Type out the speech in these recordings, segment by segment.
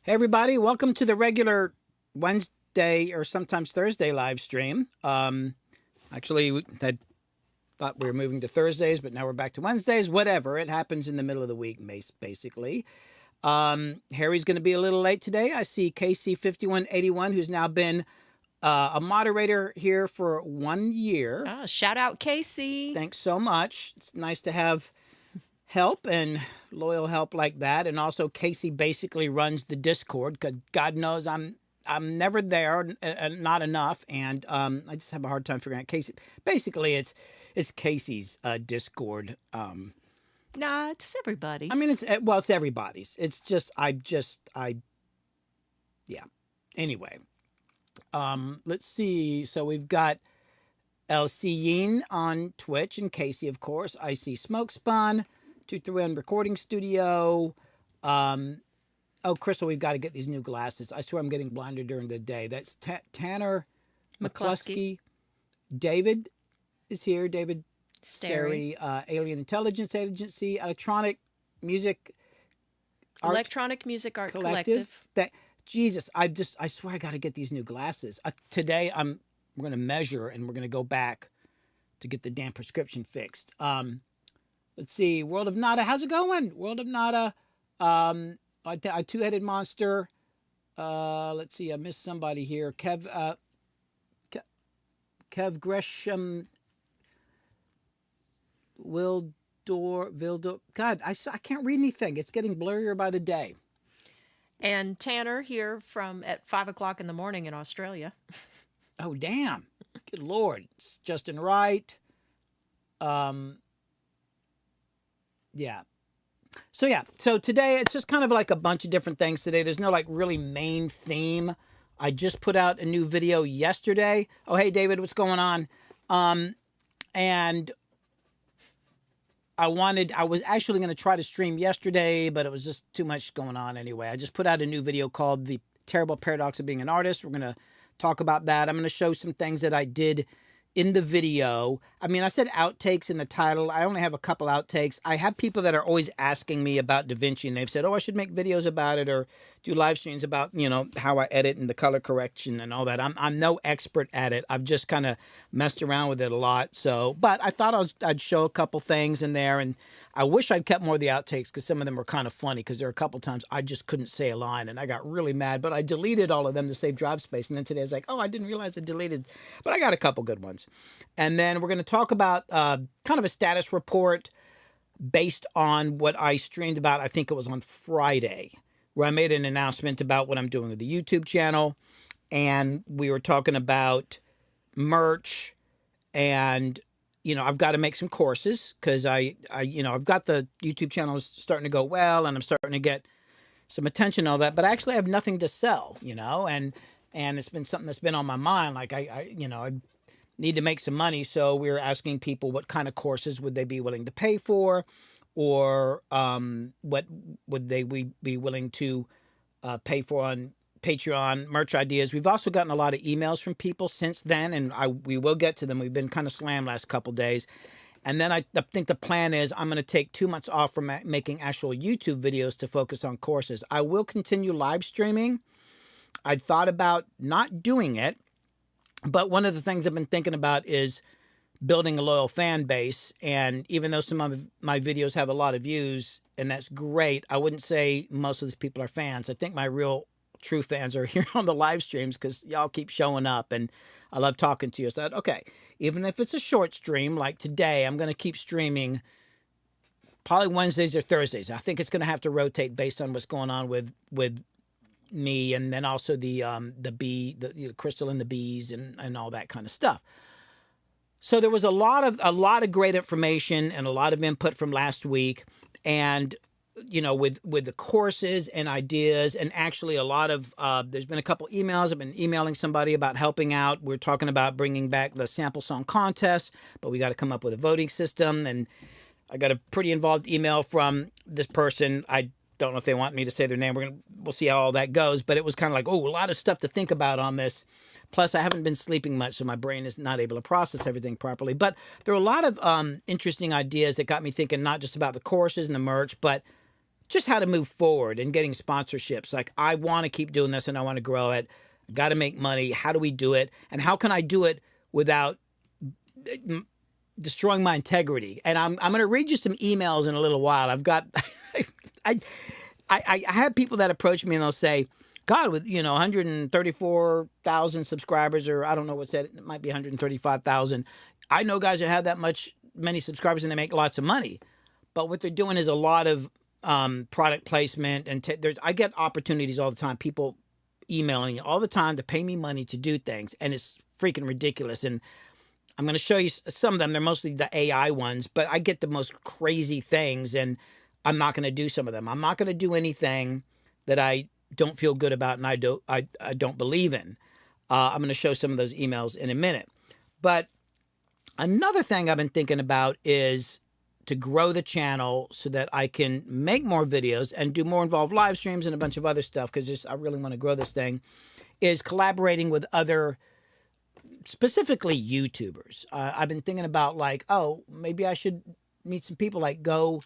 Hey everybody, welcome to the regular Wednesday or sometimes Thursday live stream. Actually, we had thought we were moving to Thursdays, but now we're back to Wednesdays. Whatever, it happens in the middle of the week, basically. Harry's going to be a little late today. I see KC5181, who's now been a moderator here for 1 year. Oh, shout out Casey. Thanks so much. It's nice to have help and loyal help like that. And also Casey basically runs the Discord because God knows I'm never there, not enough, and I just have a hard time figuring out Casey. Basically, it's Casey's Discord. Nah, it's everybody's. I mean, it's everybody's. It's just yeah. Anyway, let's see. So we've got LC Yin on Twitch and Casey, of course. I see Smoke Spun. 231 Recording Studio. Oh, Crystal, we've got to get these new glasses. I swear I'm getting blinded during the day. That's Tanner McCluskey. David is here. David Sterry. Alien Intelligence Agency. Electronic Music Art Collective. Jesus, I swear I got to get these new glasses. Today we're going to measure and we're going to go back to get the damn prescription fixed. Let's see, World of Nada, how's it going? World of Nada, a two-headed monster. Let's see, I missed somebody here. Kev Gresham, Vildor. God, I can't read anything. It's getting blurrier by the day. And Tanner here at 5 o'clock in the morning in Australia. Oh, damn. Good Lord. It's Justin Wright. Yeah. So today it's just kind of like a bunch of different things today. There's no like really main theme. I just put out a new video yesterday. Oh, hey David, what's going on? And I was actually going to try to stream yesterday, but it was just too much going on anyway. I just put out a new video called The Terrible Paradox of Being an Artist. We're going to talk about that. I'm going to show some things that I did in the video. I mean, I said outtakes in the title. I only have a couple outtakes. I have people that are always asking me about Davinci, and they've said, oh, I should make videos about it or do live streams about, how I edit and the color correction and all that. I'm no expert at it. I've just kind of messed around with it a lot. So, but I thought I'd show a couple things in there, and I wish I'd kept more of the outtakes because some of them were kind of funny because there are a couple times I just couldn't say a line and I got really mad, but I deleted all of them to save drive space. And then today I was like, oh, I didn't realize I deleted, but I got a couple good ones. And then we're going to talk about kind of a status report based on what I streamed about. I think it was on Friday, where I made an announcement about what I'm doing with the YouTube channel. And we were talking about merch and, I've got to make some courses because I've got the YouTube channel starting to go well and I'm starting to get some attention and all that, but I actually have nothing to sell, and it's been something that's been on my mind. Like I need to make some money. So we were asking people what kind of courses would they be willing to pay for, or what would they be willing to pay for on Patreon, merch ideas. We've also gotten a lot of emails from people since then, and we will get to them. We've been kind of slammed last couple days. And then I think the plan is I'm going to take 2 months off from making actual YouTube videos to focus on courses. I will continue live streaming. I thought about not doing it, but one of the things I've been thinking about is building a loyal fan base. And even though some of my videos have a lot of views, and that's great, I wouldn't say most of these people are fans. I think my real true fans are here on the live streams because y'all keep showing up and I love talking to you. So, okay, even if it's a short stream like today, I'm going to keep streaming probably Wednesdays or Thursdays. I think it's going to have to rotate based on what's going on with me, and then also the crystal and the bees and all that kind of stuff. So there was a lot of great information and a lot of input from last week, and with the courses and ideas, and actually a lot of there's been a couple emails. I've been emailing somebody about helping out. We're talking about bringing back the sample song contest, but we got to come up with a voting system. And I got a pretty involved email from this person. I don't know if they want me to say their name. We'll see how all that goes. But it was kind of like, oh, a lot of stuff to think about on this. Plus, I haven't been sleeping much, so my brain is not able to process everything properly. But there are a lot of interesting ideas that got me thinking not just about the courses and the merch, but just how to move forward and getting sponsorships. Like, I want to keep doing this and I want to grow it. Got to make money. How do we do it? And how can I do it without destroying my integrity? And I'm going to read you some emails in a little while. I've got, I have people that approach me and they'll say, God, with 134,000 subscribers, or I don't know what's that, it might be 135,000. I know guys that have many subscribers and they make lots of money. But what they're doing is a lot of product placement, and I get opportunities all the time. People emailing me all the time to pay me money to do things, and it's freaking ridiculous. And I'm going to show you some of them. They're mostly the AI ones, but I get the most crazy things, and I'm not going to do some of them. I'm not going to do anything that I don't feel good about and I don't believe in. I'm going to show some of those emails in a minute. But another thing I've been thinking about is to grow the channel so that I can make more videos and do more involved live streams and a bunch of other stuff, because I really want to grow this thing, is collaborating with other, specifically YouTubers. I've been thinking about, like, oh, maybe I should meet some people, like go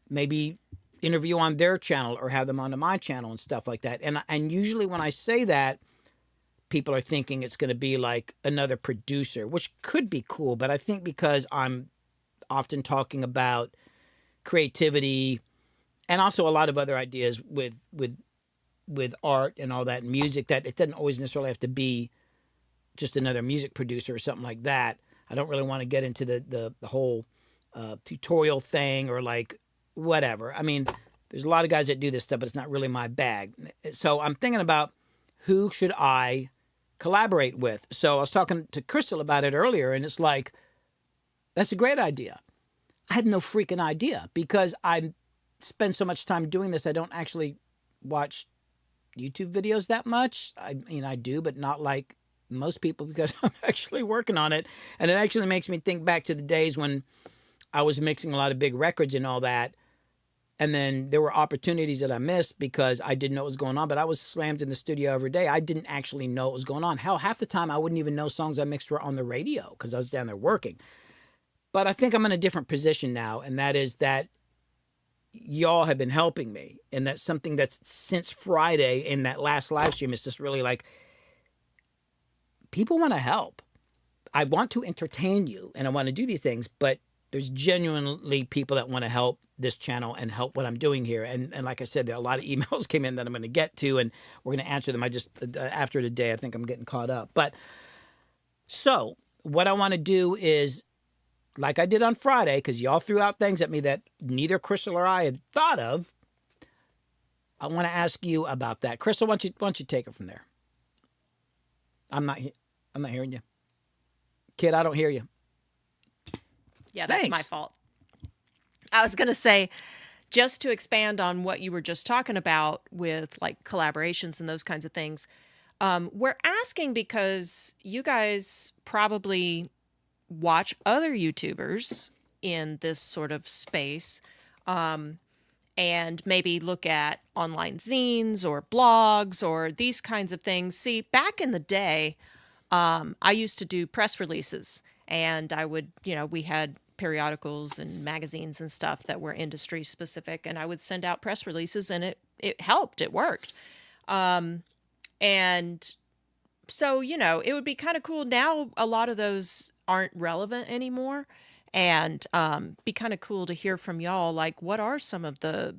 maybe interview on their channel or have them onto my channel and stuff like that. And usually when I say that, people are thinking it's going to be like another producer, which could be cool. But I think because I'm often talking about creativity and also a lot of other ideas with art and all that, and music, that it doesn't always necessarily have to be just another music producer or something like that. I don't really want to get into the whole tutorial thing or like whatever. I mean, there's a lot of guys that do this stuff, but it's not really my bag. So I'm thinking about who should I collaborate with. So I was talking to Crystal about it earlier, and it's like, that's a great idea. I had no freaking idea because I spend so much time doing this. I don't actually watch YouTube videos that much. I mean, I do, but not like most people, because I'm actually working on it. And it actually makes me think back to the days when I was mixing a lot of big records and all that. And then there were opportunities that I missed because I didn't know what was going on, but I was slammed in the studio every day. I didn't actually know what was going on. Hell, half the time I wouldn't even know songs I mixed were on the radio because I was down there working. But I think I'm in a different position now, and that is that y'all have been helping me. And that's something that's since Friday in that last live stream, it's just really like, people want to help. I want to entertain you and I want to do these things, but there's genuinely people that want to help this channel and help what I'm doing here. And like I said, there are a lot of emails came in that I'm going to get to, and we're going to answer them. I just, after today, I think I'm getting caught up. But so what I want to do is, like I did on Friday, because y'all threw out things at me that neither Crystal or I had thought of, I want to ask you about that. Crystal, why don't you take it from there? I'm not hearing you. Kid, I don't hear you. Yeah, that's my fault. I was going to say, just to expand on what you were just talking about with like collaborations and those kinds of things, we're asking because you guys probably watch other YouTubers in this sort of space, and maybe look at online zines or blogs or these kinds of things. See, back in the day, I used to do press releases, and I would, we had periodicals and magazines and stuff that were industry specific, and I would send out press releases, and it helped. It worked. And so, it would be kind of cool. Now, a lot of those aren't relevant anymore, and be kind of cool to hear from y'all, like, what are some of the,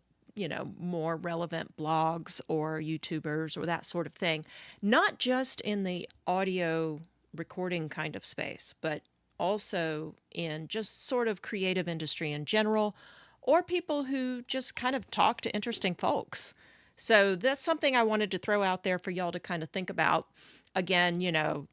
more relevant blogs or YouTubers or that sort of thing, not just in the audio recording kind of space, but also in just sort of creative industry in general, or people who just kind of talk to interesting folks. So that's something I wanted to throw out there for y'all to kind of think about. Again,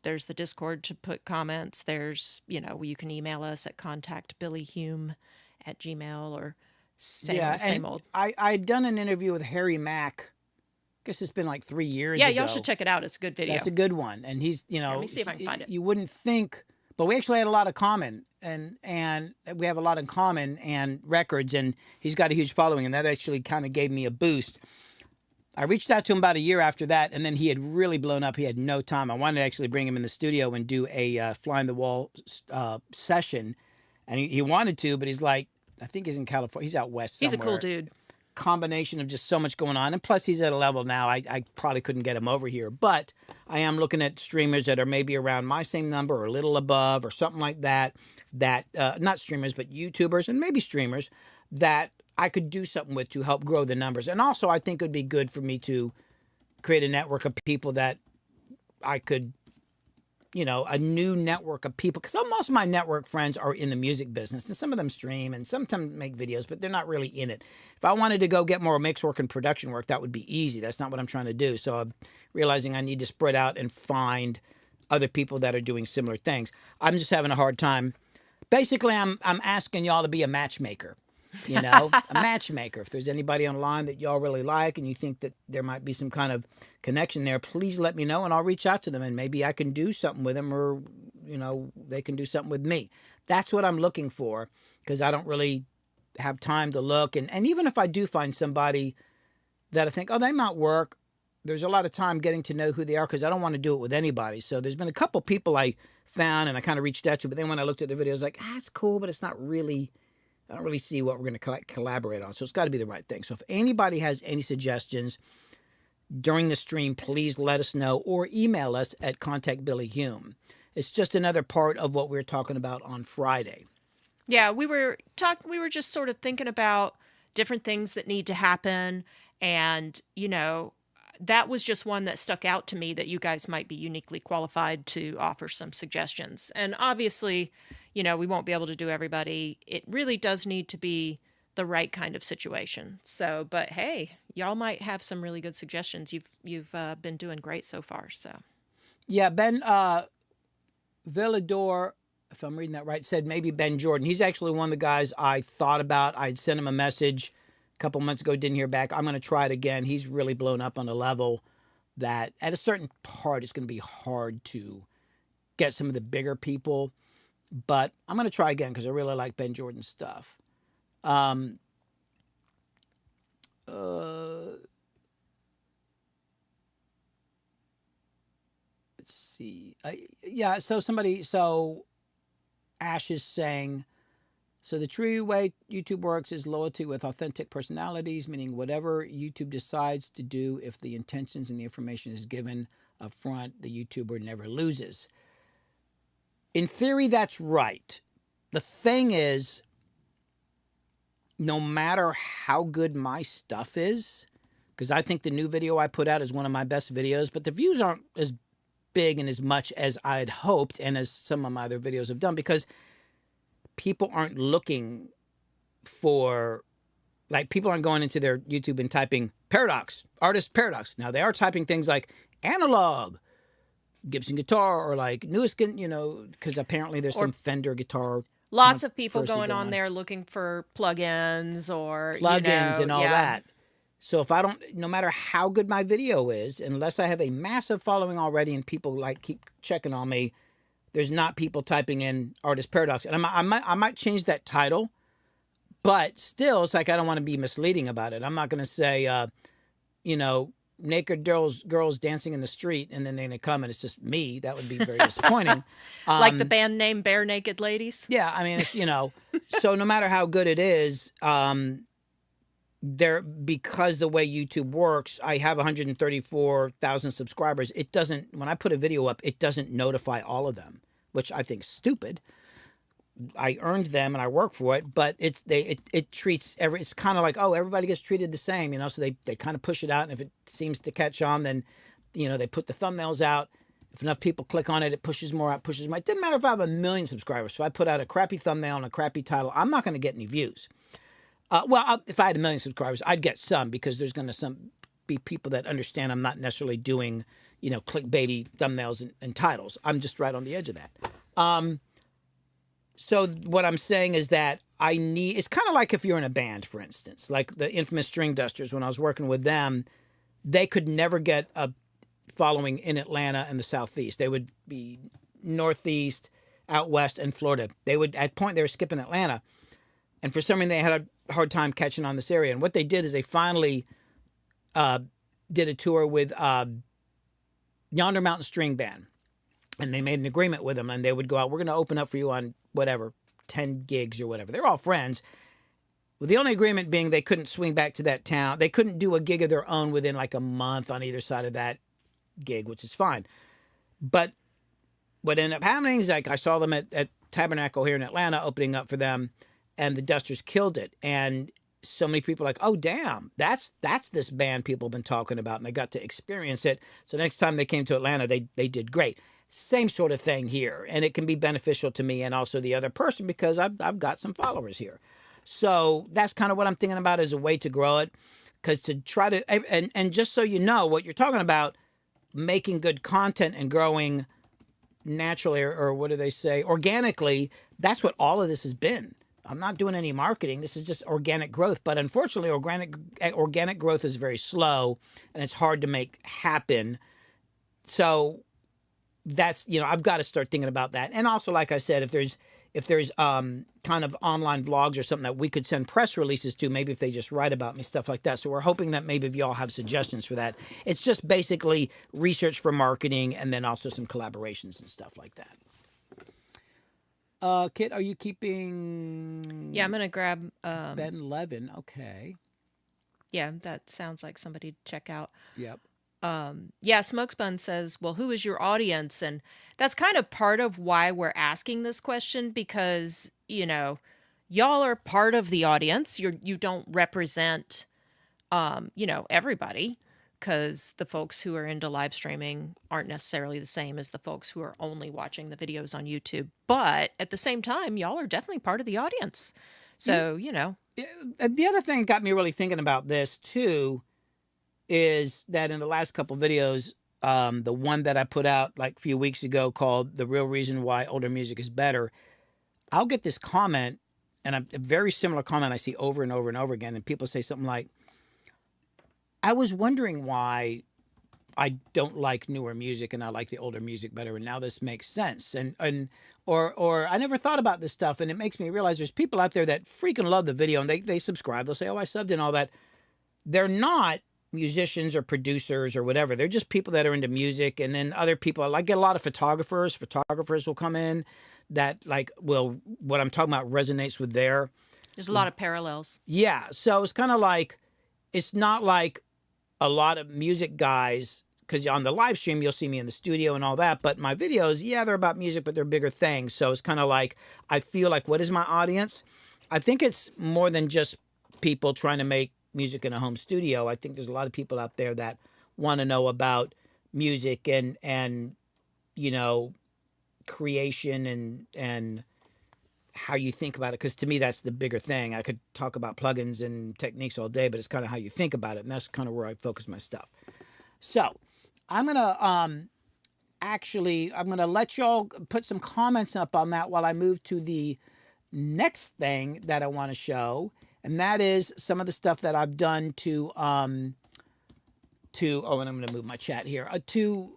there's the Discord to put comments. There's, you can email us at contactbillyhume@gmail.com or same old. I'd done an interview with Harry Mack. I guess it's been like 3 years ago. Yeah, y'all should check it out. It's a good video. That's a good one. And he's, let me see if I can find it. You wouldn't think, but we actually had a lot of common, and we have a lot in common and records, and he's got a huge following, and that actually kind of gave me a boost. I reached out to him about a year after that, and then he had really blown up. He had no time. I wanted to actually bring him in the studio and do a fly in the wall session, and he wanted to, but he's like, I think he's in California. He's out west somewhere. He's a cool dude. combination of just so much going on. And plus, he's at a level now, I probably couldn't get him over here. But I am looking at streamers that are maybe around my same number or a little above or something like that, not streamers, but YouTubers and maybe streamers that I could do something with to help grow the numbers. And also, I think it would be good for me to create a network of people that I could, a new network of people, because most of my network friends are in the music business, and some of them stream and sometimes make videos, but they're not really in it. If I wanted to go get more mix work and production work, that would be easy. That's not what I'm trying to do. So I'm realizing I need to spread out and find other people that are doing similar things. I'm just having a hard time. Basically, I'm asking y'all to be a matchmaker. A matchmaker. If there's anybody online that y'all really like and you think that there might be some kind of connection there, please let me know and I'll reach out to them and maybe I can do something with them or, they can do something with me. That's what I'm looking for because I don't really have time to look. And even if I do find somebody that I think, oh, they might work, there's a lot of time getting to know who they are because I don't want to do it with anybody. So there's been a couple people I found and I kind of reached out to, but then when I looked at the videos, I was like, it's cool, but it's not really... I don't really see what we're going to collaborate on. So it's got to be the right thing. So if anybody has any suggestions during the stream, please let us know or email us at Contact Billy Hume. It's just another part of what we were talking about on Friday. Yeah, we were just sort of thinking about different things that need to happen. And, that was just one that stuck out to me that you guys might be uniquely qualified to offer some suggestions. And obviously, we won't be able to do everybody. It really does need to be the right kind of situation. So, but hey, y'all might have some really good suggestions. You've been doing great so far. So, yeah, Ben Villador, if I'm reading that right, said maybe Ben Jordan. He's actually one of the guys I thought about. I'd sent him a message a couple months ago, didn't hear back. I'm going to try it again. He's really blown up on a level that at a certain part, it's going to be hard to get some of the bigger people. But I'm going to try again because I really like Ben Jordan's stuff. Let's see. So Ash is saying, so the true way YouTube works is loyalty with authentic personalities, meaning whatever YouTube decides to do, if the intentions and the information is given up front, the YouTuber never loses. In theory, that's right. The thing is, no matter how good my stuff is, because I think the new video I put out is one of my best videos, but the views aren't as big and as much as I'd hoped and as some of my other videos have done because people aren't looking for, people aren't going into their YouTube and typing Paradox, artist Paradox. Now, they are typing things like analog, Gibson guitar, or newest, because apparently there's some Fender guitar. Lots of people going on there looking for plugins or and all that. So if I don't, no matter how good my video is, unless I have a massive following already and people keep checking on me, there's not people typing in Artist Paradox. And I might change that title, but still, it's I don't want to be misleading about it. I'm not going to say, naked girls dancing in the street, and then they're going to come and it's just me. That would be very disappointing. Like the band name Bare Naked Ladies? Yeah, I mean, it's, so no matter how good it is, because the way YouTube works, I have 134,000 subscribers. It doesn't, when I put a video up, it doesn't notify all of them, which I think is stupid. I earned them and I work for it, but it treats it's kind of like, oh, everybody gets treated the same, so they kind of push it out, and if it seems to catch on, then they put the thumbnails out. If enough people click on it, it pushes more out, pushes more. It doesn't matter if I have 1 million subscribers. If I put out a crappy thumbnail and a crappy title, I'm not going to get any views. If I had 1 million subscribers, I'd get some because there's going to be people that understand I'm not necessarily doing, clickbaity thumbnails and titles. I'm just right on the edge of that. So what I'm saying is that it's kind of like if you're in a band, for instance, like the infamous String Dusters. When I was working with them, they could never get a following in Atlanta and the Southeast. They would be Northeast, out West, and Florida. They were skipping Atlanta. And for some reason, they had a hard time catching on this area. And what they did is they finally did a tour with Yonder Mountain String Band. And they made an agreement with them. And they would go out, we're going to open up for you on whatever, 10 gigs or whatever. They're all friends. With the only agreement being they couldn't swing back to that town. They couldn't do a gig of their own within like a month on either side of that gig, which is fine. But what ended up happening is like I saw them at Tabernacle here in Atlanta opening up for them, and the Dusters killed it. And so many people are like, oh, damn, that's this band people have been talking about, and they got to experience it. So next time they came to Atlanta, they did great. Same sort of thing here, and it can be beneficial to me and also the other person because I've got some followers here. So that's kind of what I'm thinking about as a way to grow it, because to try to and just so you know what you're talking about, making good content and growing naturally, or what do they say, organically. That's what all of this has been. I'm not doing any marketing. This is just organic growth. But unfortunately, organic growth is very slow and it's hard to make happen. So that's, I've got to start thinking about that. And also, like I said, if there's kind of online vlogs or something that we could send press releases to, maybe if they just write about me, stuff like that. So we're hoping that maybe if you all have suggestions for that. It's just basically research for marketing and then also some collaborations and stuff like that. Kit, are you keeping... Yeah, I'm going to grab... Ben Levin, okay. Yeah, that sounds like somebody to check out. Yep. Yeah, Smokespun says, well, who is your audience? And that's kind of part of why we're asking this question, because, y'all are part of the audience. You don't represent, everybody, because the folks who are into live streaming aren't necessarily the same as the folks who are only watching the videos on YouTube. But at the same time, y'all are definitely part of the audience. So, The other thing that got me really thinking about this, too, is that in the last couple videos, the one that I put out like a few weeks ago called The Real Reason Why Older Music is Better, I'll get this comment, and a very similar comment I see over and over and over again, and people say something like, I was wondering why I don't like newer music and I like the older music better, and now this makes sense. Or I never thought about this stuff, and it makes me realize there's people out there that freaking love the video, and they subscribe. They'll say, oh, I subbed and all that. They're not musicians or producers or whatever. They're just people that are into music. And then other people, I get a lot of photographers will come in that what I'm talking about resonates with their... There's a lot of parallels. Yeah. So it's kind of like, it's not like a lot of music guys, because on the live stream, you'll see me in the studio and all that. But my videos, yeah, they're about music, but they're bigger things. So it's kind of like, I feel like, what is my audience? I think it's more than just people trying to make music in a home studio. I think there's a lot of people out there that want to know about music and creation and how you think about it. Because to me, that's the bigger thing. I could talk about plugins and techniques all day, but it's kind of how you think about it. And that's kind of where I focus my stuff. So I'm going to I'm going to let y'all put some comments up on that while I move to the next thing that I want to show. And that is some of the stuff that I've done to and I'm going to move my chat here, to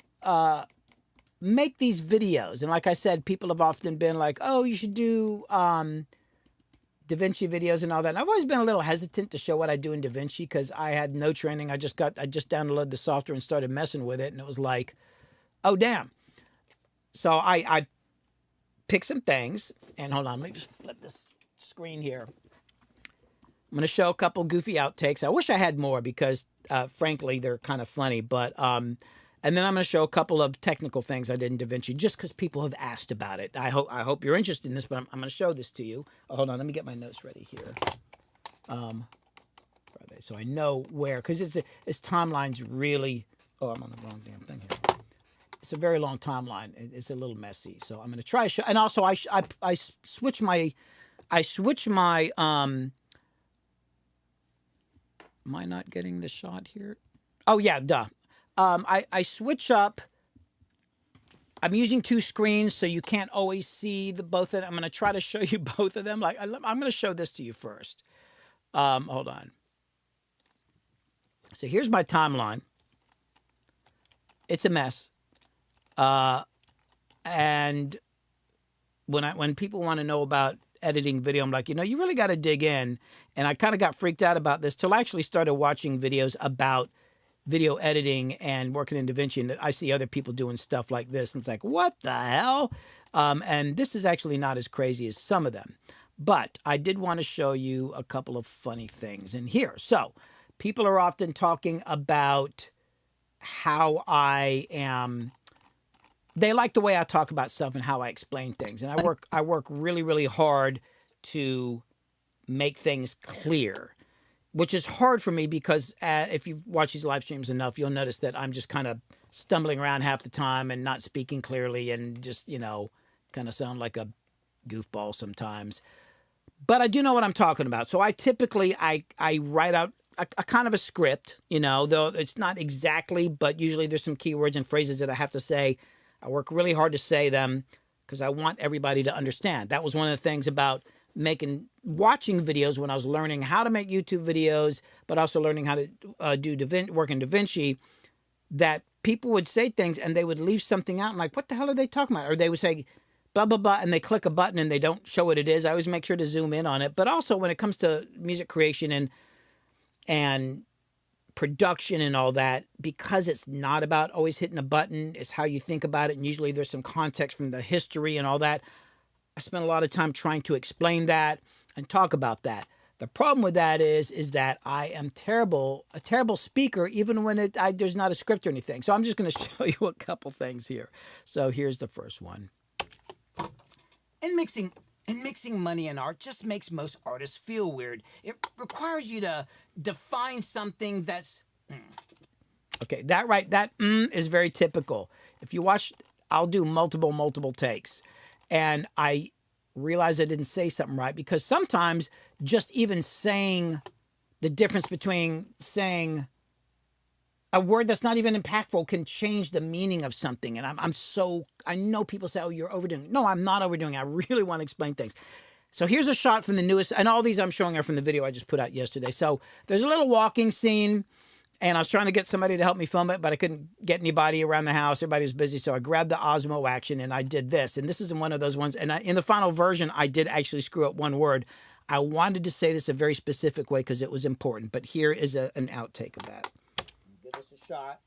make these videos. And like I said, people have often been like, oh, you should do Davinci videos and all that. And I've always been a little hesitant to show what I do in Davinci because I had no training. I just downloaded the software and started messing with it. And it was like, oh, damn. So I picked some things. And hold on, let me just flip this screen here. I'm going to show a couple goofy outtakes. I wish I had more because, frankly, they're kind of funny. But and then I'm going to show a couple of technical things I did in Davinci just because people have asked about it. I hope you're interested in this, but I'm going to show this to you. Oh, hold on, let me get my notes ready here. So I know where, because its timeline's really. Oh, I'm on the wrong damn thing here. It's a very long timeline. It's a little messy, so I'm going to try to show. And also, I switch my. Am I not getting the shot here? Oh, yeah, duh. I switch up. I'm using two screens, so you can't always see both of them. I'm going to try to show you both of them. I'm going to show this to you first. Hold on. So here's my timeline. It's a mess. And when people want to know about editing video, I'm like, you really got to dig in. And I kind of got freaked out about this till I actually started watching videos about video editing and working in Davinci, and I see other people doing stuff like this, and it's like, what the hell? And this is actually not as crazy as some of them. But I did want to show you a couple of funny things in here. So people are often talking about how I am. They like the way I talk about stuff and how I explain things. And I work really, really hard to make things clear, which is hard for me because if you watch these live streams enough, you'll notice that I'm just kind of stumbling around half the time and not speaking clearly and just, kind of sound like a goofball sometimes. But I do know what I'm talking about. So I typically, I write out a kind of a script, though it's not exactly, but usually there's some keywords and phrases that I have to say. I work really hard to say them because I want everybody to understand. That was one of the things about watching videos when I was learning how to make YouTube videos, but also learning how to work in Davinci, that people would say things and they would leave something out. I'm like, what the hell are they talking about? Or they would say blah, blah, blah, and they click a button and they don't show what it is. I always make sure to zoom in on it. But also when it comes to music creation and production and all that, because it's not about always hitting a button, it's how you think about it. And usually there's some context from the history and all that. I spent a lot of time trying to explain that and talk about that. The problem with that is that I am a terrible speaker, even when there's not a script or anything. So I'm just going to show you a couple things here. So here's the first one. And mixing money and art just makes most artists feel weird. It requires you to define something that's... Okay, that is very typical. If you watch, I'll do multiple takes. And I realized I didn't say something right because sometimes just even saying the difference between saying a word that's not even impactful can change the meaning of something. And I know people say, oh, you're overdoing it. No, I'm not overdoing it. I really want to explain things. So here's a shot from the newest, and all these I'm showing are from the video I just put out yesterday. So there's a little walking scene, and I was trying to get somebody to help me film it, but I couldn't get anybody around the house. Everybody was busy, so I grabbed the Osmo Action, and I did this. And this is one of those ones, and in the final version, I did actually screw up one word. I wanted to say this a very specific way because it was important, but here is an outtake of that. Give this a shot.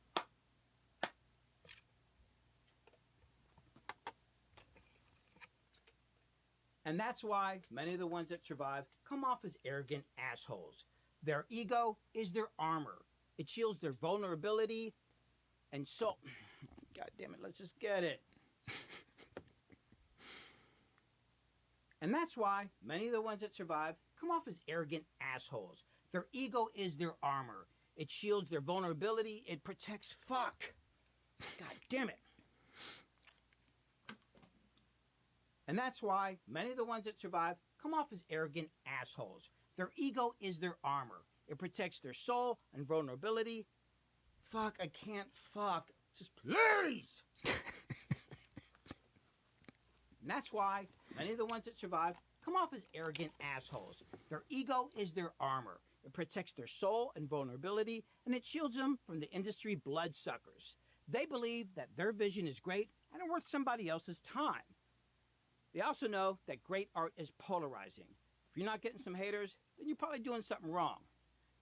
And that's why many of the ones that survive come off as arrogant assholes. Their ego is their armor. It shields their vulnerability. And so, God damn it, let's just get it. And that's why many of the ones that survive come off as arrogant assholes. Their ego is their armor. It shields their vulnerability. It protects... Fuck. God damn it. And that's why many of the ones that survive come off as arrogant assholes. Their ego is their armor. It protects their soul and vulnerability. Fuck, I can't fuck. Just please. And that's why many of the ones that survive come off as arrogant assholes. Their ego is their armor. It protects their soul and vulnerability, and it shields them from the industry bloodsuckers. They believe that their vision is great and are worth somebody else's time. They also know that great art is polarizing. If you're not getting some haters, then you're probably doing something wrong.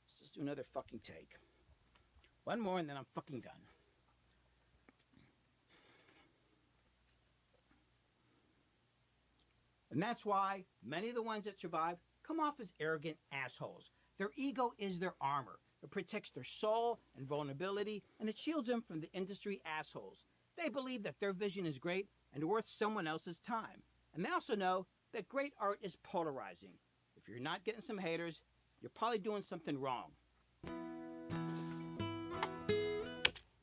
Let's just do another fucking take. One more and then I'm fucking done. And that's why many of the ones that survive come off as arrogant assholes. Their ego is their armor. It protects their soul and vulnerability, and it shields them from the industry assholes. They believe that their vision is great and worth someone else's time. And they also know that great art is polarizing. If you're not getting some haters, you're probably doing something wrong.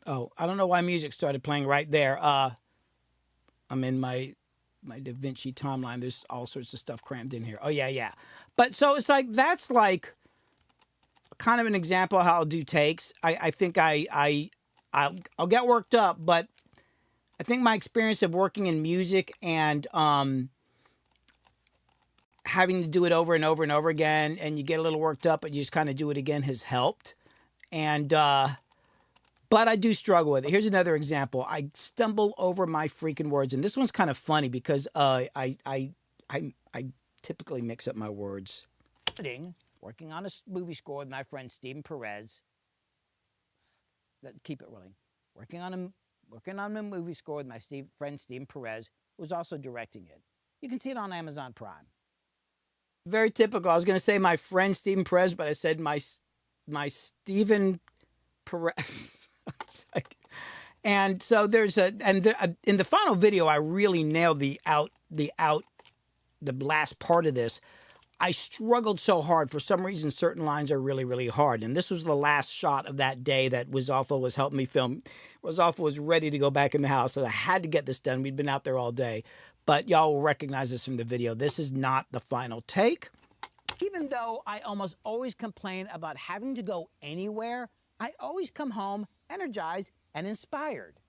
Oh, I don't know why music started playing right there. I'm in my Davinci timeline. There's all sorts of stuff crammed in here. Oh, yeah. But so it's like, that's like kind of an example of how I'll do takes. I think I'll get worked up, but I think my experience of working in music and having to do it over and over and over again, and you get a little worked up, but you just kind of do it again, has helped. And but I do struggle with it. Here's another example. I stumble over my freaking words, and this one's kind of funny because I typically mix up my words. Working on a movie score with my friend Steven Perez. Keep it rolling. Working on a movie score with my friend Steven Perez, who was also directing it. You can see it on Amazon Prime. Very typical. I was going to say my friend Stephen Perez, but I said my Stephen Perez. And so there's in the final video, I really nailed the last part of this. I struggled so hard. For some reason, certain lines are really, really hard. And this was the last shot of that day that Wizawful was helping me film. Wizawful was ready to go back in the house, so I had to get this done. We'd been out there all day. But y'all will recognize this from the video. This is not the final take. Even though I almost always complain about having to go anywhere, I always come home energized and inspired.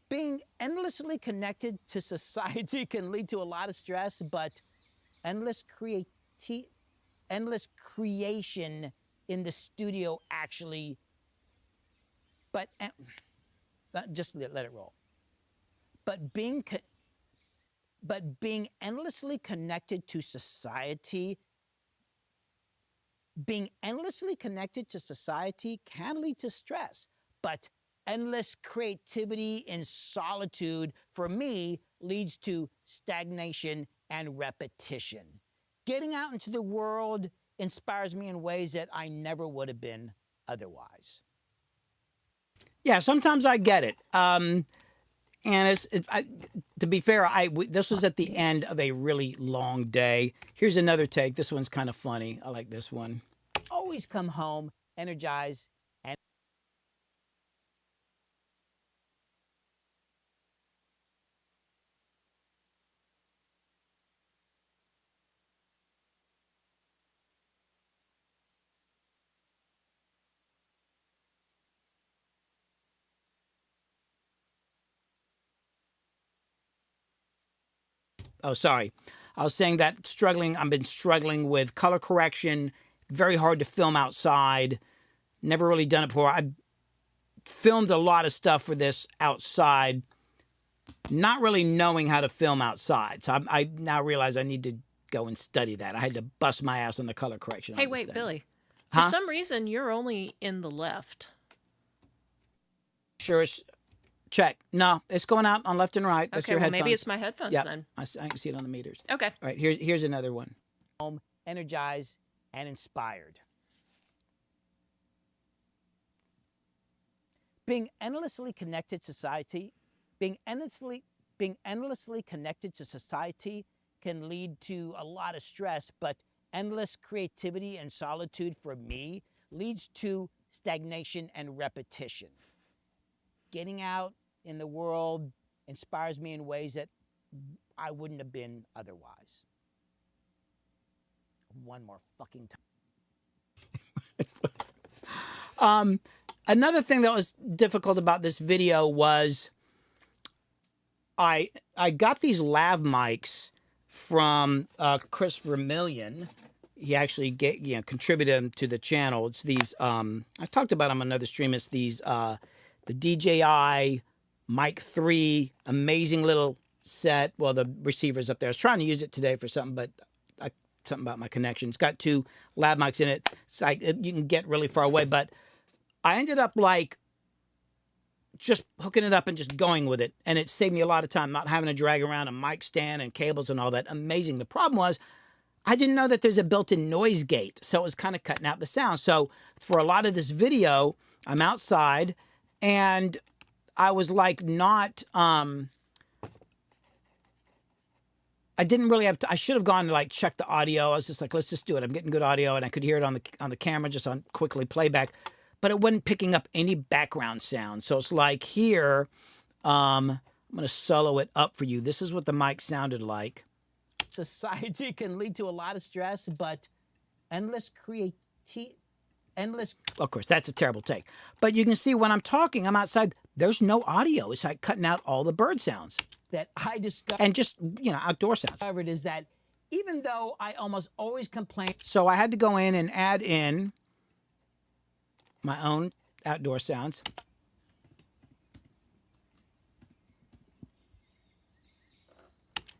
Being endlessly connected to society can lead to a lot of stress, but endless creation in the studio actually, just let it roll. But being endlessly connected to society, can lead to stress, but endless creativity in solitude, for me, leads to stagnation and repetition. Getting out into the world inspires me in ways that I never would have been otherwise. Yeah, sometimes I get it. And to be fair, this was at the end of a really long day. Here's another take. This one's kind of funny. I like this one. Always come home energized and oh, sorry. I was saying that I've been struggling with color correction, very hard to film outside. Never really done it before. I filmed a lot of stuff for this outside, not really knowing how to film outside. So I now realize I need to go and study that. I had to bust my ass on the color correction. Hey, wait, Billy. For some reason, you're only in the left. Sure. Check. No, it's going out on left and right. That's okay, your well, headphones. maybe it's my headphones then. I can see it on the meters. Okay. All right, here's another one. Home, energized, and inspired. Being endlessly connected to society can lead to a lot of stress, but endless creativity and solitude for me leads to stagnation and repetition. Getting out in the world inspires me in ways that I wouldn't have been otherwise. One more fucking time. Another thing that was difficult about this video was I got these lav mics from Chris Vermillion. He actually contributed them to the channel. It's these I talked about them on another stream. It's these the DJI Mic 3, amazing little set. Well, the receiver's up there. I was trying to use it today for something, but something about my connection. It's got 2 lav mics in it. It's like you can get really far away, but I ended up like just hooking it up and just going with it. And it saved me a lot of time, not having to drag around a mic stand and cables and all that. Amazing. The problem was I didn't know that there's a built-in noise gate. So it was kind of cutting out the sound. So for a lot of this video, I'm outside and I was like not, I didn't really have to, I should have gone to like check the audio. I was just like, let's just do it. I'm getting good audio and I could hear it on the camera just on quickly playback, but it wasn't picking up any background sound. So it's like here, I'm going to solo it up for you. This is what the mic sounded like. Society can lead to a lot of stress, but of course, that's a terrible take. But you can see when I'm talking, I'm outside, there's no audio. It's like cutting out all the bird sounds that I discovered. And just, outdoor sounds. Discovered is that even though I almost always complain. So I had to go in and add in my own outdoor sounds.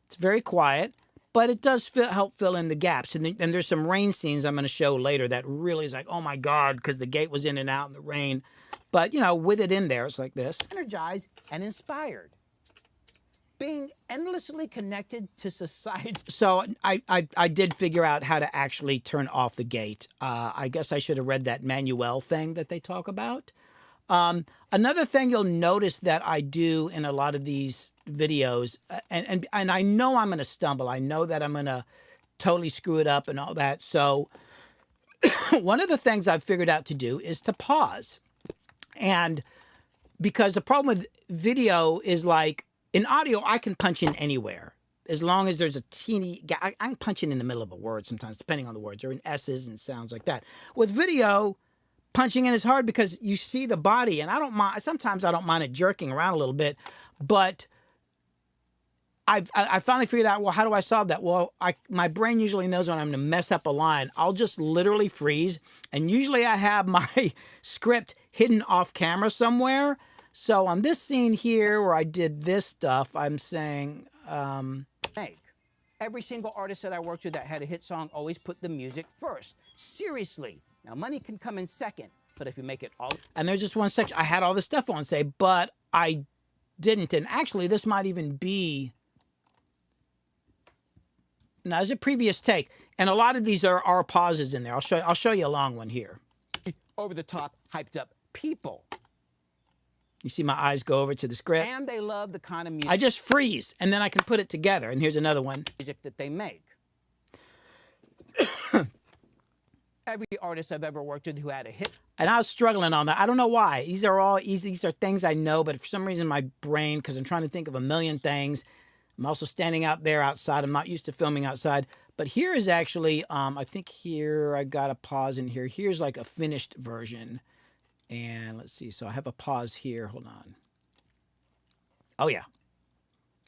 It's very quiet. But it does help fill in the gaps. And there's some rain scenes I'm going to show later that really is like, oh my God, because the gate was in and out in the rain. But, with it in there, it's like this. Energized and inspired. being endlessly connected to society. So I did figure out how to actually turn off the gate. I guess I should have read that manual thing that they talk about. Another thing you'll notice that I do in a lot of these videos, and I know I'm going to stumble. I know that I'm going to totally screw it up and all that. So one of the things I've figured out to do is to pause. And because the problem with video is like, in audio, I can punch in anywhere. As long as there's a teeny, I can punch in the middle of a word sometimes, depending on the words, or in S's and sounds like that. With video, punching in is hard because you see the body, and I don't mind. Sometimes I don't mind it jerking around a little bit, but I finally figured out, well, how do I solve that? Well, my brain usually knows when I'm going to mess up a line. I'll just literally freeze, and usually I have my script hidden off camera somewhere. So on this scene here where I did this stuff, I'm saying, every single artist that I worked with that had a hit song always put the music first. Seriously. Now, money can come in second, but if you make it all... And there's just one section. I had all this stuff on, say, but I didn't. And actually, this might even be... No, there's a previous take. And a lot of these are pauses in there. I'll show you a long one here. Over the top, hyped up people. You see my eyes go over to the script. And they love the kind of music. I just freeze, and then I can put it together. And here's another one. Music that they make. Every artist I've ever worked with who had a hit. And I was struggling on that. I don't know why. These are all easy. These are things I know, but for some reason my brain, because I'm trying to think of a million things. I'm also standing out there outside. I'm not used to filming outside. But here is actually, I think here I got a pause in here. Here's like a finished version. And let's see. So I have a pause here. Hold on. Oh, yeah.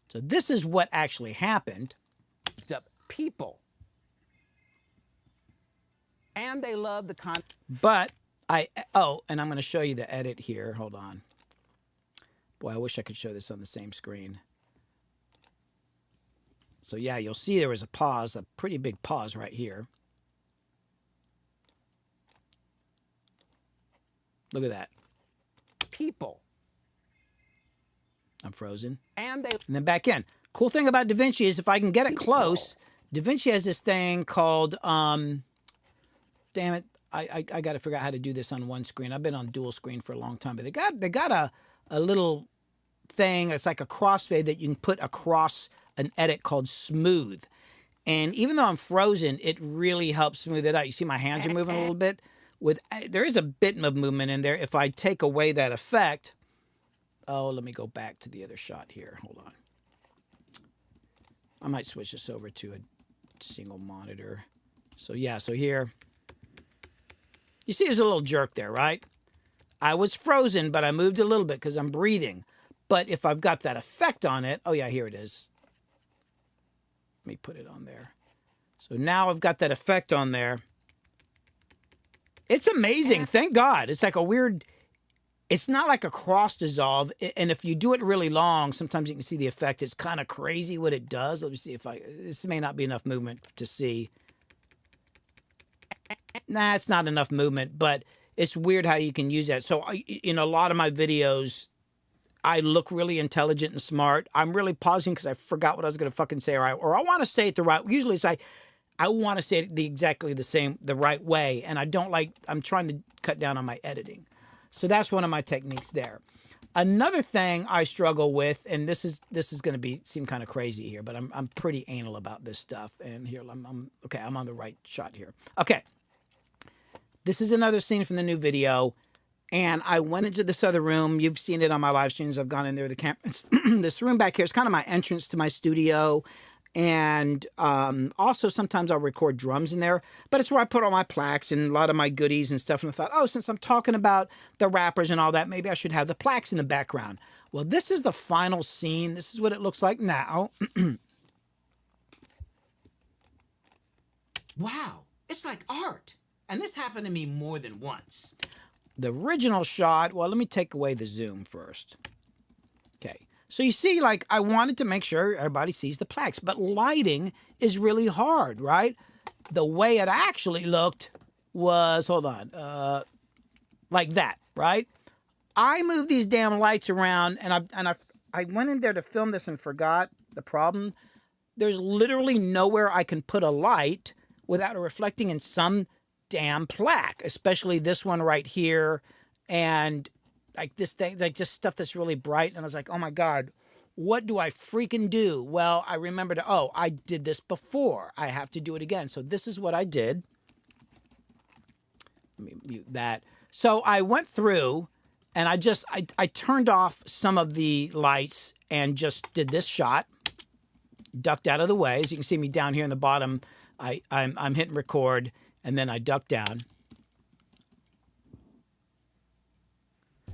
So this is what actually happened. People. And they love the content. But and I'm going to show you the edit here. Hold on. Boy, I wish I could show this on the same screen. So yeah, you'll see there was a pause, a pretty big pause right here. Look at that. People. I'm frozen. And then back in. Cool thing about Davinci is if I can get it close, Davinci has this thing called, damn it, I got to figure out how to do this on one screen. I've been on dual screen for a long time, but they got a little thing that's like a crossfade that you can put across an edit called smooth. And even though I'm frozen, it really helps smooth it out. You see my hands are moving a little bit. There is a bit of movement in there. If I take away that effect, let me go back to the other shot here. Hold on. I might switch this over to a single monitor. So yeah, so here, you see there's a little jerk there, right? I was frozen, but I moved a little bit because I'm breathing. But if I've got that effect on it, oh yeah, here it is. Let me put it on there. So now I've got that effect on there. It's amazing. Thank God. It's like a weird, it's not like a cross dissolve. And if you do it really long, sometimes you can see the effect. It's kind of crazy what it does. Let me see if this may not be enough movement to see. Nah, it's not enough movement, but it's weird how you can use that. So in a lot of my videos, I look really intelligent and smart. I'm really pausing because I forgot what I was going to fucking say, or I want to say it the right. Usually it's I want to say it exactly the right way, and I'm trying to cut down on my editing. So that's one of my techniques there. Another thing I struggle with, and this is going to seem kind of crazy here, but I'm pretty anal about this stuff. And here okay, I'm on the right shot here. Okay, this is another scene from the new video. And I went into this other room. You've seen it on my live streams. I've gone in there. This room back here is kind of my entrance to my studio. And also sometimes I'll record drums in there. But it's where I put all my plaques and a lot of my goodies and stuff. And I thought, since I'm talking about the rappers and all that, maybe I should have the plaques in the background. Well, this is the final scene. This is what it looks like now. Wow, it's like art. And this happened to me more than once. The original shot, well, let me take away the zoom first. Okay, so you see, like, I wanted to make sure everybody sees the plaques, but lighting is really hard, right? The way it actually looked was, hold on, like that, right? I moved these damn lights around, and I went in there to film this and forgot the problem. There's literally nowhere I can put a light without it reflecting in some damn plaque, especially this one right here. And like this thing, like just stuff that's really bright. And I was like, oh my God, what do I freaking do? Well, I remembered, oh, I did this before. I have to do it again. So this is what I did. Let me mute that. So I went through and I turned off some of the lights and just did this shot, ducked out of the way. As you can see me down here in the bottom, I'm hitting record and then I duck down.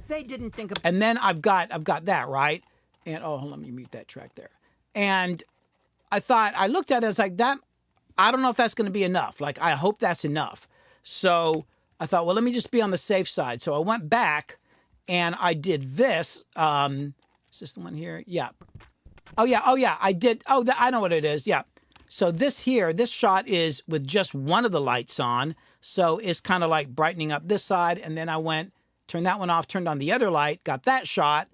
They didn't think of, and then I've got that, right? And oh, let me mute that track there. And I looked at it, I was like, that, I don't know if that's going to be enough. Like, I hope that's enough. So I thought, well, let me just be on the safe side. So I went back and I did this. Is this the one here? Yeah. Oh yeah, I did. Oh, I know what it is. Yeah. So this shot is with just one of the lights on. So it's kind of like brightening up this side. And then I went, turned that one off, turned on the other light, got that shot.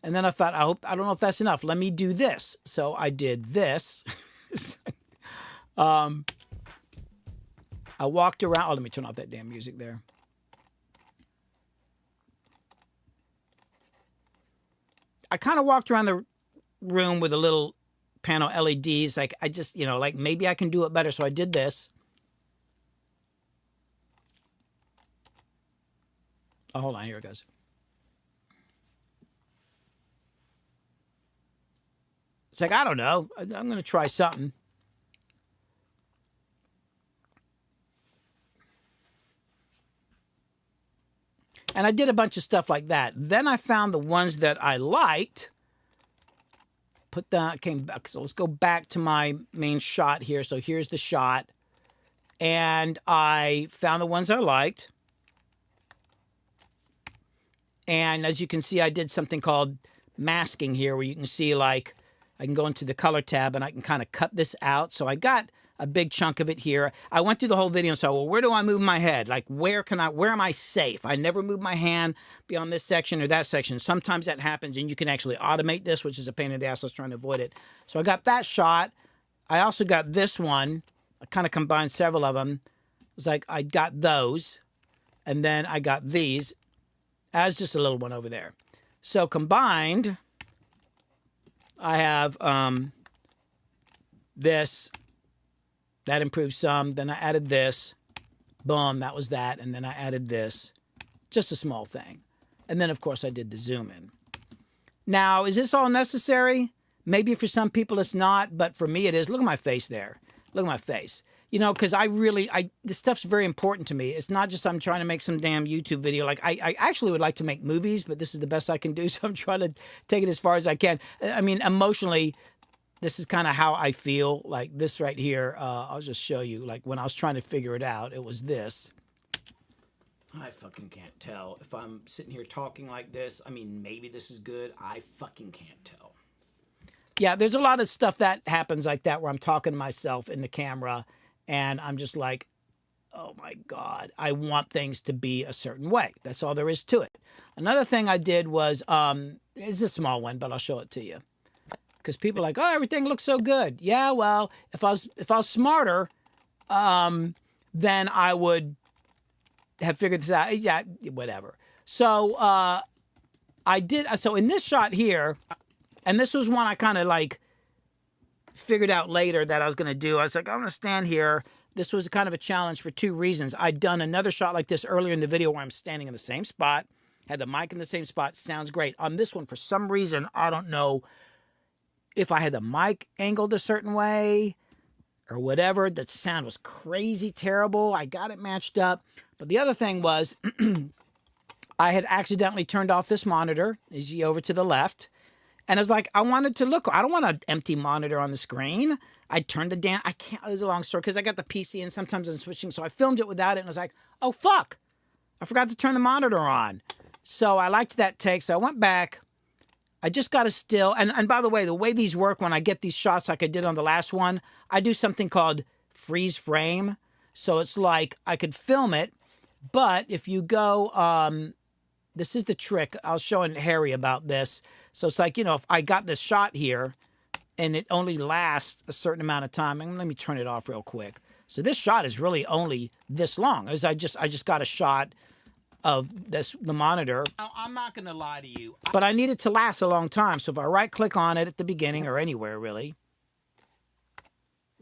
And then I thought, I don't know if that's enough. Let me do this. So I did this. I walked around. Oh, let me turn off that damn music there. I kind of walked around the room with a little panel LEDs. Like I just, like maybe I can do it better. So I did this. Oh, hold on. Here it goes. It's like, I don't know. I'm going to try something. And I did a bunch of stuff like that. Then I found the ones that I liked. Came back. So let's go back to my main shot here. So here's the shot. And I found the ones I liked. And as you can see, I did something called masking here, where you can see, like, I can go into the color tab and I can kind of cut this out. So I got a big chunk of it here. I went through the whole video and said, well, where do I move my head? Like, where am I safe? I never move my hand beyond this section or that section. Sometimes that happens and you can actually automate this, which is a pain in the ass. I was trying to avoid it. So I got that shot. I also got this one. I kind of combined several of them. It's like I got those and then I got these as just a little one over there. So combined, I have this. That improved some. Then I added this. Boom, that was that. And then I added this. Just a small thing. And then, of course, I did the zoom in. Now, is this all necessary? Maybe for some people it's not, but for me it is. Look at my face there. Look at my face. Because this stuff's very important to me. It's not just I'm trying to make some damn YouTube video. Like, I actually would like to make movies, but this is the best I can do, so I'm trying to take it as far as I can. I mean, emotionally, this is kind of how I feel. Like this right here, I'll just show you. Like when I was trying to figure it out, it was this. I fucking can't tell. If I'm sitting here talking like this, I mean, maybe this is good. I fucking can't tell. Yeah, there's a lot of stuff that happens like that where I'm talking to myself in the camera and I'm just like, oh my God, I want things to be a certain way. That's all there is to it. Another thing I did was, it's a small one, but I'll show it to you. Because people are like, oh, everything looks so good. Yeah, well, if I was smarter, then I would have figured this out. Yeah, whatever. So I did. So in this shot here, and this was one I kind of like figured out later that I was going to do. I was like, I'm going to stand here. This was kind of a challenge for two reasons. I'd done another shot like this earlier in the video where I'm standing in the same spot, had the mic in the same spot. Sounds great. On this one, for some reason, I don't know if I had the mic angled a certain way or whatever, the sound was crazy terrible. I got it matched up. But the other thing was I had accidentally turned off this monitor, is over to the left. And I was like, I wanted to look, I don't want an empty monitor on the screen. I turned the damn, I can't, it was a long story because I got the PC and sometimes I'm switching. So I filmed it without it and I was like, oh, fuck. I forgot to turn the monitor on. So I liked that take. So I went back. I just got a still. And by the way these work when I get these shots like I did on the last one, I do something called freeze frame. So it's like I could film it, but if you go, this is the trick. I was showing Harry about this. So it's like, you know, if I got this shot here and it only lasts a certain amount of time, and let me turn it off real quick. So this shot is really only this long. As I just got a shot of the monitor. Now, I'm not going to lie to you, but I need it to last a long time. So if I right click on it at the beginning or anywhere really,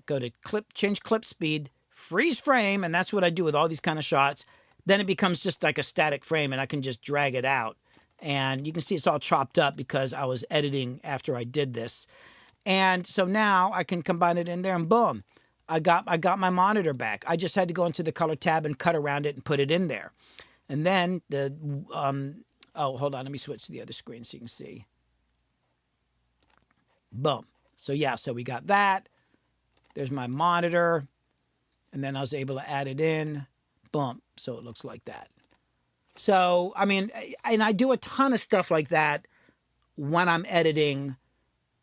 go to change clip speed, freeze frame, and that's what I do with all these kind of shots. Then it becomes just like a static frame and I can just drag it out. And you can see it's all chopped up because I was editing after I did this. And so now I can combine it in there and boom, I got my monitor back. I just had to go into the color tab and cut around it and put it in there. And then oh, hold on, let me switch to the other screen so you can see. Boom. So yeah, so we got that. There's my monitor. And then I was able to add it in. Boom. So it looks like that. So, I mean, and I do a ton of stuff like that when I'm editing.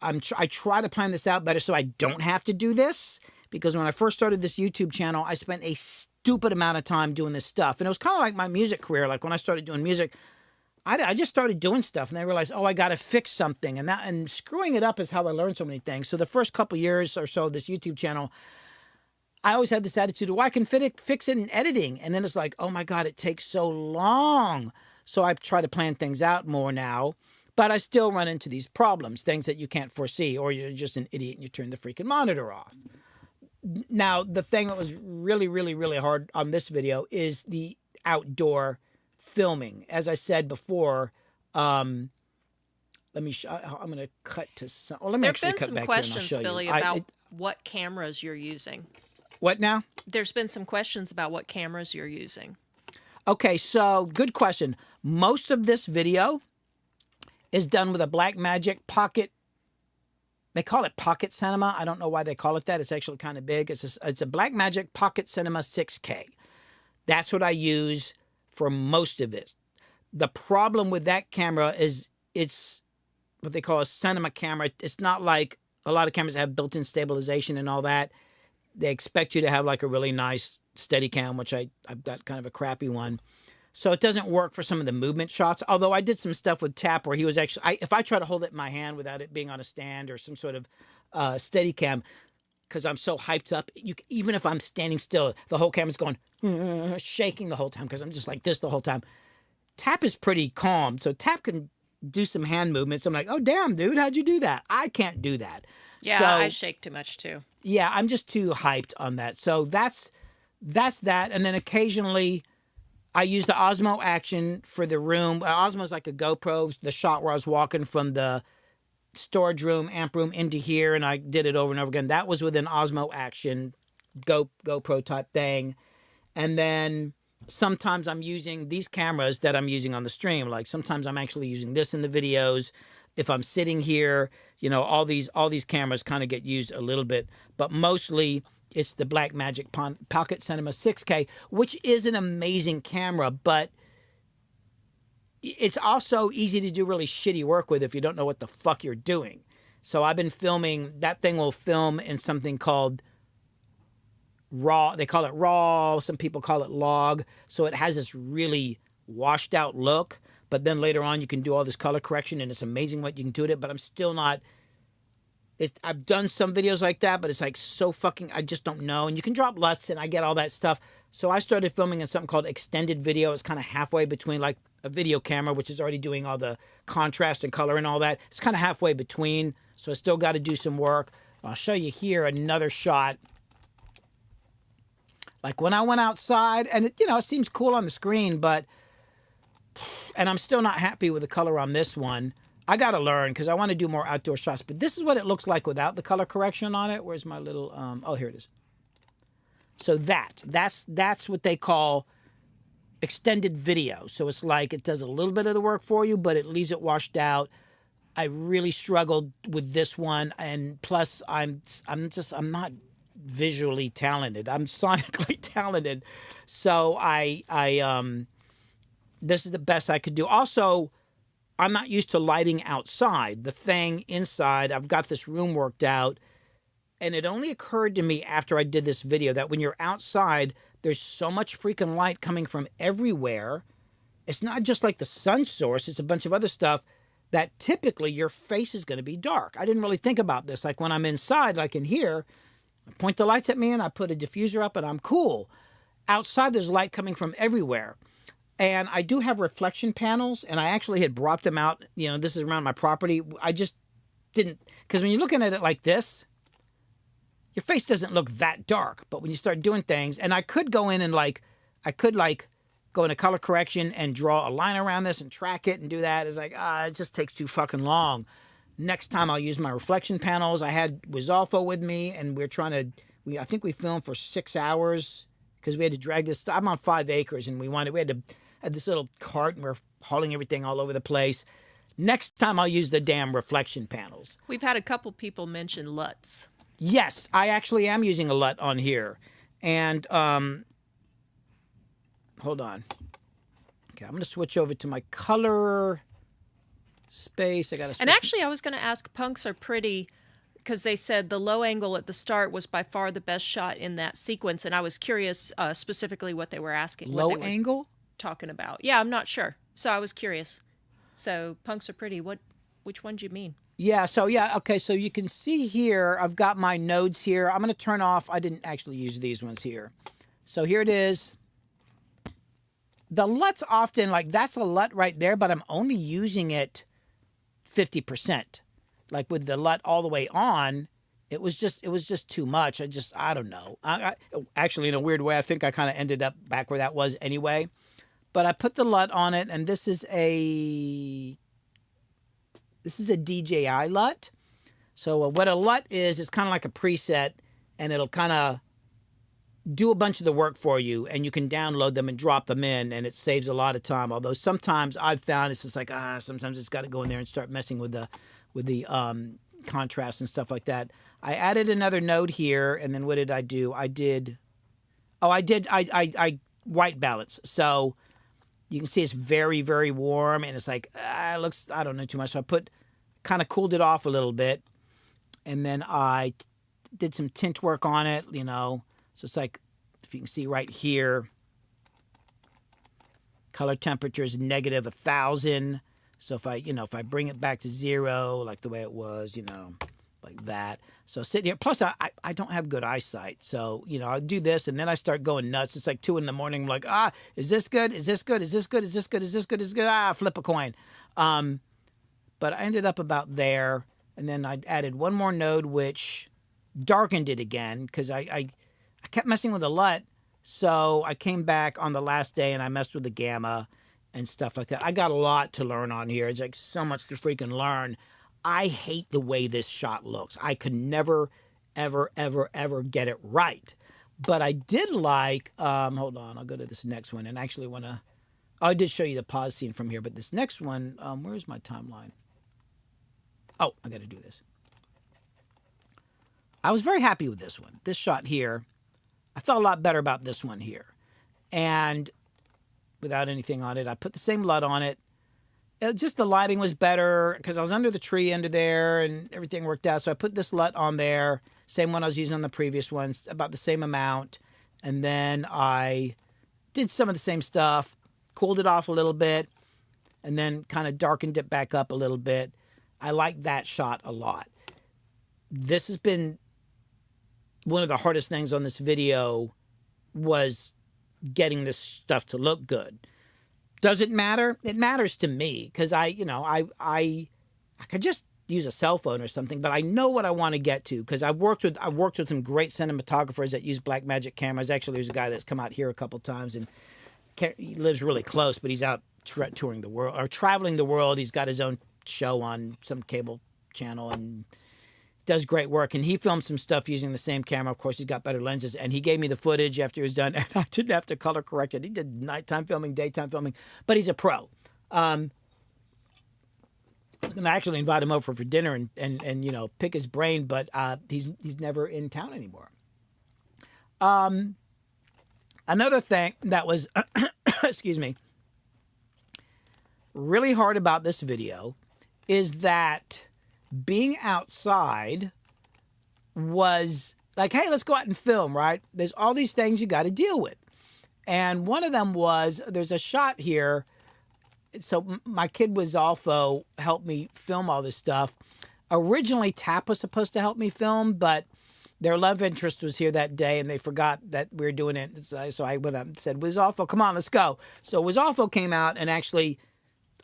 I try to plan this out better so I don't have to do this. Because when I first started this YouTube channel, I spent a stupid amount of time doing this stuff. And it was kind of like my music career. Like when I started doing music, I just started doing stuff. And I realized, oh, I got to fix something. And screwing it up is how I learned so many things. So the first couple years or so of this YouTube channel, I always had this attitude of, well, I can fix it in editing. And then it's like, oh my God, it takes so long. So I try to plan things out more now. But I still run into these problems, things that you can't foresee, or you're just an idiot and you turn the freaking monitor off. Now, the thing that was really, really, really hard on this video is the outdoor filming. As I said before, let me. I'm going to cut to some. Well, let me actually cut back here and I'll show you. There've been some questions, Billy, about what cameras you're using. What now? There's been some questions about what cameras you're using. Okay, so good question. Most of this video is done with a Blackmagic Pocket. They call it Pocket Cinema. I don't know why they call it that. It's actually kind of big. It's a Blackmagic Pocket Cinema 6K. That's what I use for most of it. The problem with that camera is it's what they call a cinema camera. It's not like a lot of cameras have built-in stabilization and all that. They expect you to have like a really nice Steadicam, which I've got kind of a crappy one. So it doesn't work for some of the movement shots. Although I did some stuff with Tap where he was actually, if I try to hold it in my hand without it being on a stand or some sort of Steadicam, because I'm so hyped up, even if I'm standing still, the whole camera's going, shaking the whole time because I'm just like this the whole time. Tap is pretty calm. So Tap can do some hand movements. I'm like, oh, damn, dude, how'd you do that? I can't do that. Yeah, so, I shake too much too. Yeah, I'm just too hyped on that. So that's that. And then occasionally I use the Osmo Action for the room. Osmo's like a GoPro, the shot where I was walking from the storage room, amp room into here, and I did it over and over again. That was with an Osmo Action GoPro type thing. And then sometimes I'm using these cameras that I'm using on the stream. Like sometimes I'm actually using this in the videos. If I'm sitting here, you know, all these cameras kind of get used a little bit, but mostly it's the Blackmagic Pocket Cinema 6K, which is an amazing camera, but it's also easy to do really shitty work with if you don't know what the fuck you're doing. So I've been filming, that thing will film in something called RAW. They call it RAW. Some people call it log. So it has this really washed out look, but then later on you can do all this color correction and it's amazing what you can do with it, but I'm still not... I've done some videos like that, but it's like so fucking, I just don't know. And you can drop LUTs and I get all that stuff. So I started filming in something called extended video. It's kind of halfway between like a video camera, which is already doing all the contrast and color and all that. It's kind of halfway between. So I still got to do some work. I'll show you here another shot. Like when I went outside and it, you know, it seems cool on the screen, but, and I'm still not happy with the color on this one. I got to learn because I want to do more outdoor shots. But this is what it looks like without the color correction on it. Where's my little... oh, here it is. So that's what they call extended video. So it's like it does a little bit of the work for you, but it leaves it washed out. I really struggled with this one. And plus, I'm not visually talented. I'm sonically talented. So this is the best I could do. Also... I'm not used to lighting outside. The thing inside, I've got this room worked out, and it only occurred to me after I did this video that when you're outside, there's so much freaking light coming from everywhere. It's not just like the sun source, it's a bunch of other stuff that typically your face is going to be dark. I didn't really think about this. Like when I'm inside, like in here, I point the lights at me and I put a diffuser up and I'm cool. Outside, there's light coming from everywhere. And I do have reflection panels, and I actually had brought them out. You know, this is around my property. I just didn't, because when you're looking at it like this, your face doesn't look that dark. But when you start doing things, and I could go in and go into color correction and draw a line around this and track it and do that. It's like, it just takes too fucking long. Next time I'll use my reflection panels. I had Wizolfo with me, and I think we filmed for 6 hours because we had to drag this. I'm on 5 acres, and we had this little cart, and we're hauling everything all over the place. Next time I'll use the damn reflection panels. We've had a couple people mention LUTs. Yes, I actually am using a LUT on here. And, hold on. Okay, I'm going to switch over to my color space. And actually, I was going to ask, punks are pretty, because they said the low angle at the start was by far the best shot in that sequence. And I was curious specifically what they were asking. Low angle? Talking about. Yeah, I'm not sure. So I was curious. So punks are pretty. Which one do you mean? Yeah, okay, so you can see here, I've got my nodes here. I'm going to turn off, I didn't actually use these ones here. So here it is. The LUT's often, like, that's a LUT right there, but I'm only using it 50%. Like with the LUT all the way on, it was just too much. I don't know. I actually, in a weird way, I think I kind of ended up back where that was anyway. But I put the LUT on it, and this is a DJI LUT. So what a LUT is, it's kind of like a preset, and it'll kind of do a bunch of the work for you, and you can download them and drop them in, and it saves a lot of time. Although sometimes I've found it's just like, sometimes it's got to go in there and start messing with the contrast and stuff like that. I added another node here, and then what did I do? I white balance. So you can see it's very, very warm, and it's like, it looks, I don't know too much. So I kind of cooled it off a little bit, and then I did some tint work on it, you know. So it's like, if you can see right here, color temperature is negative 1,000. So if I bring it back to 0, like the way it was, like that. So sitting here, plus I don't have good eyesight. So, I'll do this and then I start going nuts. It's like 2 a.m. I'm like, is this good? Is this good? Is this good? Is this good? Is this good? Is this good? Flip a coin. But I ended up about there. And then I added one more node, which darkened it again because I kept messing with the LUT. So I came back on the last day and I messed with the gamma and stuff like that. I got a lot to learn on here. It's like so much to freaking learn. I hate the way this shot looks. I could never, ever, ever, ever get it right. But I did like, hold on, I'll go to this next one and actually want to, I did show you the pause scene from here, but this next one, where's my timeline? Oh, I got to do this. I was very happy with this one. This shot here, I felt a lot better about this one here. And without anything on it, I put the same LUT on it. Just the lighting was better because I was under the tree under there and everything worked out. So I put this LUT on there, same one I was using on the previous ones, about the same amount. And then I did some of the same stuff, cooled it off a little bit, and then kind of darkened it back up a little bit. I like that shot a lot. This has been one of the hardest things on this video was getting this stuff to look good. Does it matter? It matters to me because I could just use a cell phone or something, but I know what I want to get to because I've worked with some great cinematographers that use Blackmagic cameras. Actually, there's a guy that's come out here a couple times and he lives really close, but he's out touring the world or traveling the world. He's got his own show on some cable channel and does great work. And he filmed some stuff using the same camera. Of course, he's got better lenses. And he gave me the footage after he was done. And I didn't have to color correct it. He did nighttime filming, daytime filming. But he's a pro. I was going to actually invite him over for dinner and pick his brain. But he's never in town anymore. Another thing that was, excuse me, really hard about this video is that being outside was like, hey, let's go out and film, right? There's all these things you got to deal with. And one of them was, there's a shot here so my kid was also helped me film all this stuff. Originally, Tap was supposed to help me film, but their love interest was here that day, and they forgot that we were doing it. So I went up and said, Wizawful, come on, let's go. So Wizawful came out, and actually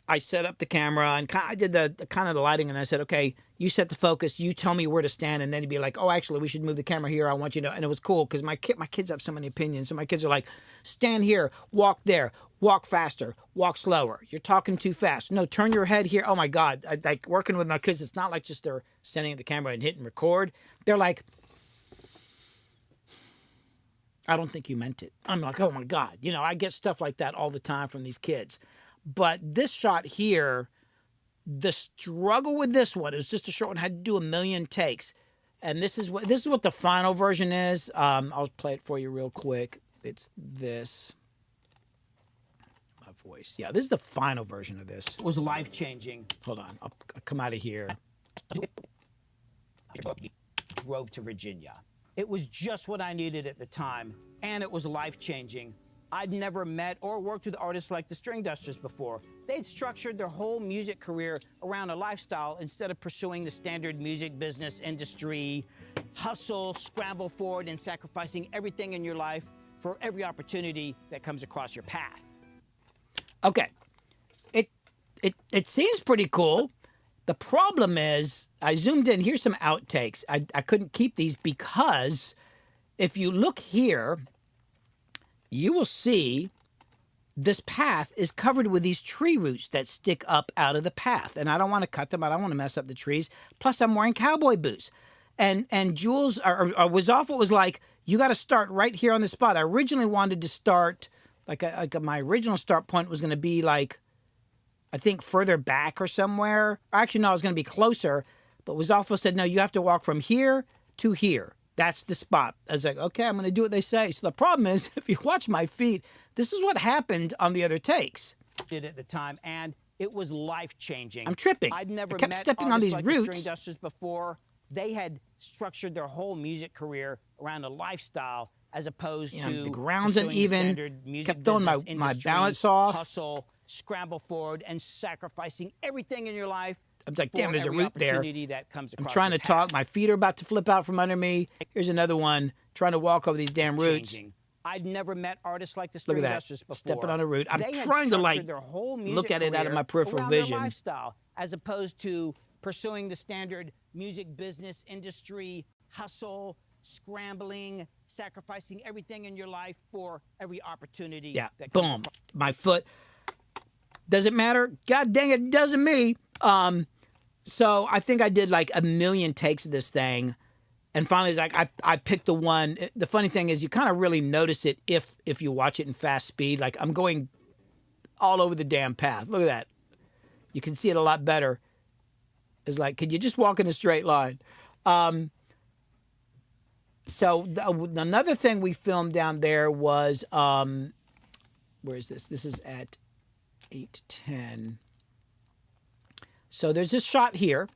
I set up the camera, and I did the kind of the lighting, and I said, okay, you set the focus, you tell me where to stand, and then he'd be like, oh, actually, we should move the camera here. I want you to, and it was cool because my kids have so many opinions. So my kids are like, stand here, walk there, walk faster, walk slower. You're talking too fast. No, turn your head here. Oh my God, like working with my kids, it's not like just they're standing at the camera and hitting record. They're like, I don't think you meant it. I'm like, oh my God. You know, I get stuff like that all the time from these kids. But this shot here, the struggle with this one, it was just a short one, I had to do 1 million takes. And this is what the final version is. I'll play it for you real quick. It's this. My voice. Yeah, this is the final version of this. It was life-changing. Hold on. I'll come out of here. Drove to Virginia. It was just what I needed at the time, and it was life-changing. I'd never met or worked with artists like the String Dusters before. They'd structured their whole music career around a lifestyle instead of pursuing the standard music business industry, hustle, scramble forward, and sacrificing everything in your life for every opportunity that comes across your path. Okay, it seems pretty cool. The problem is, I zoomed in. Here's some outtakes. I couldn't keep these because if you look here, you will see this path is covered with these tree roots that stick up out of the path. And I don't want to cut them. I don't want to mess up the trees. Plus, I'm wearing cowboy boots. And Jules, or Wizawful was like, you got to start right here on the spot. I originally wanted to start, my original start point was going to be like, I think further back or somewhere. Actually, no, I was going to be closer. But Wizawful said, no, you have to walk from here to here. That's the spot. I was like, okay, I'm going to do what they say. So the problem is, if you watch my feet, this is what happened on the other takes. Did at the time, and it was life-changing. I'm tripping. I'd never kept stepping on these like roots. The String Dusters before. They had structured their whole music career around a lifestyle as opposed to the ground's uneven. Kept throwing my balance off. Hustle, scramble forward, and sacrificing everything in your life. I'm like, damn, there's a root there. I'm trying to talk. My feet are about to flip out from under me. Here's another one, trying to walk over these damn roots. I'd never met artists like the String Dusters before. Stepping on a root. I'm trying to like look at it out of my peripheral vision. Lifestyle, as opposed to pursuing the standard music business industry, hustle, scrambling, sacrificing everything in your life for every opportunity. Yeah, boom, my foot. Does it matter? God dang it, doesn't me. So I think I did like 1 million takes of this thing. And finally, it's like I picked the one. The funny thing is you kind of really notice it if you watch it in fast speed. Like I'm going all over the damn path. Look at that. You can see it a lot better. It's like, could you just walk in a straight line? So another thing we filmed down there was, where is this? This is at 8:10. So there's this shot here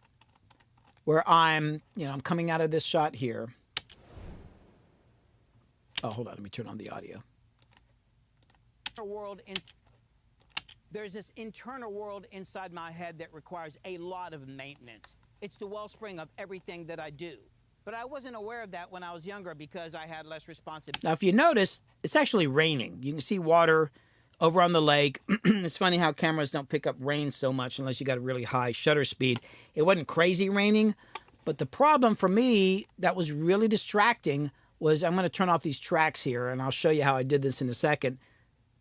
where I'm coming out of this shot here. Oh, hold on. Let me turn on the audio. There's this internal world inside my head that requires a lot of maintenance. It's the wellspring of everything that I do. But I wasn't aware of that when I was younger because I had less responsibility. Now, if you notice, it's actually raining. You can see water over on the lake. It's funny how cameras don't pick up rain so much unless you got a really high shutter speed. It wasn't crazy raining, but the problem for me that was really distracting was, I'm going to turn off these tracks here, and I'll show you how I did this in a second.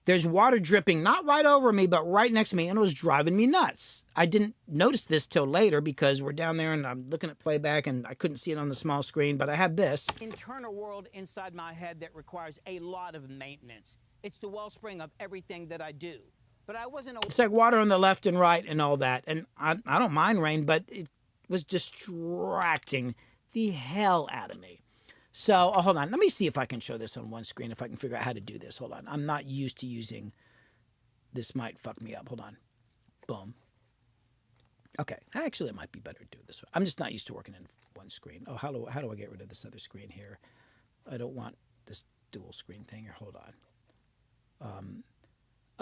There's water dripping, not right over me, but right next to me, and it was driving me nuts. I didn't notice this till later because we're down there and I'm looking at playback and I couldn't see it on the small screen, but I had this internal world inside my head that requires a lot of maintenance. It's the wellspring of everything that I do. But I wasn't... It's like water on the left and right and all that. And I don't mind rain, but it was distracting the hell out of me. So, hold on. Let me see if I can show this on one screen, if I can figure out how to do this. Hold on. I'm not used to using... This might fuck me up. Hold on. Boom. Okay. Actually, it might be better to do it this way. I'm just not used to working in one screen. Oh, how do I get rid of this other screen here? I don't want this dual screen thing here. Hold on.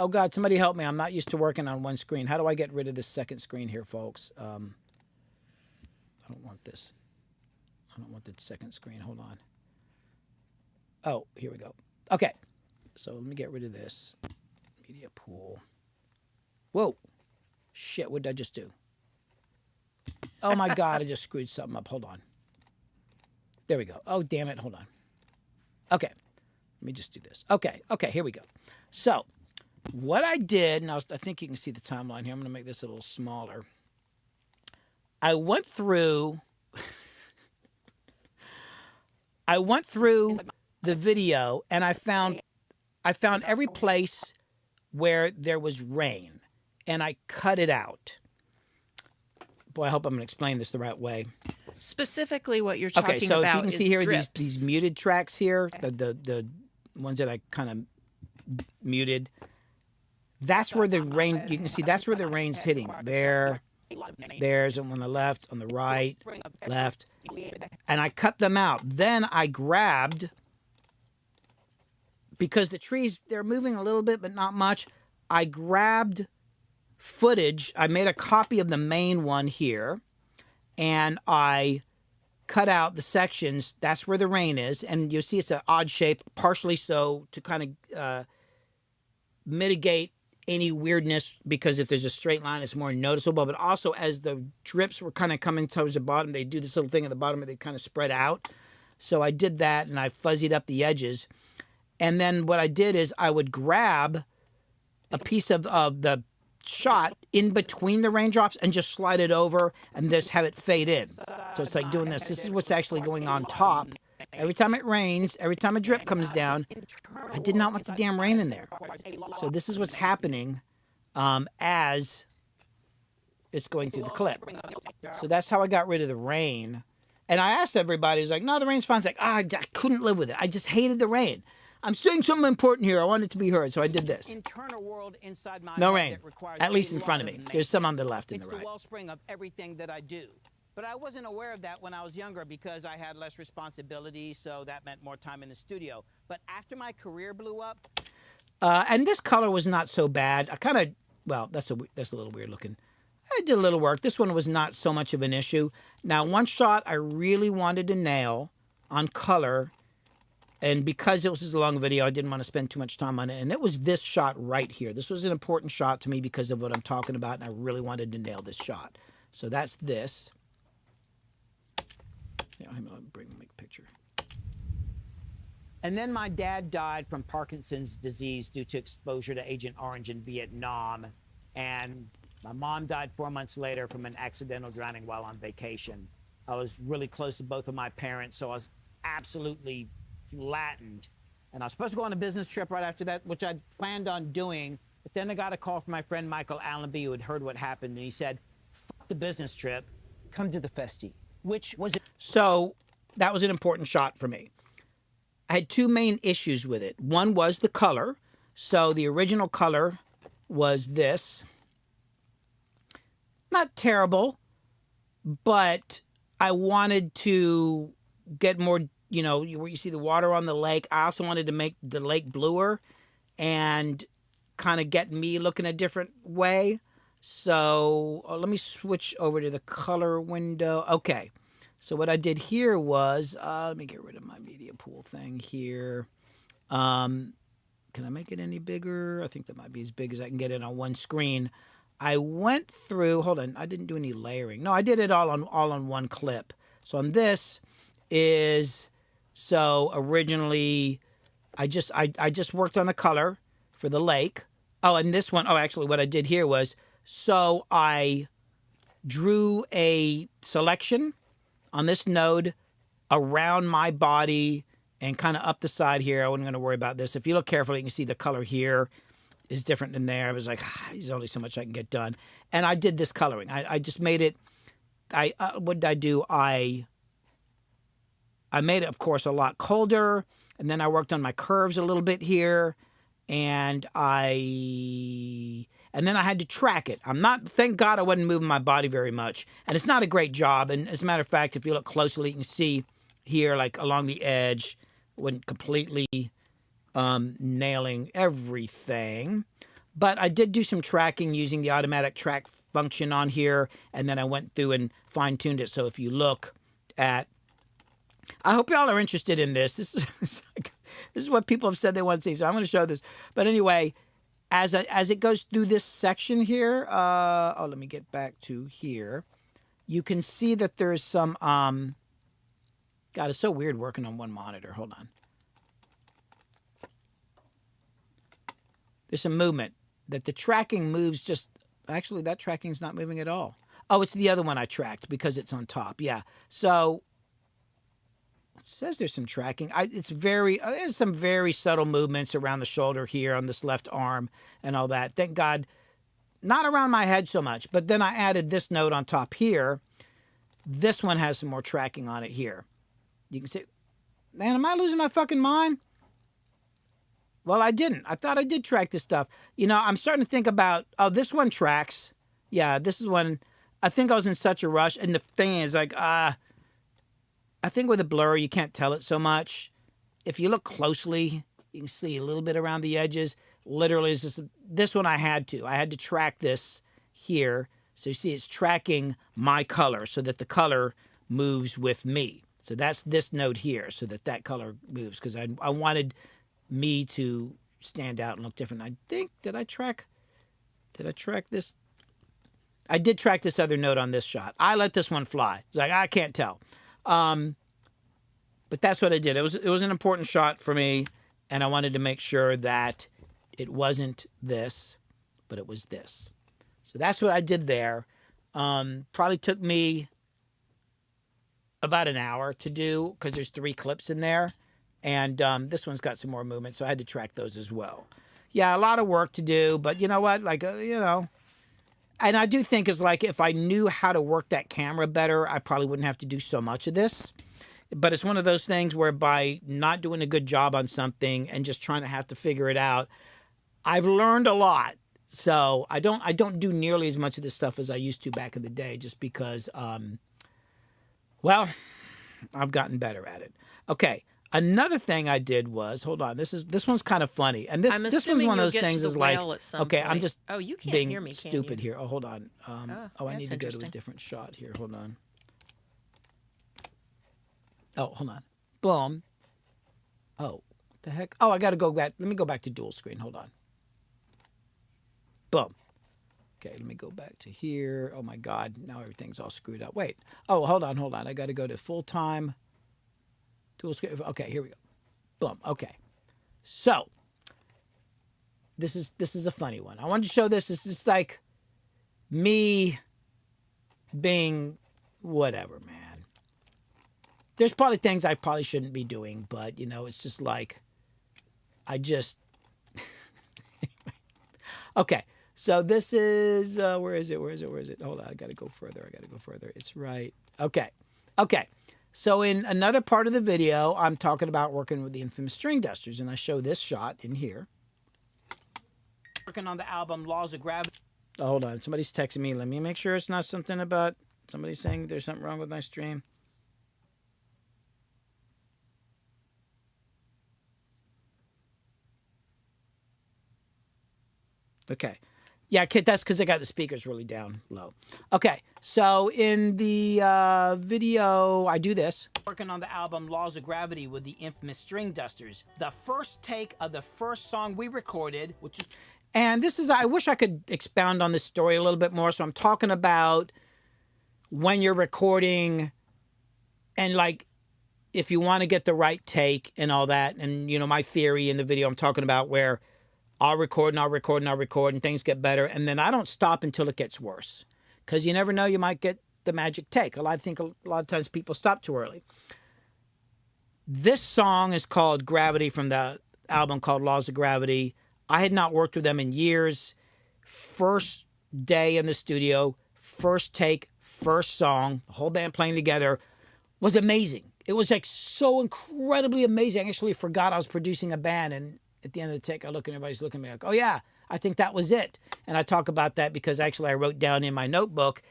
Oh God, somebody help me. I'm not used to working on one screen. How do I get rid of this second screen here, folks? I don't want this. I don't want the second screen. Hold on. Oh, here we go. Okay. So let me get rid of this. Media pool. Whoa. Shit, what did I just do? Oh my God, I just screwed something up. Hold on. There we go. Oh, damn it. Hold on. Okay. Let me just do this. Okay. Okay, here we go. So what I did, and I think you can see the timeline here. I'm going to make this a little smaller. I went through the video, and I found every place where there was rain, and I cut it out. Boy, I hope I'm going to explain this the right way. Specifically, what you're talking okay, so about if you can is see here drips. these muted tracks here, the ones that I kind of muted. That's where the rain. You can see that's where the rain's hitting. There's on the left, on the right, left, and I cut them out. Then I grabbed, because the trees, they're moving a little bit, but not much. I grabbed footage. I made a copy of the main one here, and I cut out the sections. That's where the rain is, and you'll see it's an odd shape, partially so to kind of mitigate any weirdness, because if there's a straight line, it's more noticeable. But also, as the drips were kind of coming towards the bottom, they do this little thing at the bottom where they kind of spread out. So I did that, and I fuzzied up the edges. And then what I did is I would grab a piece of the shot in between the raindrops and just slide it over and just have it fade in. So it's like doing this. This is what's actually going on top. Every time it rains, every time a drip comes down, I did not want the damn rain in there. So this is what's happening as it's going through the clip. So that's how I got rid of the rain. And I asked everybody, who's like, no, the rain's fine. It's like, I couldn't live with it. I just hated the rain. I'm saying something important here. I want it to be heard, so I did this. Internal world inside my No head rain, that at least in front of me. There's some on the left and it's the right. the wellspring of everything that I do. But I wasn't aware of that when I was younger because I had less responsibility, so that meant more time in the studio. But after my career blew up... and this color was not so bad. I kind of, well, that's a little weird looking. I did a little work. This one was not so much of an issue. Now, one shot I really wanted to nail on color, and because it was a long video, I didn't want to spend too much time on it, and it was this shot right here. This was an important shot to me because of what I'm talking about, and I really wanted to nail this shot. So that's this. Yeah, let me make a picture. And then my dad died from Parkinson's disease due to exposure to Agent Orange in Vietnam. And my mom died 4 months later from an accidental drowning while on vacation. I was really close to both of my parents, so I was absolutely flattened. And I was supposed to go on a business trip right after that, which I planned on doing. But then I got a call from my friend Michael Allenby, who had heard what happened, and he said, "Fuck the business trip, come to the festi." Which was it? So that was an important shot for me. I had two main issues with it. One was the color. So the original color was this. Not terrible, but I wanted to get more, you know, where you see the water on the lake. I also wanted to make the lake bluer and kind of get me looking a different way. So let me switch over to the color window. Okay. So what I did here was, let me get rid of my media pool thing here. Can I make it any bigger? I think that might be as big as I can get it on one screen. I went through, hold on, I didn't do any layering. No, I did it all on one clip. So on this is, so originally I just worked on the color for the lake. Oh, and this one, oh, actually what I did here was, so I drew a selection on this node around my body and kind of up the side here. I wasn't going to worry about this. If you look carefully, you can see the color here is different than there. I was like, there's only so much I can get done. And I did this coloring. I just made it, what did I do? I made it, of course, a lot colder. And then I worked on my curves a little bit here. And then I had to track it. Thank God I wasn't moving my body very much. And it's not a great job. And as a matter of fact, if you look closely, you can see here, like along the edge, wasn't completely nailing everything. But I did do some tracking using the automatic track function on here, and then I went through and fine-tuned it. So if you look at, I hope y'all are interested in this. This is what people have said they want to see, so I'm going to show this. But anyway, as it goes through this section here, let me get back to here. You can see that there's some, God, it's so weird working on one monitor. Hold on. There's some movement. That the tracking moves just, actually that tracking's not moving at all. Oh, it's the other one I tracked because it's on top. Yeah. So it says there's some tracking. There's some very subtle movements around the shoulder here on this left arm and all that. Thank God, not around my head so much. But then I added this note on top here. This one has some more tracking on it here. You can see, man, am I losing my fucking mind? Well, I didn't. I thought I did track this stuff. You know, I'm starting to think about, oh, this one tracks. Yeah, this is one. I think I was in such a rush. And the thing is, like, I think with a blur, you can't tell it so much. If you look closely, you can see a little bit around the edges. Literally, it's just, this one I had to track this here. So you see it's tracking my color so that the color moves with me. So that's this note here so that color moves because I wanted me to stand out and look different. I think, did I track this? I did track this other note on this shot. I let this one fly. It's like, I can't tell. But that's what I did. It was an important shot for me, and I wanted to make sure that it wasn't this, but it was this. So that's what I did there. Probably took me about an hour to do because there's 3 clips in there. And this one's got some more movement, so I had to track those as well. Yeah, a lot of work to do, but you know what? Like, you know, and I do think is like if I knew how to work that camera better, I probably wouldn't have to do so much of this. But it's one of those things where by not doing a good job on something and just trying to have to figure it out, I've learned a lot. So I don't do nearly as much of this stuff as I used to back in the day, just because, well, I've gotten better at it. Okay. Another thing I did was, hold on, this one's kind of funny, and this one's one of those things is like, okay, I'm just you can't being hear me, stupid here. Oh, hold on. I need to go to a interesting. different shot here. Hold on. Oh, hold on. Boom. Oh, what the heck? Oh, I got to go back. Let me go back to dual screen. Hold on. Boom. Okay, let me go back to here. Oh my God, now everything's all screwed up. Wait. Oh, hold on. I got to go to full time. Okay, here we go. Boom. Okay. So this is a funny one. I wanted to show this. This is like me being whatever, man. There's probably things I probably shouldn't be doing, but you know, it's just like I just okay. So this is where is it? Hold on, I gotta go further. It's right. Okay. So in another part of the video, I'm talking about working with the infamous string dusters, and I show this shot in here. Working on the album Laws of Gravity. Oh, hold on, somebody's texting me. Let me make sure it's not something about somebody saying there's something wrong with my stream. Okay. Yeah, Kit, that's because I got the speakers really down low. Okay, so in the video, I do this. Working on the album Laws of Gravity with the infamous string dusters. The first take of the first song we recorded, which is... And this is, I wish I could expound on this story a little bit more. So I'm talking about when you're recording and like, if you want to get the right take and all that. And, you know, my theory in the video, I'm talking about where I'll record and things get better. And then I don't stop until it gets worse. Because you never know, you might get the magic take. I think a lot of times people stop too early. This song is called Gravity from the album called Laws of Gravity. I had not worked with them in years. First day in the studio, first take, first song, the whole band playing together was amazing. It was like so incredibly amazing. I actually forgot I was producing a band, and at the end of the take, I look and everybody's looking at me like, oh yeah, I think that was it. And I talk about that because actually I wrote down in my notebook,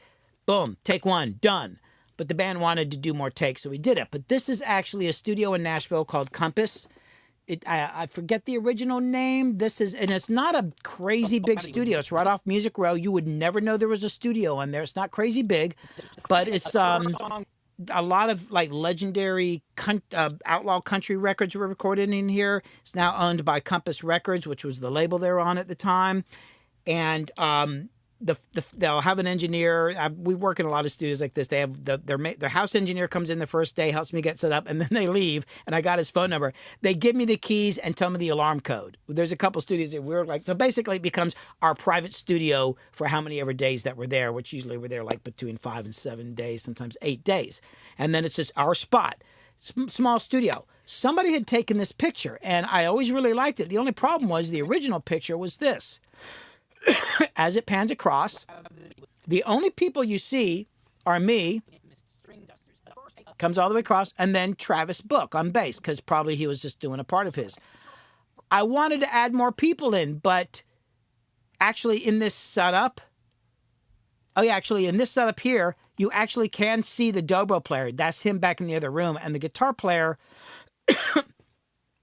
boom, take 1, done. But the band wanted to do more takes, so we did it. But this is actually a studio in Nashville called Compass. I forget the original name. And it's not a crazy big studio. It's right off Music Row. You would never know there was a studio in there. It's not crazy big, but it's a lot of like legendary outlaw country records were recorded in here. It's now owned by Compass Records, which was the label they were on at the time. And they'll have an engineer. We work in a lot of studios like this. They have their house engineer comes in the first day, helps me get set up, and then they leave. And I got his phone number. They give me the keys and tell me the alarm code. There's a couple studios that we're like, so basically it becomes our private studio for how many ever days that we're there, which usually we're there like between 5 and 7 days, sometimes 8 days. And then it's just our spot. Small studio. Somebody had taken this picture, and I always really liked it. The only problem was the original picture was this. As it pans across, the only people you see are me, comes all the way across, and then Travis Book on bass, because probably he was just doing a part of his. I wanted to add more people in, but actually in this setup, in this setup here, you actually can see the dobro player. That's him back in the other room, and the guitar player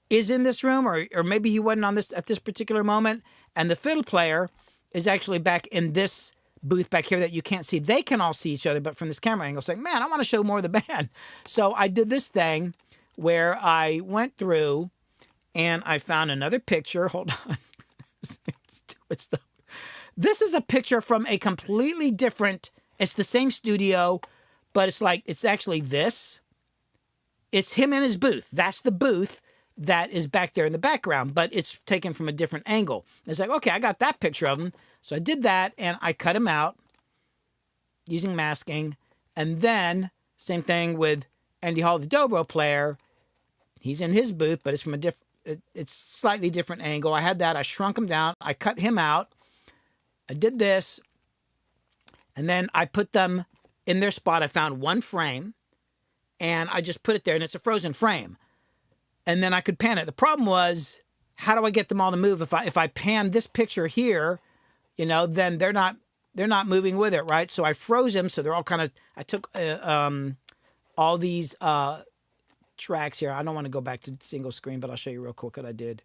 is in this room, or maybe he wasn't on this at this particular moment, and the fiddle player is actually back in this booth back here that you can't see. They can all see each other, but from this camera angle, it's like, man, I want to show more of the band. So I did this thing where I went through and I found another picture. Hold on. This is a picture from a completely different, it's the same studio, but it's actually this. It's him in his booth. That's the booth that is back there in the background, but it's taken from a different angle. It's like, okay, I got that picture of him. So I did that, and I cut him out using masking. And then, same thing with Andy Hall, the dobro player. He's in his booth, but it's from it's slightly different angle. I had that. I shrunk him down. I cut him out. I did this. And then I put them in their spot. I found one frame, and I just put it there, and it's a frozen frame. And then I could pan it. The problem was, how do I get them all to move? If I pan this picture here, then they're not moving with it, right? So I froze them, so they're all kind of. I took all these tracks here. I don't want to go back to single screen, but I'll show you real quick what I did.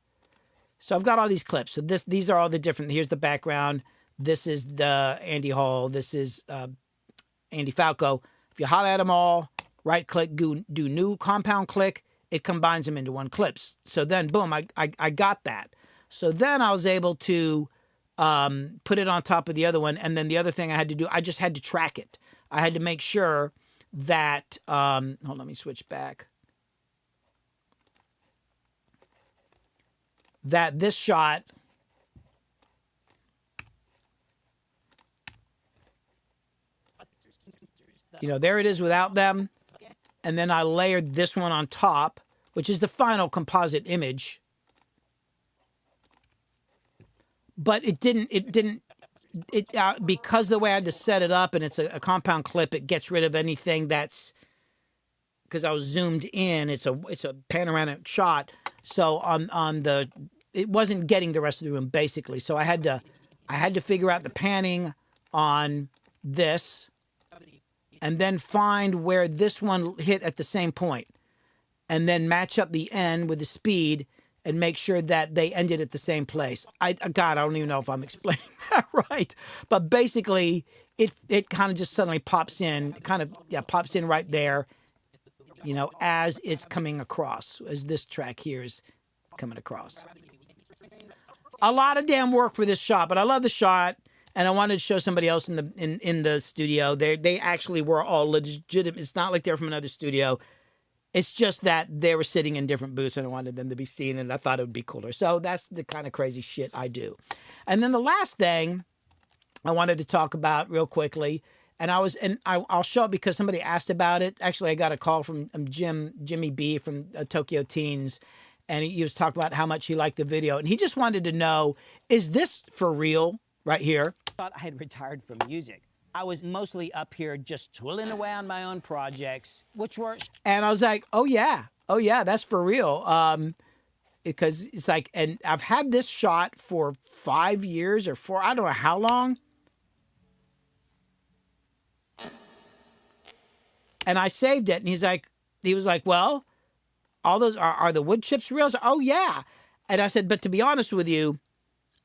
So I've got all these clips. So these are all the different. Here's the background. This is the Andy Hall. This is Andy Falco. If you highlight them all, right click, do new compound click. It combines them into one clip. So then, boom, I got that. So then I was able to put it on top of the other one. And then the other thing I had to do, I just had to track it. I had to make sure that, hold on, let me switch back. That this shot, there it is without them. And then I layered this one on top, which is the final composite image. But because the way I had to set it up and it's a compound clip, it gets rid of anything that's, because I was zoomed in, it's a panoramic shot. So it wasn't getting the rest of the room basically. So I had to figure out the panning on this, and then find where this one hit at the same point, and then match up the end with the speed and make sure that they ended at the same place. God, I don't even know if I'm explaining that right, but basically it kind of just suddenly pops in right there, as it's coming across, as this track here is coming across. A lot of damn work for this shot, but I love the shot. And I wanted to show somebody else in the studio. They actually were all legitimate. It's not like they're from another studio. It's just that they were sitting in different booths, and I wanted them to be seen, and I thought it would be cooler. So that's the kind of crazy shit I do. And then the last thing I wanted to talk about real quickly, and I'll show it because somebody asked about it. Actually, I got a call from Jimmy B from Tokyo Teens, and he was talking about how much he liked the video, and he just wanted to know, is this for real right here? I thought I had retired from music. I was mostly up here just twiddling away on my own projects, which were, and I was like, oh yeah, that's for real. Because it's like, and I've had this shot for 5 years or 4, I don't know how long. And I saved it, and he was like, well, all those are the wood chips real? Oh yeah. And I said, but to be honest with you,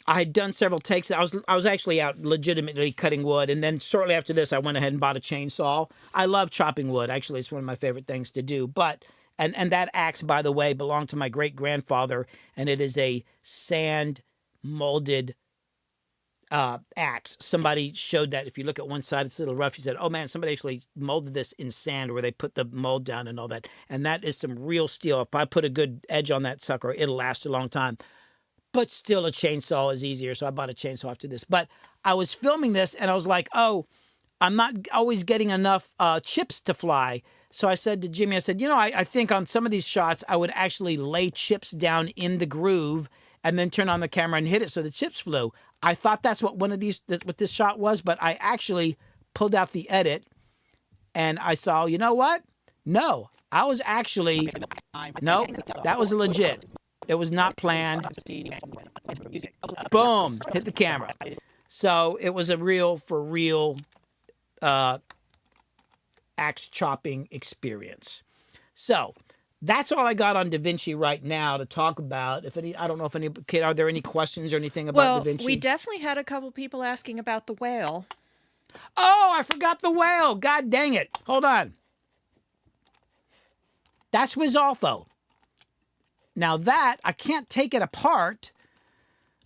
I had done several takes. I was actually out legitimately cutting wood, and then shortly after this, I went ahead and bought a chainsaw. I love chopping wood. Actually, it's one of my favorite things to do. But and that axe, by the way, belonged to my great grandfather, and it is a sand molded axe. Somebody showed that if you look at one side, it's a little rough. He said, "Oh man, somebody actually molded this in sand, where they put the mold down and all that." And that is some real steel. If I put a good edge on that sucker, it'll last a long time. But still, a chainsaw is easier, so I bought a chainsaw after this. But I was filming this, and I was like, "Oh, I'm not always getting enough chips to fly." So I said to Jimmy, I said, I think on some of these shots, I would actually lay chips down in the groove and then turn on the camera and hit it so the chips flew. I thought that's what what this shot was, but I actually pulled out the edit, and I saw, you know what? No, I was actually, no, that was legit. It was not planned. Boom, hit the camera. So it was a for real axe chopping experience. So that's all I got on Davinci right now to talk about. I don't know if any kid, are there any questions or anything about Davinci? Well, we definitely had a couple people asking about the whale. Oh, I forgot the whale. God dang it. Hold on. That's Wizolfo. Now that, I can't take it apart.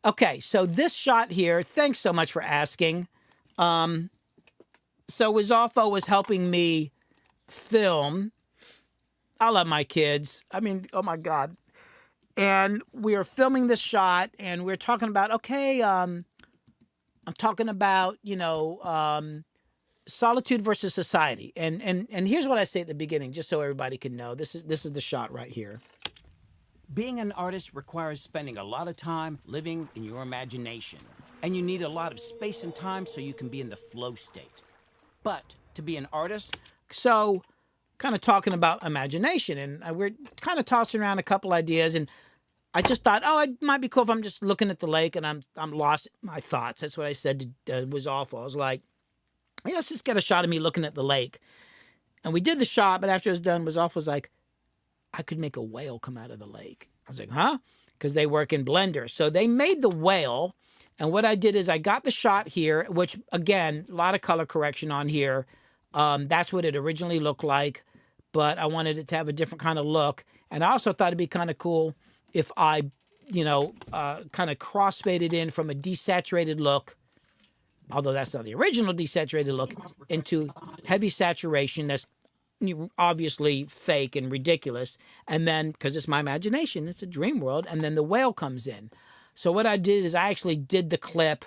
Okay, so this shot here, thanks so much for asking. So Wizolfo was helping me film. I love my kids. I mean, oh my God. And we were filming this shot, and we were talking about, okay, I'm talking about, solitude versus society. And here's what I say at the beginning, just so everybody can know. This is the shot right here. Being an artist requires spending a lot of time living in your imagination, and you need a lot of space and time so you can be in the flow state. But to be an artist... So, kind of talking about imagination, and we're kind of tossing around a couple ideas, and I just thought, oh, it might be cool if I'm just looking at the lake and I'm lost in my thoughts. That's what I said to Wizolfo. I was like, hey, let's just get a shot of me looking at the lake. And we did the shot, but after it was done, Wizolfo was like, I could make a whale come out of the lake. I was like, huh? Because they work in Blender. So they made the whale, and what I did is I got the shot here, which, again, a lot of color correction on here. That's what it originally looked like, but I wanted it to have a different kind of look. And I also thought it'd be kind of cool if I, kind of crossfaded in from a desaturated look, although that's not the original desaturated look, into heavy saturation that's obviously fake and ridiculous, and then because it's my imagination, it's a dream world, and then the whale comes in. So what I did is I actually did the clip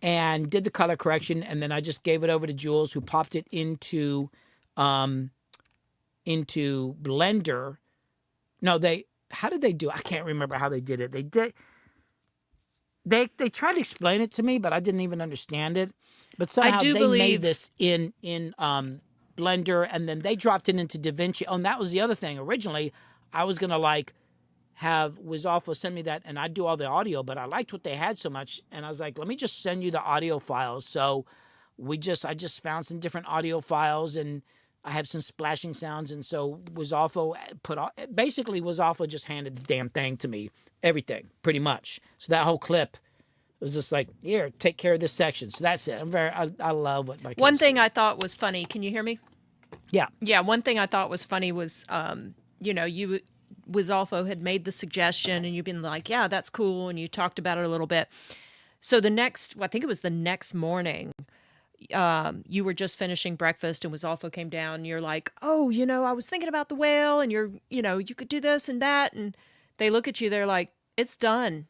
and did the color correction, and then I just gave it over to Jules, who popped it into Blender. No, how did they do it? I can't remember how they did it. They tried to explain it to me, but I didn't even understand it. But somehow made this in Blender, and then they dropped it into Davinci. Oh, and that was the other thing. Originally, I was going to have Wizolfo send me that, and I'd do all the audio, but I liked what they had so much, and I was like, let me just send you the audio files. So I just found some different audio files, and I have some splashing sounds, and so Wizolfo just handed the damn thing to me. Everything, pretty much. So that whole clip was just like, here, take care of this section. So that's it. I love what my kids One thing do. I thought was funny. Can you hear me? Yeah. Yeah, one thing I thought was funny was, Wizolfo had made the suggestion, and you've been like, yeah, that's cool, and you talked about it a little bit. So I think it was the next morning, you were just finishing breakfast, and Wizolfo came down, and you're like, oh, I was thinking about the whale, and you could do this and that, and they look at you, they're like, it's done.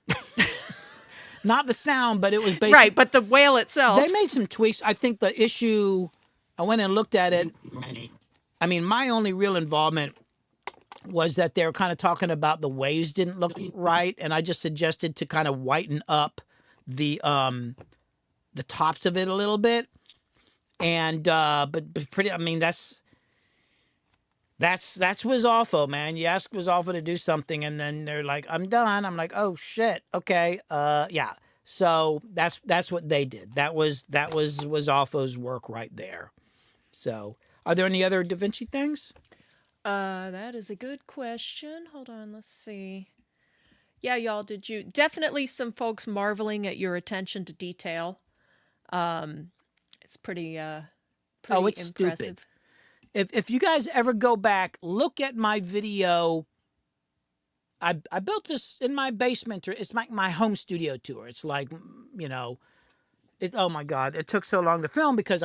Not the sound, but it was basically... Right, but the whale itself. They made some tweaks. I think the issue... I went and looked at it. I mean, my only real involvement was that they were kind of talking about the waves didn't look right, and I just suggested to kind of whiten up the tops of it a little bit. And but pretty... I mean, that's Wizolfo, man. You ask Wizolfo to do something, and then they're like, I'm done. I'm like, oh shit, okay, yeah. So that's what they did. That was Wizolfo's work right there. So, are there any other Davinci things? That is a good question. Hold on, let's see. Yeah, y'all, did you definitely some folks marveling at your attention to detail. It's pretty pretty it's impressive. stupid. If you guys ever go back, look at my video. I built this in my basement. It's like my home studio tour. It's like, oh my God, it took so long to film because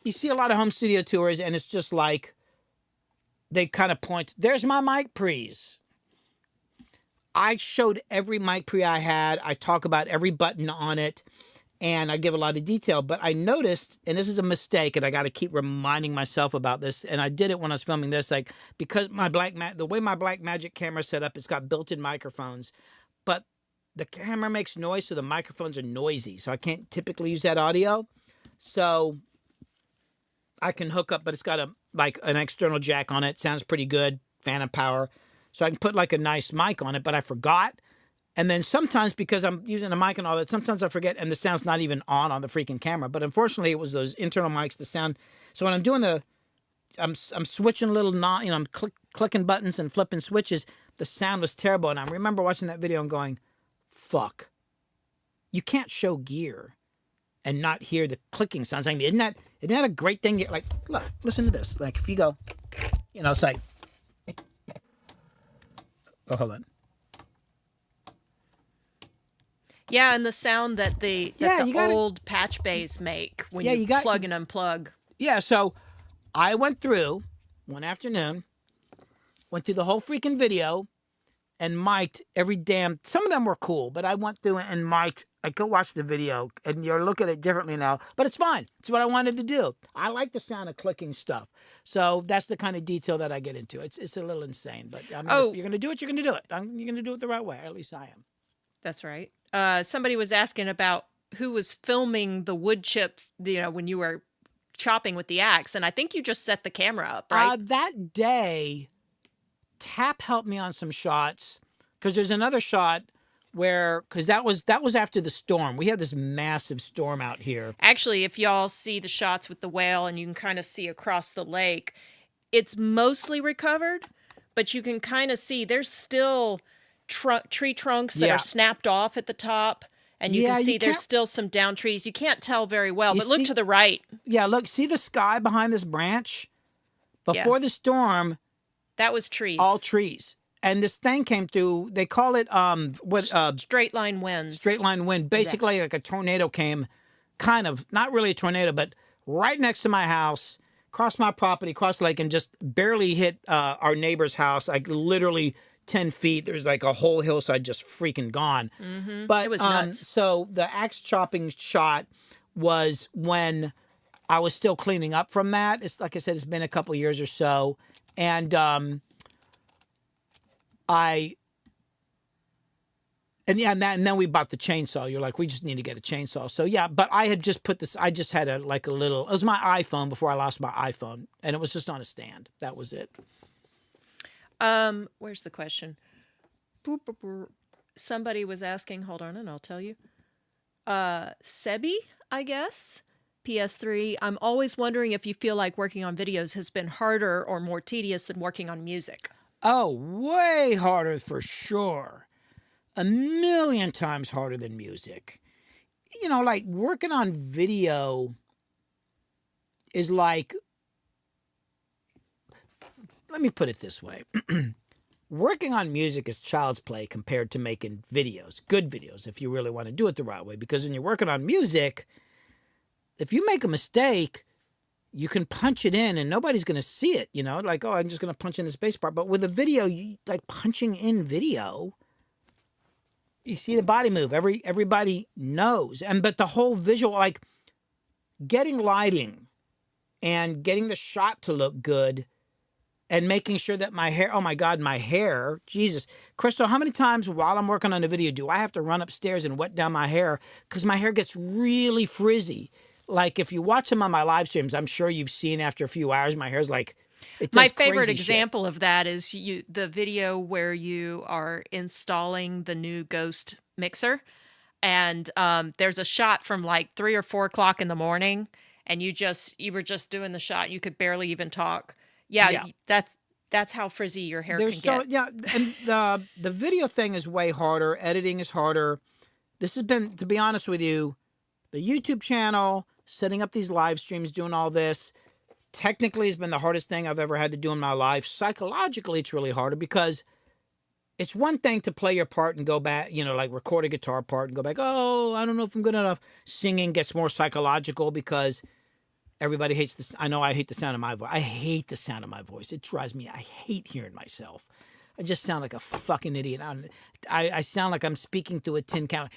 you see a lot of home studio tours and it's just like they kind of point, there's my mic pre's. I showed every mic pre I had. I talk about every button on it and I give a lot of detail, but I noticed, and this is a mistake, and I got to keep reminding myself about this, and I did it when I was filming this, like, because the way my Blackmagic camera set up, it's got built-in microphones, but the camera makes noise, so the microphones are noisy, so I can't typically use that audio, so I can hook up, but it's got an external jack on it, sounds pretty good, phantom power, so I can put like a nice mic on it, but I forgot. And then sometimes, because I'm using a mic and all that, sometimes I forget, and the sound's not even on the freaking camera. But unfortunately, it was those internal mics, the sound. So when I'm doing I'm switching little, I'm clicking buttons and flipping switches. The sound was terrible, and I remember watching that video and going, "Fuck, you can't show gear and not hear the clicking sounds." I mean, isn't that a great thing? Like, look, listen to this. Like, if you go, it's like, oh, hold on. Yeah, and the sound that the old patch bays make when you plug and unplug. Yeah, so I went through one afternoon, went through the whole freaking video, and mic'd every damn. Some of them were cool, but I went through and mic'd. I go watch the video, and you're looking at it differently now, but it's fine. It's what I wanted to do. I like the sound of clicking stuff, so that's the kind of detail that I get into. It's a little insane, but I mean, if you're gonna do it, you're gonna do it. You're gonna do it the right way. At least I am. That's right. Somebody was asking about who was filming the wood chip, when you were chopping with the axe, and I think you just set the camera up, right? That day, Tap helped me on some shots, because there's another shot because that was after the storm. We had this massive storm out here. Actually, if y'all see the shots with the whale and you can kind of see across the lake, it's mostly recovered, but you can kind of see there's still tree trunks that are snapped off at the top, and you can see there's still some down trees. You can't tell very well, but look to the right. Yeah, look, see the sky behind this branch? Before the storm, that was trees. All trees. And this thing came through. They call it straight line winds. Straight line wind. Basically, like a tornado came, kind of, not really a tornado, but right next to my house, across my property, across the lake, and just barely hit our neighbor's house. Like literally 10 feet. There's like a whole hillside just freaking gone. Mm-hmm. But it was nuts. So the axe chopping shot was when I was still cleaning up from that. It's like I said, it's been a couple years or so, and and then we bought the chainsaw. You're like, we just need to get a chainsaw. So yeah, but I had just put this. I just had a little. It was my iPhone before I lost my iPhone, and it was just on a stand. That was it. Where's the question? Boop, boop, boop. Somebody was asking, hold on, and I'll tell you. Sebi, I guess. PS3, I'm always wondering if you feel like working on videos has been harder or more tedious than working on music. Oh, way harder for sure. 1,000,000 times harder than music. Like working on video is like, let me put it this way. Working on music is child's play compared to making videos, good videos, if you really want to do it the right way. Because when you're working on music, if you make a mistake, you can punch it in and nobody's going to see it, like, oh, I'm just going to punch in this bass part. But with a video, like punching in video, you see the body move. Everybody knows. But the whole visual, like getting lighting and getting the shot to look good and making sure that my hair, oh my God, my hair, Jesus. Crystal, how many times while I'm working on a video do I have to run upstairs and wet down my hair? Because my hair gets really frizzy. Like if you watch them on my live streams, I'm sure you've seen after a few hours, my hair's like, it does my favorite crazy example shit. Of that is the video where you are installing the new Ghost mixer. And there's a shot from like 3 or 4 o'clock in the morning. And you were just doing the shot. You could barely even talk. Yeah. That's how frizzy your hair There's can so get. yeah, and the video thing is way harder. Editing is harder. This has been, to be honest with you, the YouTube channel, setting up these live streams, doing all this, technically has been the hardest thing I've ever had to do in my life. Psychologically, it's really harder because it's one thing to play your part and go back, you know, like record a guitar part and go back, oh, I don't know if I'm good enough. Singing gets more psychological because everybody hates this. I know I hate the sound of my voice. I hate the sound of my voice. It drives me. I hate hearing myself. I just sound like a fucking idiot. I sound like I'm speaking through a tin can.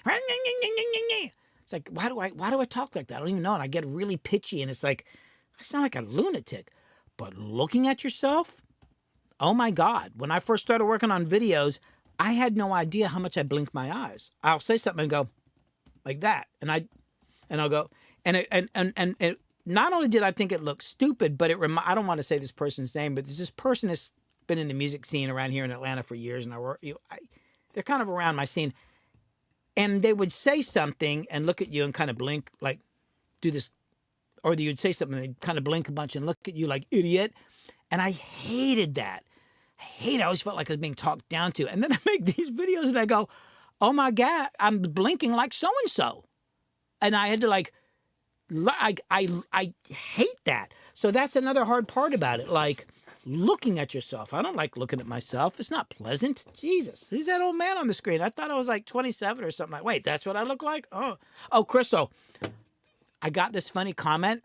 It's like, why do I talk like that? I don't even know. And I get really pitchy, and it's like, I sound like a lunatic. But looking at yourself, oh my God. When I first started working on videos, I had no idea how much I blinked my eyes. I'll say something and go like that, and I'll go, and it not only did I think it looked stupid, but I don't want to say this person's name, but this person has been in the music scene around here in Atlanta for years, and they're kind of around my scene. And they would say something and look at you and kind of blink, like, do this. Or you'd say something and they'd kind of blink a bunch and look at you like, idiot. And I hated that. I always felt like I was being talked down to. And then I make these videos and I go, oh my God, I'm blinking like so-and-so. And I had to like, I hate that. So that's another hard part about it. Like looking at yourself. I don't like looking at myself. It's not pleasant. Jesus, who's that old man on the screen? I thought I was like 27 or something. Like, wait, that's what I look like? Oh, Crystal, I got this funny comment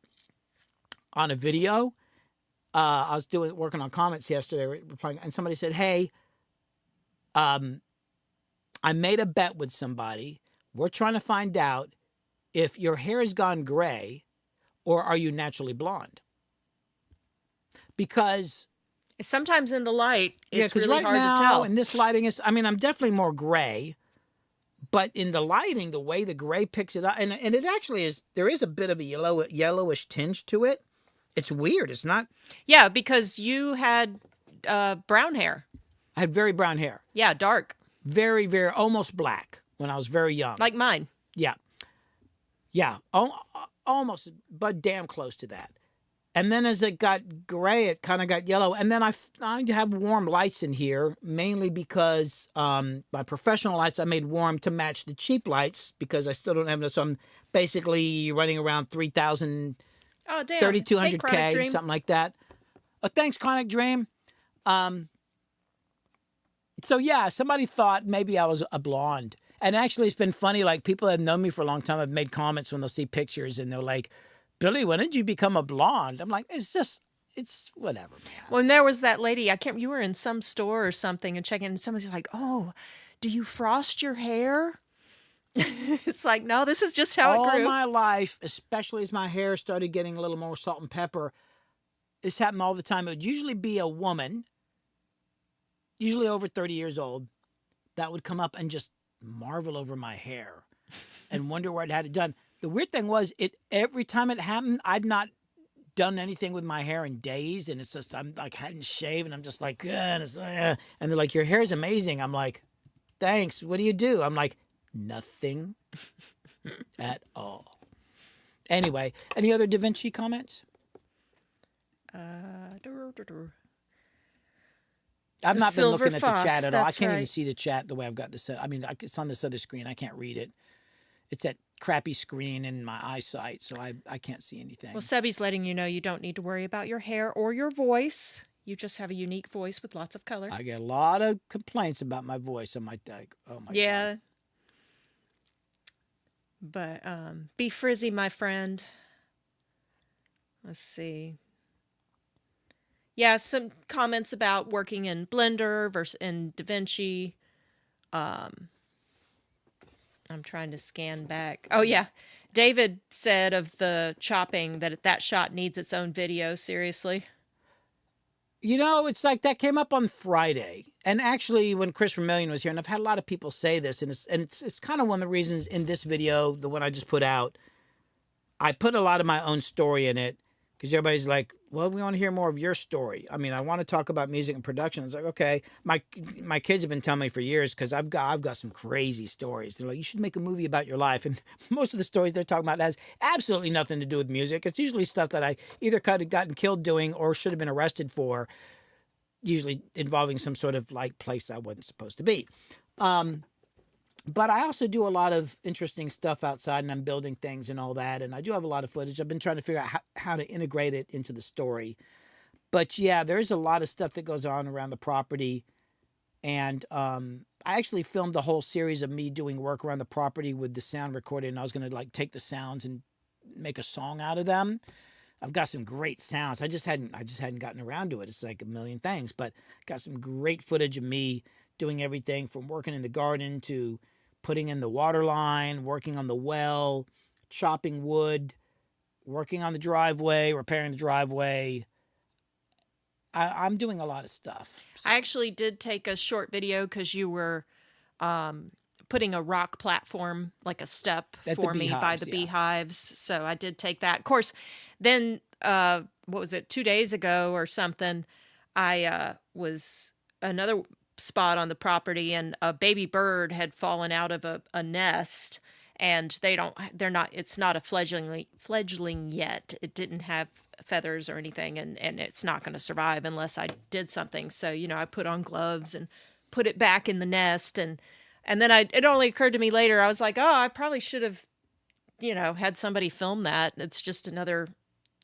on a video. I was working on comments yesterday, replying, and somebody said, hey, I made a bet with somebody. We're trying to find out if your hair has gone gray or are you naturally blonde? Because sometimes in the light, it's really right hard now, to tell. And this lighting is, I mean, I'm definitely more gray, but in the lighting, the way the gray picks it up, and it actually is, there is a bit of a yellowish tinge to it. It's weird. It's not. Yeah, because you had brown hair. I had very brown hair. Yeah, dark. Very, very, almost black when I was very young. Like mine. Yeah. Yeah, almost, but damn close to that. And then as it got gray, it kind of got yellow. And then I have warm lights in here, mainly because my professional lights I made warm to match the cheap lights because I still don't have enough. So I'm basically running around 3,000, 3,200K, something like that. Oh, thanks, Chronic Dream. So yeah, somebody thought maybe I was a blonde. And actually, it's been funny. Like, people that have known me for a long time have made comments when they'll see pictures, and they're like, Billy, when did you become a blonde? I'm like, it's whatever, man. When there was that lady, you were in some store or something and checking, and somebody's like, oh, do you frost your hair? It's like, no, this is just how it grew. All my life, especially as my hair started getting a little more salt and pepper, this happened all the time. It would usually be a woman, usually over 30 years old, that would come up and just marvel over my hair and wonder where I'd had it done. The weird thing was, every time it happened, I'd not done anything with my hair in days, and it's just, I'm like, hadn't shaved, and I'm just like, and they're like, your hair is amazing. I'm like, thanks. What do you do? I'm like, nothing at all. Anyway, any other Davinci comments? I've not been looking at the chat at all. I can't even see the chat the way I've got this set. I mean, it's on this other screen. I can't read it. It's that crappy screen in my eyesight, so I can't see anything. Well, Sebby's letting you know you don't need to worry about your hair or your voice. You just have a unique voice with lots of color. I get a lot of complaints about my voice on my deck. Oh my God. But be frizzy, my friend. Let's see. Yeah, some comments about working in Blender versus in Davinci. I'm trying to scan back. Oh, yeah. David said of the chopping that shot needs its own video. Seriously? You know, it's like that came up on Friday. And actually, when Chris Vermillion was here, and I've had a lot of people say this, and it's kind of one of the reasons in this video, the one I just put out, I put a lot of my own story in it. Because everybody's like, well, we want to hear more of your story. I mean, I want to talk about music and production. It's like, okay, my kids have been telling me for years because I've got some crazy stories. They're like, you should make a movie about your life. And most of the stories they're talking about has absolutely nothing to do with music. It's usually stuff that I either could have gotten killed doing or should have been arrested for. usually involving some sort of like place I wasn't supposed to be. But I also do a lot of interesting stuff outside, and I'm building things and all that. And I do have a lot of footage. I've been trying to figure out how to integrate it into the story. But yeah, there's a lot of stuff that goes on around the property. And I actually filmed the whole series of me doing work around the property with the sound recording. And I was going to like take the sounds and make a song out of them. I've got some great sounds. I just hadn't gotten around to it. It's like a million things, but got some great footage of me doing everything from working in the garden to putting in the water line, working on the well, chopping wood, working on the driveway, repairing the driveway. I'm doing a lot of stuff. So. I actually did take a short video because you were putting a rock platform, like a step for me by the beehives. So I did take that. Of course, then, what was it, 2 days ago or something, I was another spot on the property, and a baby bird had fallen out of a nest, and it's not a fledgling yet. It didn't have feathers or anything, and it's not going to survive unless I did something. So, I put on gloves and put it back in the nest, and then it only occurred to me later, I was like, oh, I probably should have, had somebody film that. It's just another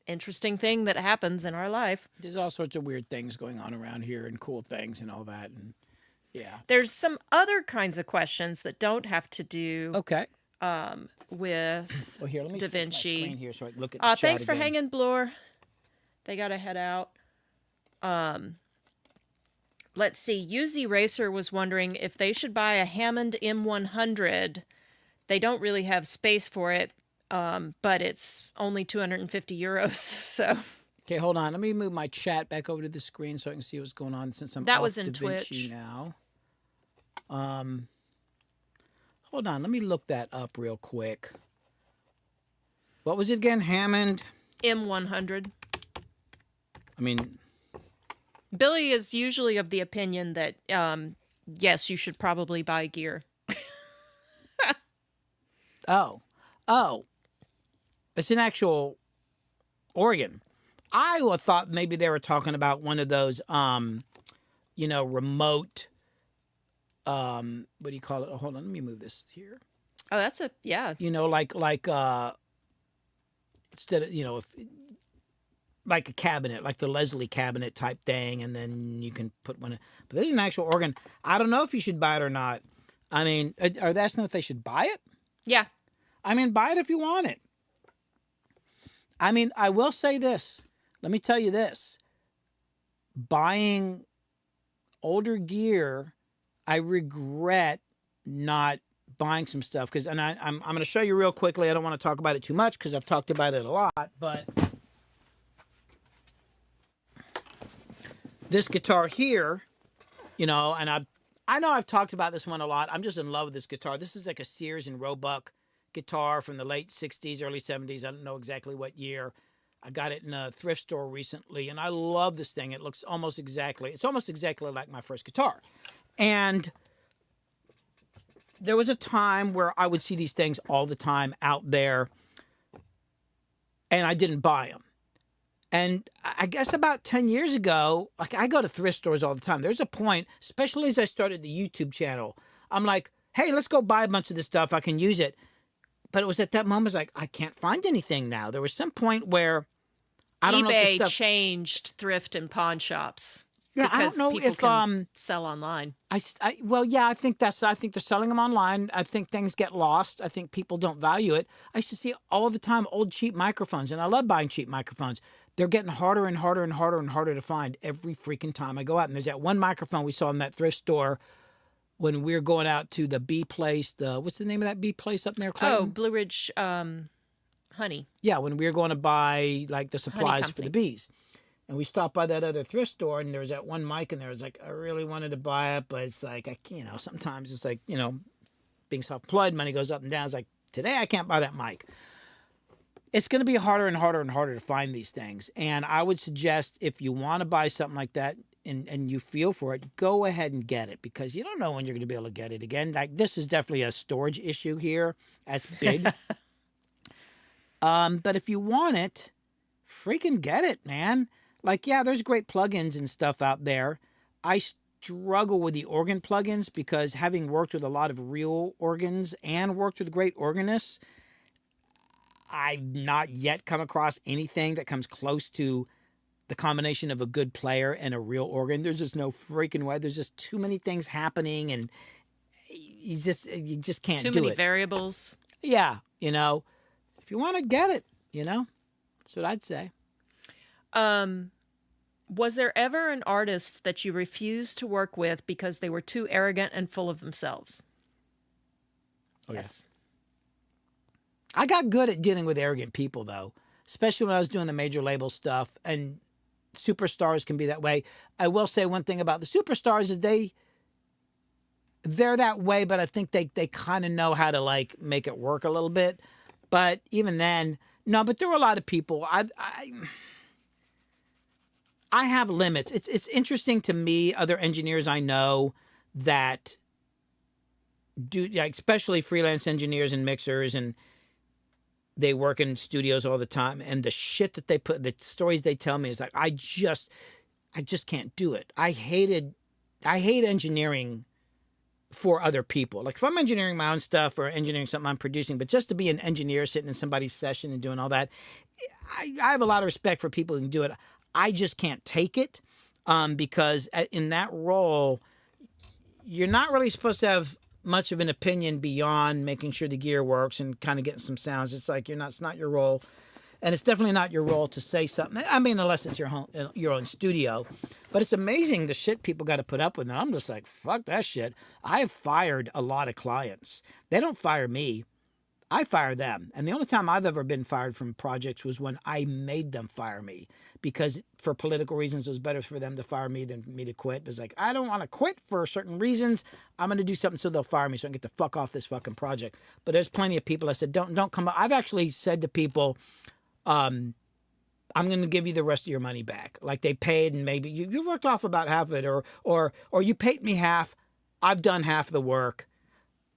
interesting thing that happens in our life. There's all sorts of weird things going on around here and cool things and all that. And yeah. There's some other kinds of questions that don't have to do with well, here, let me Davinci. Screen here so I can look at the chat thanks for again. hanging, Bloor. They got to head out. Let's see. Uzi Racer was wondering if they should buy a Hammond M100. They don't really have space for it, but it's only 250 euros. So. Okay, hold on. Let me move my chat back over to the screen so I can see what's going on since I'm that off was in Davinci Twitch now. Hold on. Let me look that up real quick. What was it again? Hammond M100. I mean, Billy is usually of the opinion that yes, you should probably buy gear. oh, it's an actual organ. I thought maybe they were talking about one of those, remote, what do you call it? Oh, hold on, let me move this here. Oh, that's yeah. Instead of, like a cabinet, like the Leslie cabinet type thing, and then you can put one in. But this is an actual organ. I don't know if you should buy it or not. I mean, are they asking if they should buy it? Yeah. I mean, buy it if you want it. I mean, I will say this. Let me tell you this. Buying older gear, I regret not buying some stuff. I'm going to show you real quickly. I don't want to talk about it too much because I've talked about it a lot. But this guitar here, and I know I've talked about this one a lot. I'm just in love with this guitar. This is like a Sears and Roebuck guitar from the late 60s, early 70s. I don't know exactly what year. I got it in a thrift store recently, and I love this thing. It's almost exactly like my first guitar. And there was a time where I would see these things all the time out there, and I didn't buy them. And I guess about 10 years ago, like I go to thrift stores all the time. There's a point, especially as I started the YouTube channel, I'm like, hey, let's go buy a bunch of this stuff. I can use it. But it was at that moment, I was like, I can't find anything now. There was some point where I don't know if eBay this stuff changed thrift and pawn shops. Yeah, I don't know people if can sell online. I think they're selling them online. I think things get lost. I think people don't value it. I used to see all the time old cheap microphones, and I love buying cheap microphones. They're getting harder and harder and harder and harder to find every freaking time I go out. And there's that one microphone we saw in that thrift store when we were going out to the bee place. What's the name of that bee place up there, Clayton? Oh, Blue Ridge Honey. Yeah, when we were going to buy like the supplies for the bees. And we stopped by that other thrift store, and there was that one mic, and there was like, I really wanted to buy it, but it's like, sometimes it's like, being self-employed, money goes up and down. It's like, today I can't buy that mic. It's going to be harder and harder and harder to find these things. And I would suggest if you want to buy something like that and you feel for it, go ahead and get it, because you don't know when you're going to be able to get it again. Like, this is definitely a storage issue here. That's big. But if you want it, freaking get it, man. Like, yeah, there's great plugins and stuff out there. I struggle with the organ plugins because having worked with a lot of real organs and worked with great organists, I've not yet come across anything that comes close to the combination of a good player and a real organ. There's just no freaking way. There's just too many things happening, and you just can't do it. Too many variables. Yeah, if you want to get it, that's what I'd say. Was there ever an artist that you refused to work with because they were too arrogant and full of themselves? Oh, yes. Yeah. I got good at dealing with arrogant people, though, especially when I was doing the major label stuff, and superstars can be that way. I will say one thing about the superstars is they're that way, but I think they kind of know how to like make it work a little bit. But even then, no, but there were a lot of people. I have limits. It's interesting to me, other engineers I know that do, especially freelance engineers and mixers, and they work in studios all the time, and the shit that they put, the stories they tell me is like, I just can't do it. I hate engineering for other people. Like if I'm engineering my own stuff or engineering something I'm producing, but just to be an engineer sitting in somebody's session and doing all that, I have a lot of respect for people who can do it. I just can't take it because in that role, you're not really supposed to have much of an opinion beyond making sure the gear works and kind of getting some sounds. It's like it's not your role. And it's definitely not your role to say something. I mean, unless it's your own studio. But it's amazing the shit people got to put up with. And I'm just like, fuck that shit. I've fired a lot of clients. They don't fire me. I fire them. And the only time I've ever been fired from projects was when I made them fire me. Because for political reasons, it was better for them to fire me than for me to quit. It's like, I don't want to quit for certain reasons. I'm going to do something so they'll fire me so I can get the fuck off this fucking project. But there's plenty of people that said, don't come up. I've actually said to people, I'm going to give you the rest of your money back. Like they paid, and maybe you worked off about half of it, or you paid me half. I've done half the work.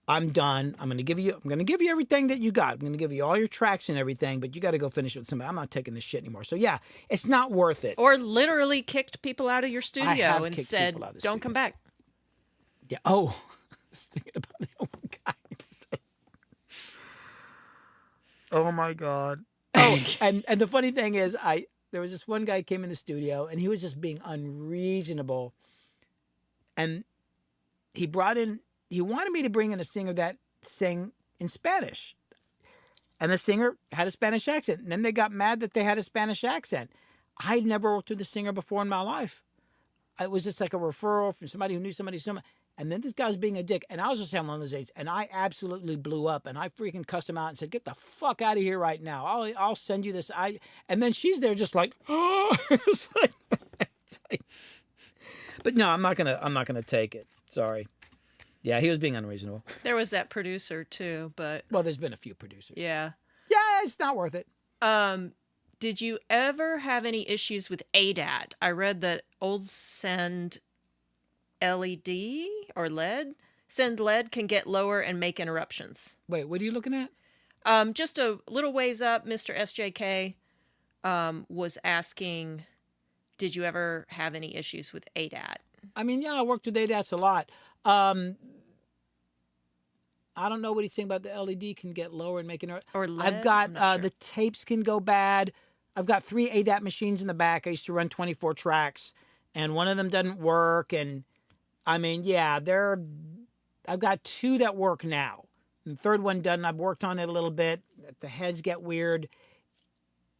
I'm done. I'm going to give you everything that you got. I'm going to give you all your tracks and everything, but you got to go finish it with somebody. I'm not taking this shit anymore. So yeah, it's not worth it. Or literally kicked people out of your studio and said, don't come back. Yeah. Oh, I was thinking about the old guy. Oh my God. Oh, and the funny thing is, there was this one guy who came in the studio and he was just being unreasonable. And he wanted me to bring in a singer that sang in Spanish. And the singer had a Spanish accent. And then they got mad that they had a Spanish accent. I'd never worked with a singer before in my life. It was just like a referral from somebody who knew somebody. And then this guy was being a dick. And I was just having one of those days. And I absolutely blew up. And I freaking cussed him out and said, get the fuck out of here right now. I'll send you this. And then she's there just like, oh. It's like, but no, I'm not gonna take it. Sorry. Yeah, he was being unreasonable. There was that producer too, but well, there's been a few producers. Yeah. Yeah, it's not worth it. Did you ever have any issues with ADAT? I read that old send LED or LED, send LED can get lower and make interruptions. Wait, what are you looking at? Just a little ways up, Mr. SJK was asking, did you ever have any issues with ADAT? I mean, yeah, I worked with ADATs a lot. I don't know what he's saying about the LED can get lower and make it. Or LED? I've got the tapes can go bad. I've got 3 ADAT machines in the back. I used to run 24 tracks, and one of them doesn't work. And I mean, yeah, I've got 2 that work now. And the third one doesn't. I've worked on it a little bit. The heads get weird.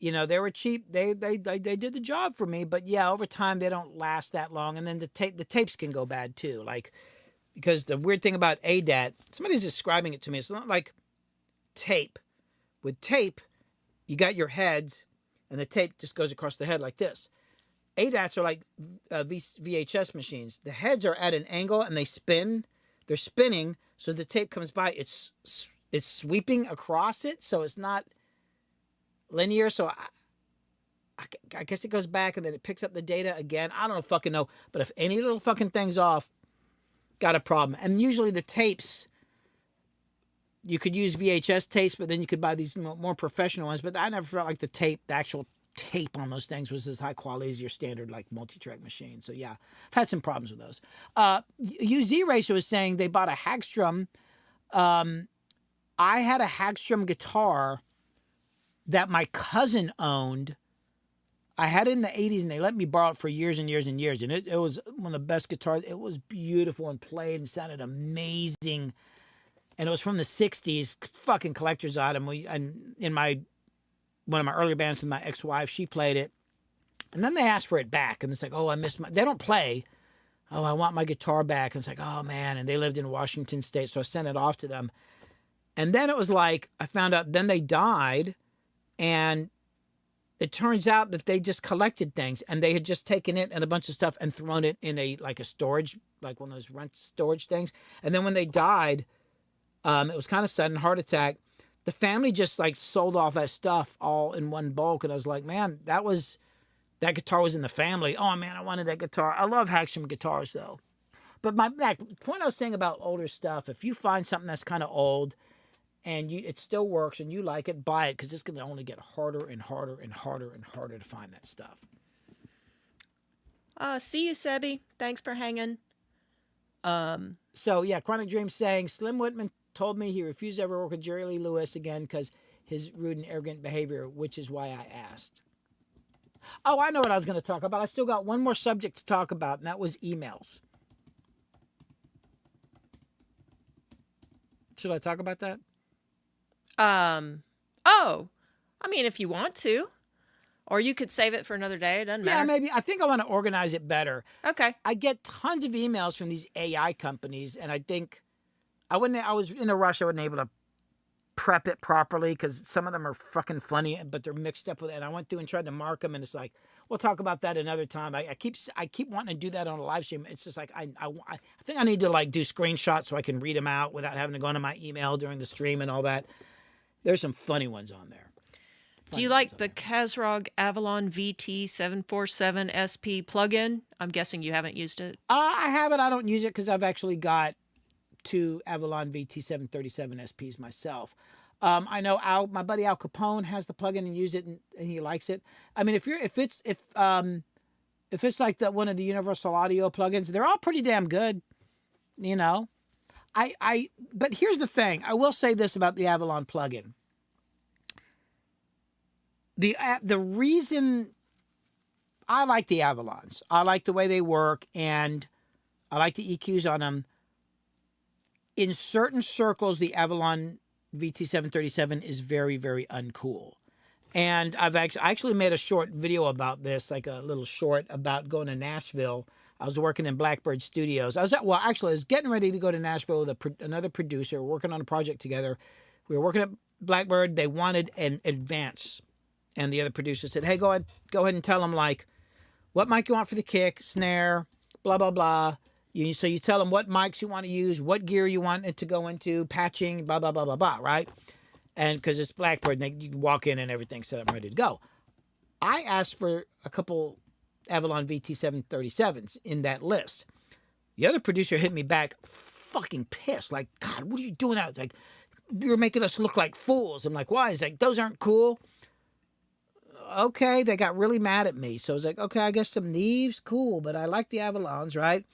You know, they were cheap. They did the job for me. But yeah, over time they don't last that long. And then the tapes can go bad too. Like, because the weird thing about ADAT, somebody's describing it to me. It's not like tape. With tape, you got your heads, and the tape just goes across the head like this. ADATs are like VHS machines. The heads are at an angle and they spin. They're spinning, so the tape comes by. It's sweeping across it, so it's not linear. So I guess it goes back and then it picks up the data again. I don't fucking know. But if any little fucking thing's off, got a problem. And usually the tapes, you could use VHS tapes, but then you could buy these more professional ones. But I never felt like the tape, the actual tape on those things was as high quality as your standard like multi-track machine. So yeah, I've had some problems with those. UZ Racer was saying they bought a Hagstrom. I had a Hagstrom guitar that my cousin owned. I had it in the 80s, and they let me borrow it for years and years and years. And it was one of the best guitars. It was beautiful and played and sounded amazing. And it was from the 60s, fucking collector's item. And in one of my earlier bands with my ex-wife, she played it. And then they asked for it back. And it's like, oh, I missed they don't play. Oh, I want my guitar back. And it's like, oh, man. And they lived in Washington State, so I sent it off to them. And then it was like, I found out, then they died. And it turns out that they just collected things, and they had just taken it and a bunch of stuff and thrown it in a storage, like one of those rent storage things. And then when they died, it was kind of sudden, heart attack. The family just like sold off that stuff all in one bulk. And I was like, man, that guitar was in the family. Oh man, I wanted that guitar. I love Hagstrom guitars though. But the point I was saying about older stuff, if you find something that's kind of old, and it still works and you like it, buy it, because it's going to only get harder and harder and harder and harder to find that stuff. See you, Sebi. Thanks for hanging. So, yeah, Chronic Dream saying, Slim Whitman told me he refused to ever work with Jerry Lee Lewis again because his rude and arrogant behavior, which is why I asked. Oh, I know what I was going to talk about. I still got one more subject to talk about, and that was emails. Should I talk about that? Oh, I mean, if you want to, or you could save it for another day. It doesn't matter. Yeah, maybe. I think I want to organize it better. Okay. I get tons of emails from these AI companies, and I think I was in a rush. I wasn't able to prep it properly because some of them are fucking funny, but they're mixed up with it. And I went through and tried to mark them, and it's like, we'll talk about that another time. I keep wanting to do that on a live stream. It's just like, I think I need to like do screenshots so I can read them out without having to go into my email during the stream and all that. There's some funny ones on there. Do you like the Kazrog Avalon VT747 SP plugin? I'm guessing you haven't used it. I haven't. I don't use it because I've actually got 2 Avalon VT737 SPs myself. I know my buddy Al Capone has the plugin and used it, and he likes it. I mean, if it's like one of the Universal Audio plugins, they're all pretty damn good, you know. But here's the thing. I will say this about the Avalon plugin. The reason I like the Avalons, I like the way they work, and I like the EQs on them. In certain circles, the Avalon VT737 is very, very uncool. And I actually made a short video about this, like a little short about going to Nashville. I was working in Blackbird Studios. I was getting ready to go to Nashville with another producer, working on a project together. We were working at Blackbird. They wanted an advance. And the other producer said, hey, go ahead and tell them, like, what mic you want for the kick, snare, blah, blah, blah. So you tell them what mics you want to use, what gear you want it to go into, patching, blah, blah, blah, blah, blah, right? And because it's Blackbird, and you can walk in and everything's set up and ready to go. I asked for a couple Avalon VT737s in that list. The other producer hit me back fucking pissed. Like, God, what are you doing out? Like, you're making us look like fools. I'm like, why? He's like, those aren't cool. Okay, they got really mad at me. So I was like, okay, I guess some Neves, cool, but I like the Avalons, right?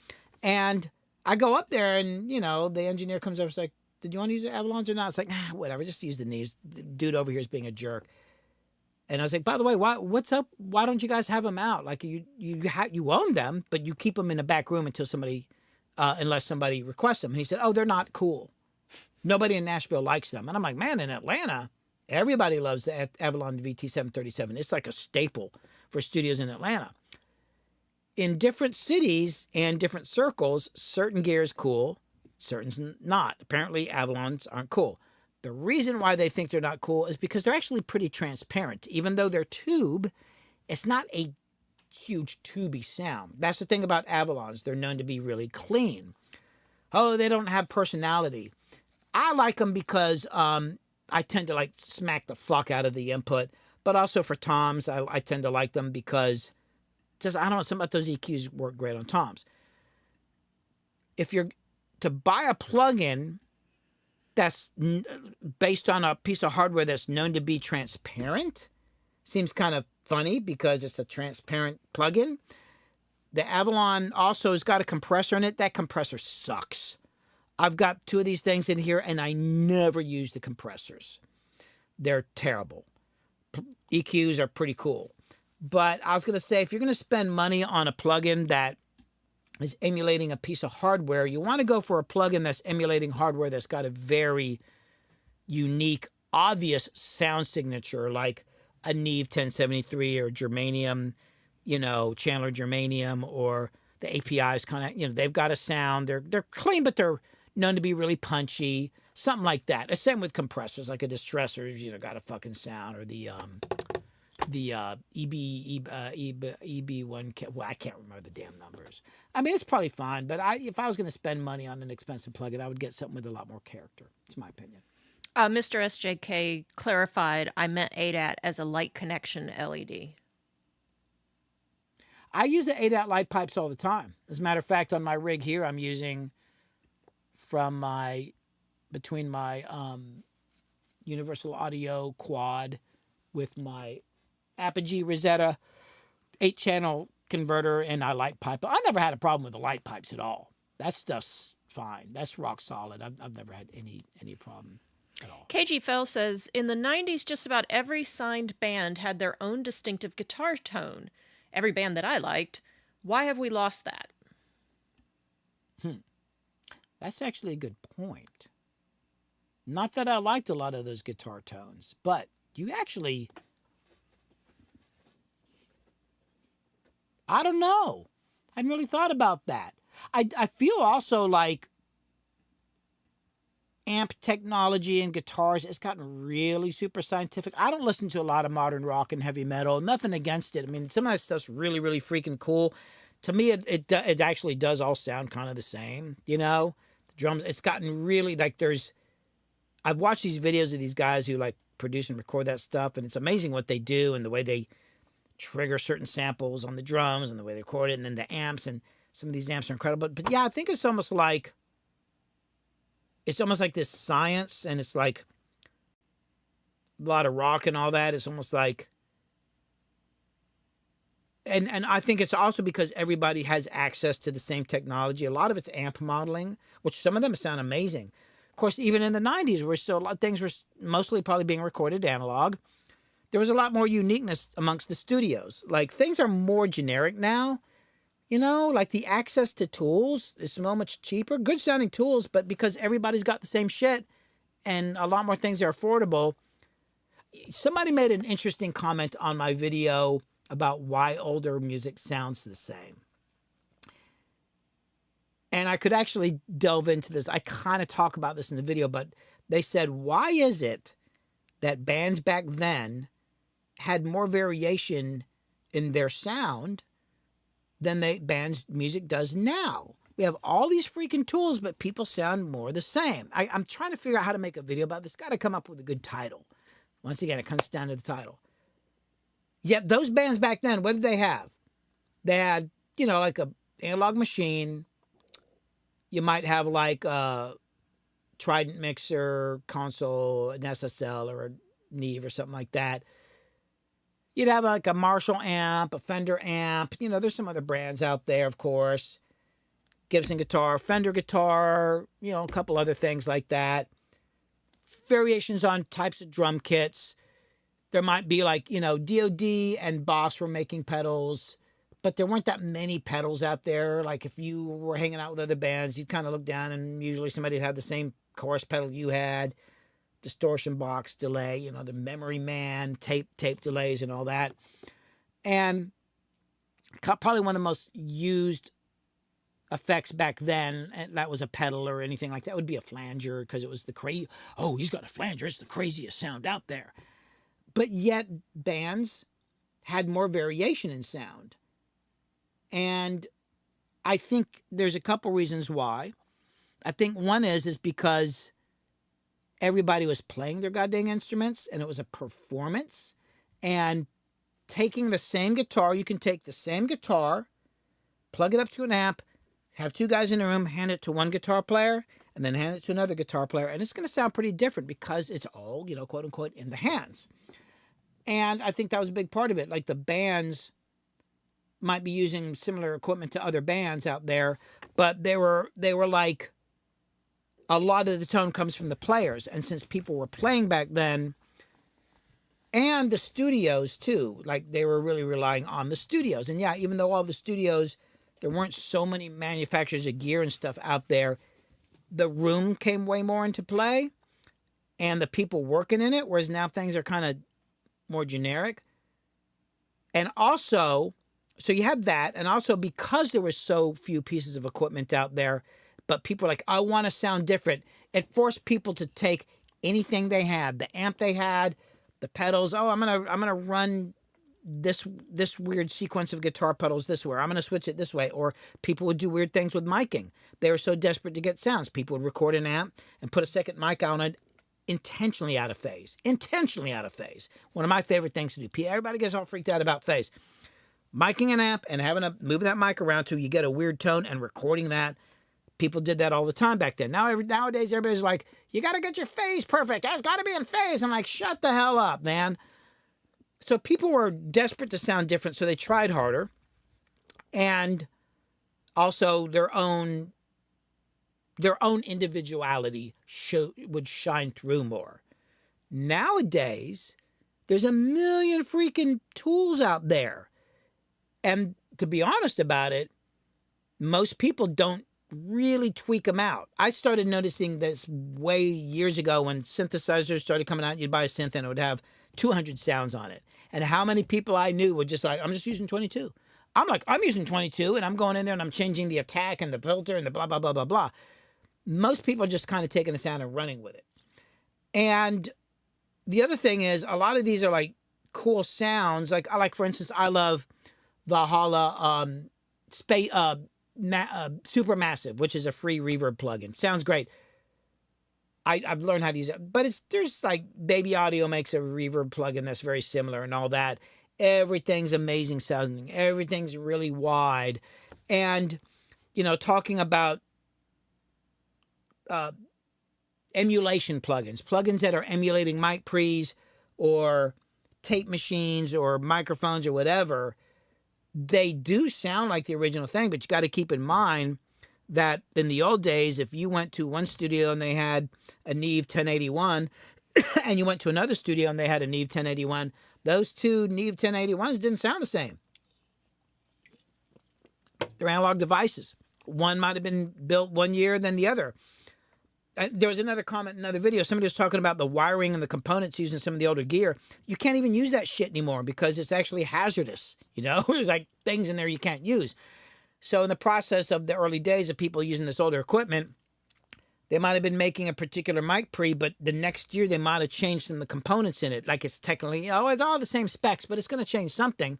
And I go up there and, you know, the engineer comes over and is like, did you want to use the Avalons or not? It's like, whatever, just use the Neves. The dude over here is being a jerk. And I was like, by the way, what's up? Why don't you guys have them out? Like, you own them, but you keep them in a back room until unless somebody requests them. And he said, oh, they're not cool. Nobody in Nashville likes them. And I'm like, man, in Atlanta, everybody loves the Avalon VT737. It's like a staple for studios in Atlanta. In different cities and different circles, certain gear is cool, certain's not. Apparently, Avalons aren't cool. The reason why they think they're not cool is because they're actually pretty transparent. Even though they're tube, it's not a huge tubey sound. That's the thing about Avalons. They're known to be really clean. Oh, they don't have personality. I like them because I tend to like smack the fuck out of the input. But also for toms, I tend to like them because just, I don't know, some of those EQs work great on toms. If you're to buy a plugin that's based on a piece of hardware that's known to be transparent, seems kind of funny because it's a transparent plugin. The Avalon also has got a compressor in it. That compressor sucks. I've got 2 of these things in here, and I never use the compressors. They're terrible. EQs are pretty cool. But I was going to say, if you're going to spend money on a plugin that is emulating a piece of hardware, you want to go for a plugin that's emulating hardware that's got a very unique, obvious sound signature, like a Neve 1073 or Germanium, Chandler Germanium, or the APIs kind of, they've got a sound. They're clean, but they're known to be really punchy. Something like that. The same with compressors, like a Distressor, got a fucking sound, or the EB1. Well, I can't remember the damn numbers. I mean, it's probably fine, but if I was going to spend money on an expensive plugin, I would get something with a lot more character. It's my opinion. Mr. SJK clarified, I meant ADAT as a light connection LED. I use the ADAT light pipes all the time. As a matter of fact, on my rig here, I'm using between my Universal Audio quad with my Apogee Rosetta 8-channel converter and I light pipe. I never had a problem with the light pipes at all. That stuff's fine. That's rock solid. I've never had any problem at all. KG Fell says, in the 90s, just about every signed band had their own distinctive guitar tone. Every band that I liked. Why have we lost that? That's actually a good point. Not that I liked a lot of those guitar tones, but you actually... I don't know. I hadn't really thought about that. I feel also like amp technology and guitars, it's gotten really super scientific. I don't listen to a lot of modern rock and heavy metal. Nothing against it. I mean, some of that stuff's really, really freaking cool. To me, it actually does all sound kind of the same, The drums, it's gotten really, like, I've watched these videos of these guys who, like, produce and record that stuff, and it's amazing what they do and the way they trigger certain samples on the drums and the way they record it, and then the amps, and some of these amps are incredible. But yeah, I think it's almost like this science, and it's like a lot of rock and all that. It's almost like, and I think it's also because everybody has access to the same technology. A lot of it's amp modeling, which some of them sound amazing. Of course, even in the 90s, things were mostly probably being recorded analog. There was a lot more uniqueness amongst the studios. Like, things are more generic now. Like the access to tools is so much cheaper. Good sounding tools, but because everybody's got the same shit and a lot more things are affordable. Somebody made an interesting comment on my video about why older music sounds the same. And I could actually delve into this. I kind of talk about this in the video, but they said, why is it that bands back then had more variation in their sound than bands' music does now? We have all these freaking tools, but people sound more the same. I'm trying to figure out how to make a video about this. Got to come up with a good title. Once again, it comes down to the title. Yet those bands back then, what did they have? They had, like a analog machine. You might have like a Trident mixer console, an SSL or a Neve or something like that. You'd have like a Marshall amp, a Fender amp. There's some other brands out there, of course. Gibson guitar, Fender guitar, a couple other things like that. Variations on types of drum kits. There might be like, DOD and Boss were making pedals, but there weren't that many pedals out there. Like if you were hanging out with other bands, you'd kind of look down and usually somebody had the same chorus pedal you had. Distortion box delay, the Memory Man, tape delays and all that. And probably one of the most used effects back then, and that was a pedal or anything like that, would be a flanger, because it was he's got a flanger, it's the craziest sound out there. But yet bands had more variation in sound. And I think there's a couple reasons why. I think one is because everybody was playing their goddamn instruments, and it was a performance. And taking the same guitar, you can take the same guitar, plug it up to an amp, have 2 guys in the room, hand it to one guitar player, and then hand it to another guitar player, and it's going to sound pretty different because it's all, quote unquote, in the hands. And I think that was a big part of it. Like the bands might be using similar equipment to other bands out there, but they were like, a lot of the tone comes from the players. And since people were playing back then, and the studios too, like they were really relying on the studios. And yeah, even though all the studios, there weren't so many manufacturers of gear and stuff out there, the room came way more into play and the people working in it, whereas now things are kind of more generic. And also, so you had that, and also because there were so few pieces of equipment out there, but people were like, I want to sound different. It forced people to take anything they had, the amp they had, the pedals. Oh, I'm gonna run this weird sequence of guitar pedals this way. I'm gonna switch it this way. Or people would do weird things with miking. They were so desperate to get sounds. People would record an amp and put a second mic on it, intentionally out of phase. Intentionally out of phase. One of my favorite things to do. Everybody gets all freaked out about phase. Miking an amp and having to move that mic around till you get a weird tone and recording that. People did that all the time back then. Nowadays, everybody's like, you got to get your phase perfect. It's got to be in phase. I'm like, shut the hell up, man. So people were desperate to sound different, so they tried harder. And also their own individuality would shine through more. Nowadays, there's a million freaking tools out there. And to be honest about it, most people don't really tweak them out. I started noticing this way years ago when synthesizers started coming out. You'd buy a synth and it would have 200 sounds on it. And how many people I knew were just like, I'm just using 22. I'm like, I'm using 22 and I'm going in there and I'm changing the attack and the filter and the blah, blah, blah, blah, blah. Most people are just kind of taking the sound and running with it. And the other thing is, a lot of these are like cool sounds. Like for instance, I love Valhalla Supermassive, which is a free reverb plugin. Sounds great. I've learned how to use it, but there's like Baby Audio makes a reverb plugin that's very similar and all that. Everything's amazing sounding. Everything's really wide. And, talking about emulation plugins that are emulating mic pre's or tape machines or microphones or whatever, they do sound like the original thing, but you got to keep in mind that in the old days, if you went to one studio and they had a Neve 1081 and you went to another studio and they had a Neve 1081, those two Neve 1081s didn't sound the same. They're analog devices. One might have been built one year than the other. There was another comment in another video. Somebody was talking about the wiring and the components using some of the older gear. You can't even use that shit anymore because it's actually hazardous. There's like things in there you can't use. So in the process of the early days of people using this older equipment, they might have been making a particular mic pre, but the next year they might have changed some of the components in it. Like it's technically, it's all the same specs, but it's going to change something.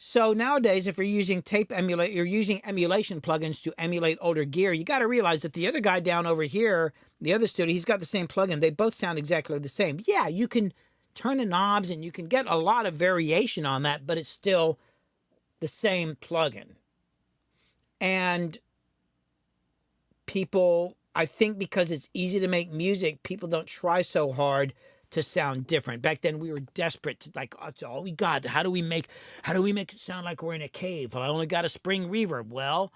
So nowadays, if you're using you're using emulation plugins to emulate older gear, you got to realize that the other guy down over here, the other studio, he's got the same plugin. They both sound exactly the same. Yeah, you can turn the knobs and you can get a lot of variation on that, but it's still the same plugin. And people, I think because it's easy to make music, people don't try so hard to sound different. Back then we were desperate to like, that's all we got. How do we make it sound like we're in a cave? Well, I only got a spring reverb. Well,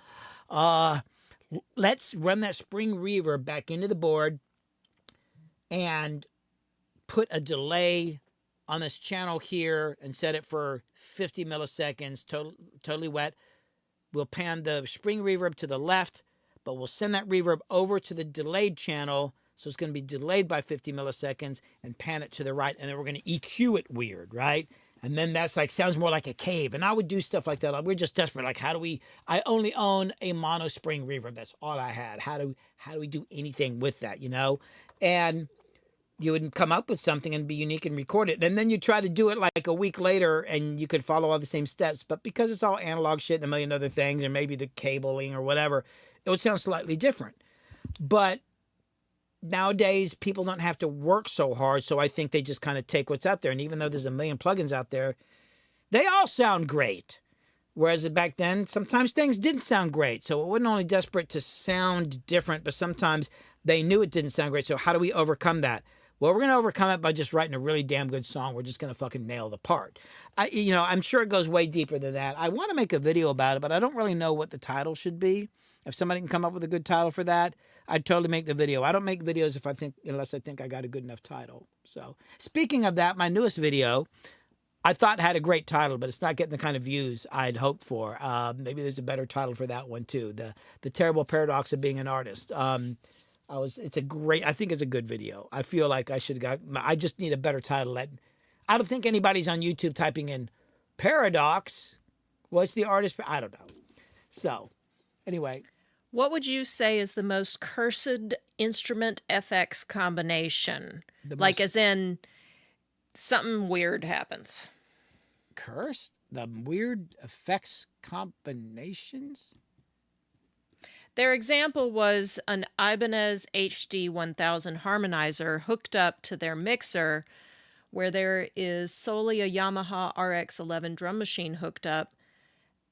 let's run that spring reverb back into the board and put a delay on this channel here and set it for 50 milliseconds, totally wet. We'll pan the spring reverb to the left, but we'll send that reverb over to the delayed channel. So it's going to be delayed by 50 milliseconds and pan it to the right. And then we're going to EQ it weird, right? And then that's like, sounds more like a cave. And I would do stuff like that. We're just desperate. Like, I only own a mono spring reverb. That's all I had. How do we do anything with that, And you would come up with something and be unique and record it. And then you try to do it like a week later and you could follow all the same steps. But because it's all analog shit and a million other things, or maybe the cabling or whatever, it would sound slightly different. But nowadays, people don't have to work so hard, so I think they just kind of take what's out there. And even though there's a million plugins out there, they all sound great. Whereas back then, sometimes things didn't sound great. So it wasn't only desperate to sound different, but sometimes they knew it didn't sound great. So how do we overcome that? well, we're going to overcome it by just writing a really damn good song. We're just going to fucking nail the part. I'm sure it goes way deeper than that. I want to make a video about it, but I don't really know what the title should be. If somebody can come up with a good title for that, I'd totally make the video. I don't make videos unless I think I got a good enough title. So speaking of that, my newest video, I thought had a great title, but it's not getting the kind of views I'd hoped for. Maybe there's a better title for that one too. The Terrible Paradox of Being an Artist. I think it's a good video. I feel like I just need a better title. I don't think anybody's on YouTube typing in Paradox. What's the artist? I don't know. So anyway. What would you say is the most cursed instrument FX combination? As in something weird happens. Cursed? The weird effects combinations? Their example was an Ibanez HD 1000 harmonizer hooked up to their mixer, where there is solely a Yamaha RX-11 drum machine hooked up,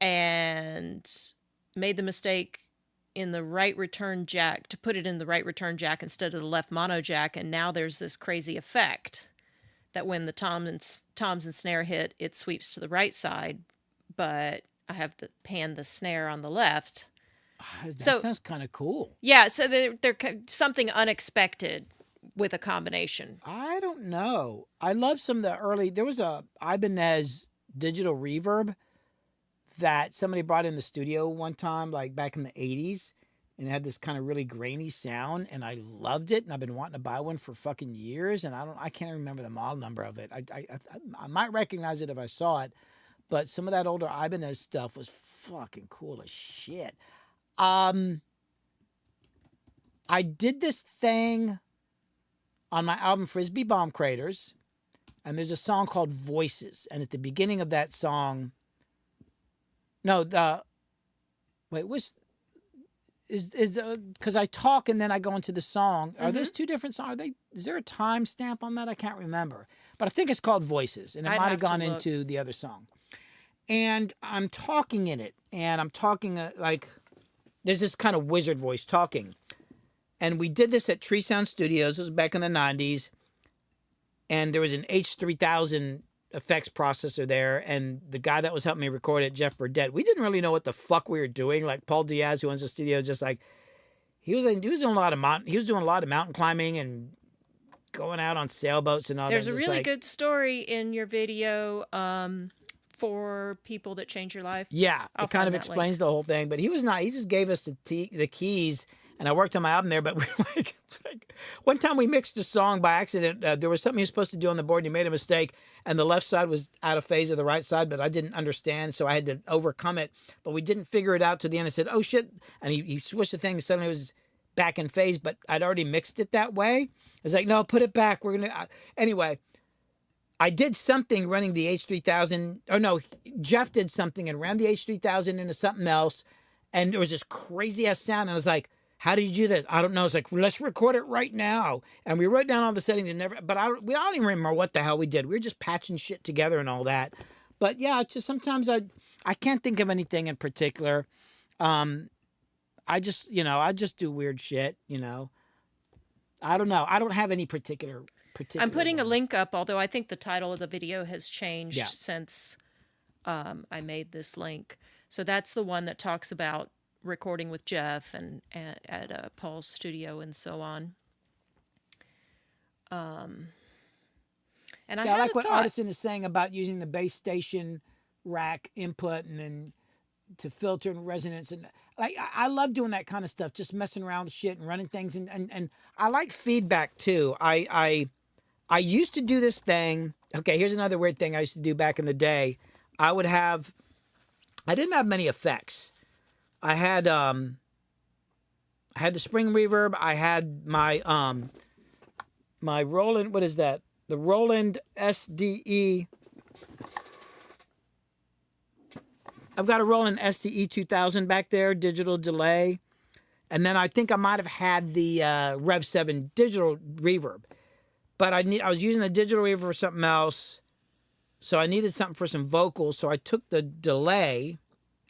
and made the mistake in the right return jack to put it in the right return jack instead of the left mono jack, and now there's this crazy effect that when the toms and snare hit, it sweeps to the right side, but I have to pan the snare on the left. That sounds kind of cool. Yeah, so they're something unexpected with a combination. I don't know. I love some of the early. There was a Ibanez digital reverb that somebody brought in the studio one time, like back in the 80s, and it had this kind of really grainy sound, and I loved it, and I've been wanting to buy one for fucking years, and I can't remember the model number of it. I might recognize it if I saw it, but some of that older Ibanez stuff was fucking cool as shit. I did this thing on my album Frisbee Bomb Craters, and there's a song called Voices, and at the beginning of that song, because I talk and then I go into the song. Are those two different songs? Is there a time stamp on that? I can't remember, but I think it's called Voices, and it might have gone into the other song. And I'm talking in it, and I'm talking there's this kind of wizard voice talking. And we did this at Tree Sound Studios. This was back in the 90s. And there was an H3000 effects processor there. And the guy that was helping me record it, Jeff Burdett, we didn't really know what the fuck we were doing. Like Paul Diaz, who owns the studio, just like, he was doing a lot of mountain climbing and going out on sailboats and all that. There's a really good story in your video, for people that change your life. Yeah, it kind of explains the whole thing. But he was not. He just gave us the keys, and I worked on my album there. But we were like one time we mixed a song by accident. There was something he was supposed to do on the board, and he made a mistake, and the left side was out of phase of the right side, but I didn't understand, so I had to overcome it. But we didn't figure it out to the end. I said, "Oh shit!" And he switched the thing, and suddenly it was back in phase. But I'd already mixed it that way. I was like, "No, put it back. We're gonna." Anyway. I did something running the H3000. Oh, no, Jeff did something and ran the H3000 into something else. And there was this crazy ass sound. And I was like, how did you do this? I don't know. It's like, let's record it right now. And we wrote down all the settings and we don't even remember what the hell we did. We were just patching shit together and all that. But yeah, it's just sometimes I can't think of anything in particular. I just do weird shit, I don't know. I don't have any particular I'm putting a link up, although I think the title of the video has changed since I made this link. So that's the one that talks about recording with Jeff and at Paul's studio and so on. And I like what Artisan is saying about using the base station rack input and then to filter and resonance, and like I love doing that kind of stuff, just messing around with shit and running things, and I like feedback too. I used to do this thing. Okay, here's another weird thing I used to do back in the day. I didn't have many effects. I had the spring reverb. I had my my Roland, what is that? The Roland SDE. I've got a Roland SDE 2000 back there, digital delay. And then I think I might have had the Rev 7 digital reverb. But I was using the digital reverb for something else. So I needed something for some vocals. So I took the delay.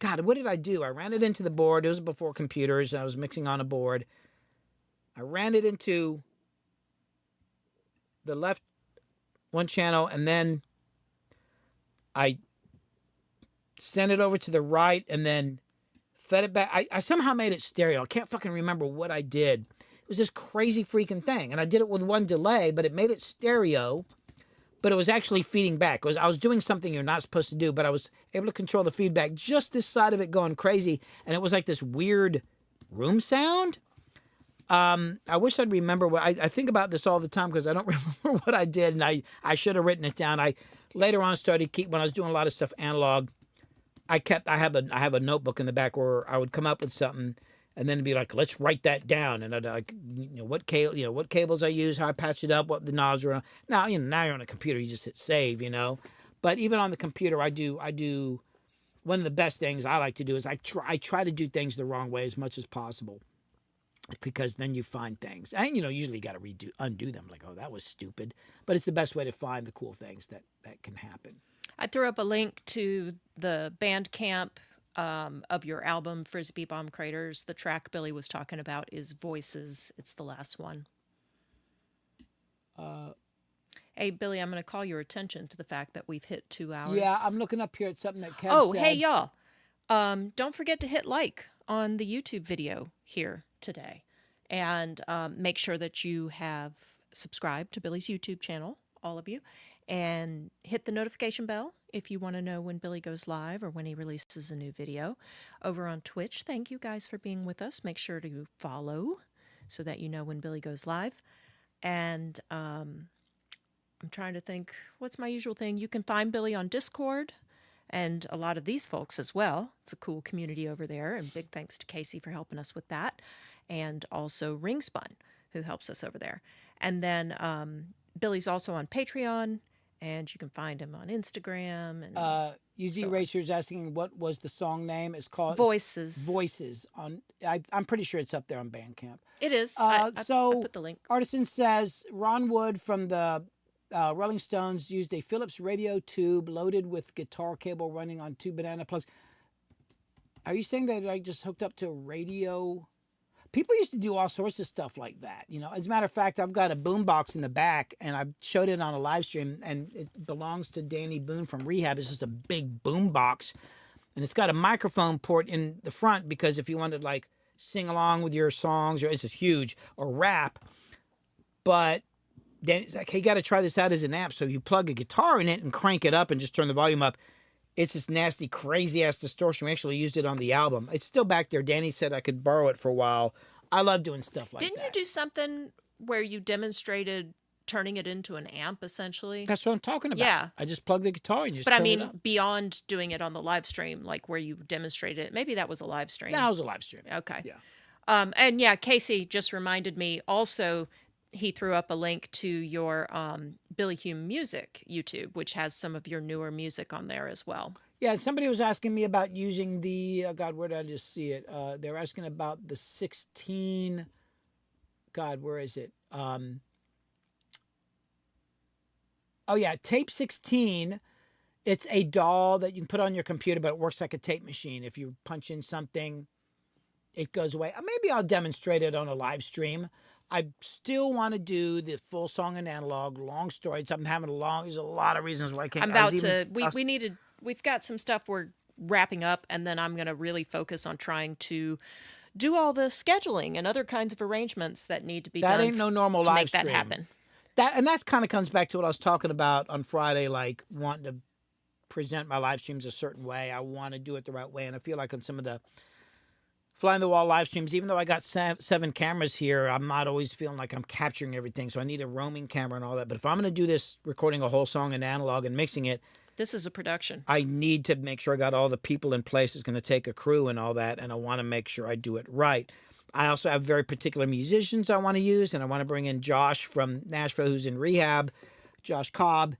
God, what did I do? I ran it into the board. It was before computers. I was mixing on a board. I ran it into the left one channel, and then I sent it over to the right, and then fed it back. I somehow made it stereo. I can't fucking remember what I did. It was this crazy freaking thing, and I did it with one delay, but it made it stereo. But it was actually feeding back. I was doing something you're not supposed to do, but I was able to control the feedback, just this side of it going crazy, and it was like this weird room sound. I wish I'd remember what I think about this all the time because I don't remember what I did, and I should have written it down. I later on started when I was doing a lot of stuff analog. I have a notebook in the back where I would come up with something, and then it'd be like, let's write that down, and I'd like, what cables I use, how I patch it up, what the knobs are on. Now now you're on a computer, you just hit save, But even on the computer, I do. One of the best things I like to do is I try to do things the wrong way as much as possible, because then you find things, and usually you got to undo them. Like, oh, that was stupid, but it's the best way to find the cool things that can happen. I threw up a link to the Bandcamp of your album, Frisbee Bomb Craters. The track Billy was talking about is Voices. It's the last one. Hey, Billy, I'm going to call your attention to the fact that we've hit 2 hours. Yeah, I'm looking up here at something that Kev said. Hey, y'all. Don't forget to hit like on the YouTube video here today. And make sure that you have subscribed to Billy's YouTube channel, all of you. And hit the notification bell if you want to know when Billy goes live or when he releases a new video. Over on Twitch, thank you guys for being with us. Make sure to follow so that you know when Billy goes live. And I'm trying to think, what's my usual thing? You can find Billy on Discord and a lot of these folks as well. It's a cool community over there. And big thanks to Casey for helping us with that. And also RingSystem, who helps us over there. And then Billy's also on Patreon. And you can find him on Instagram. And UZ Racer's asking what was the song name. It's called Voices. Voices. I'm pretty sure it's up there on Bandcamp. It is. I put the link. Artisan says Ron Wood from the Rolling Stones used a Philips radio tube loaded with guitar cable running on 2 banana plugs. Are you saying that I just hooked up to a radio? People used to do all sorts of stuff like that. As a matter of fact, I've got a boombox in the back, and I showed it on a live stream, and it belongs to Danny Boone from Rehab. It's just a big boombox, and it's got a microphone port in the front because if you wanted to like sing along with your songs, or it's huge, or rap. But Danny's like, hey, you got to try this out as an amp. So you plug a guitar in it and crank it up and just turn the volume up. It's this nasty, crazy-ass distortion. We actually used it on the album. It's still back there. Danny said I could borrow it for a while. I love doing stuff like that. Didn't you do something where you demonstrated turning it into an amp, essentially? That's what I'm talking about. Yeah. I just plug the guitar and you just But I turn it mean, up. beyond doing it on the live stream, like where you demonstrated it, maybe that was a live stream. That was a live stream. Okay. Yeah. And yeah, Casey just reminded me also, he threw up a link to your Billy Hume Music YouTube, which has some of your newer music on there as well. Yeah, somebody was asking me about using the, God, where did I just see it? They were asking about the 16, God, where is it? Oh yeah, Tape 16. It's a DAW that you can put on your computer, but it works like a tape machine. If you punch in something, it goes away. Maybe I'll demonstrate it on a live stream. I still want to do the full song in analog, long story. I'm having there's a lot of reasons why I can't. We've got some stuff we're wrapping up, and then I'm going to really focus on trying to do all the scheduling and other kinds of arrangements that need to be done. That ain't no normal live stream. To make that happen. That kind of comes back to what I was talking about on Friday, like wanting to present my live streams a certain way. I want to do it the right way, and I feel like on some of the fly on the wall live streams, even though I got 7 cameras here, I'm not always feeling like I'm capturing everything. So I need a roaming camera and all that. But if I'm going to do this, recording a whole song in analog and mixing it, this is a production. I need to make sure I got all the people in place. It's going to take a crew and all that. And I want to make sure I do it right. I also have very particular musicians I want to use. And I want to bring in Josh from Nashville, who's in rehab, Josh Cobb.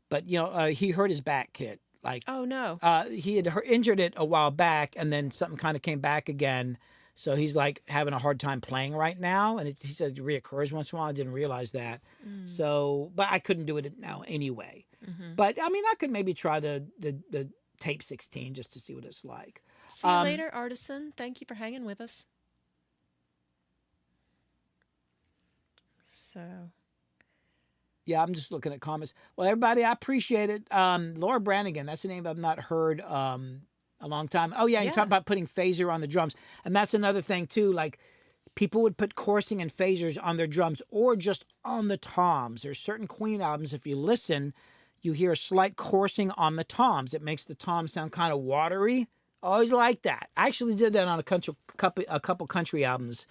But, he hurt his back, kid. Like, oh no, he had injured it a while back, and then something kind of came back again. So he's like having a hard time playing right now, and he said it reoccurs once in a while. I didn't realize that. So, but I couldn't do it now anyway. Mm-hmm. But I mean, I could maybe try the Tape 16 just to see what it's like. See you later, Artisan. Thank you for hanging with us. So, Yeah, I'm just looking at comments. Well, everybody, I appreciate it. Laura Brannigan, that's a name I've not heard a long time. Oh, yeah, you talk about putting phaser on the drums. And that's another thing, too. Like, people would put coursing and phasers on their drums or just on the toms. There's certain Queen albums, if you listen, you hear a slight coursing on the toms. It makes the tom sound kind of watery. I always like that. I actually did that on a couple country albums.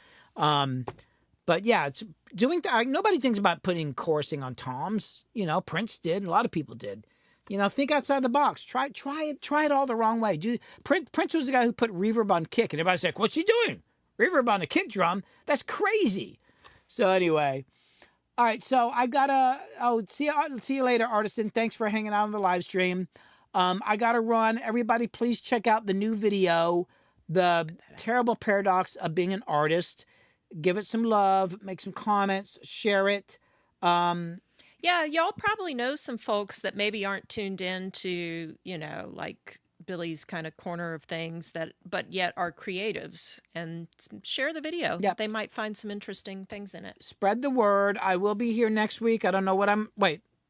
But yeah, it's nobody thinks about putting coursing on toms. You know, Prince did, and a lot of people did. You know, think outside the box. Try it all the wrong way. Prince was the guy who put reverb on kick, and everybody's like, "What's he doing? Reverb on a kick drum? That's crazy." So anyway, all right. So I gotta. See you later, Artisan. Thanks for hanging out on the live stream. I gotta run. Everybody, please check out the new video, The Terrible Paradox of Being an Artist. Give it some love, make some comments, share it. Yeah, y'all probably know some folks that maybe aren't tuned in to, like Billy's kind of corner of things but yet are creatives, and share the video. Yep. They might find some interesting things in it. Spread the word. I will be here next week. I don't know what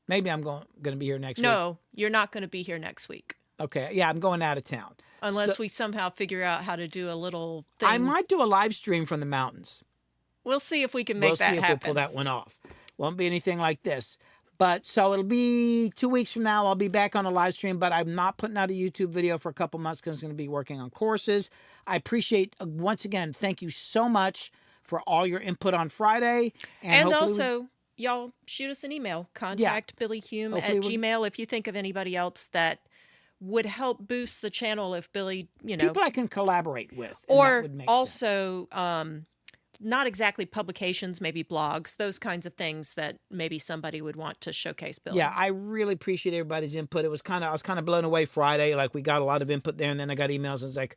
maybe I'm going to be here next week. No, you're not going to be here next week. Okay. Yeah, I'm going out of town. Unless we somehow figure out how to do a little thing. I might do a live stream from the mountains. We'll see if we can make that happen. We'll see if we pull that one off. Won't be anything like this. But so it'll be 2 weeks from now. I'll be back on a live stream, but I'm not putting out a YouTube video for a couple months because I'm going to be working on courses. I appreciate, once again, thank you so much for all your input on Friday. And also, y'all shoot us an email. Contact Billy Hume at Gmail if you think of anybody else that would help boost the channel if Billy, people I can collaborate with. Or also, not exactly publications, maybe blogs, those kinds of things that maybe somebody would want to showcase Billy. Yeah, I really appreciate everybody's input. I was kind of blown away Friday. Like, we got a lot of input there, and then I got emails. And it's like,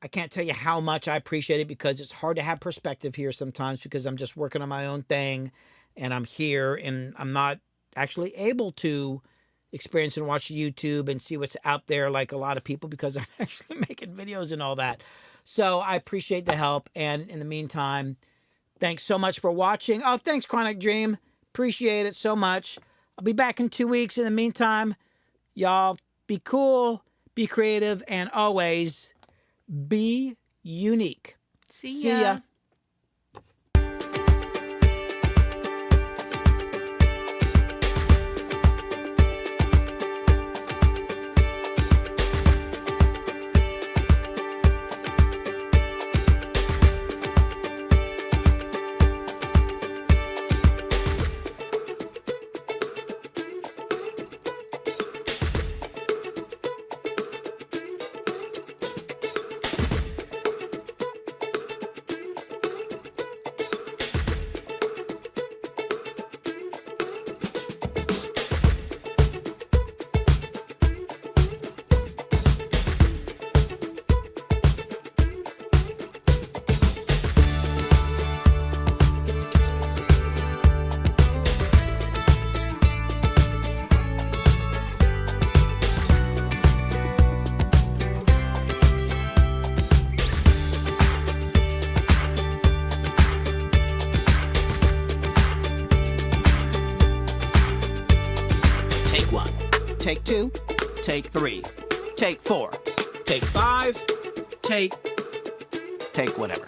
I can't tell you how much I appreciate it, because it's hard to have perspective here sometimes, because I'm just working on my own thing, and I'm here, and I'm not actually able to experience and watch YouTube and see what's out there like a lot of people, because I'm actually making videos and all that. So I appreciate the help. And in the meantime, thanks so much for watching. Oh, thanks, Chronic Dream. Appreciate it so much. I'll be back in 2 weeks. In the meantime, y'all be cool, be creative, and always be unique. See ya. Take 2, take 3, take 4, take 5, take whatever.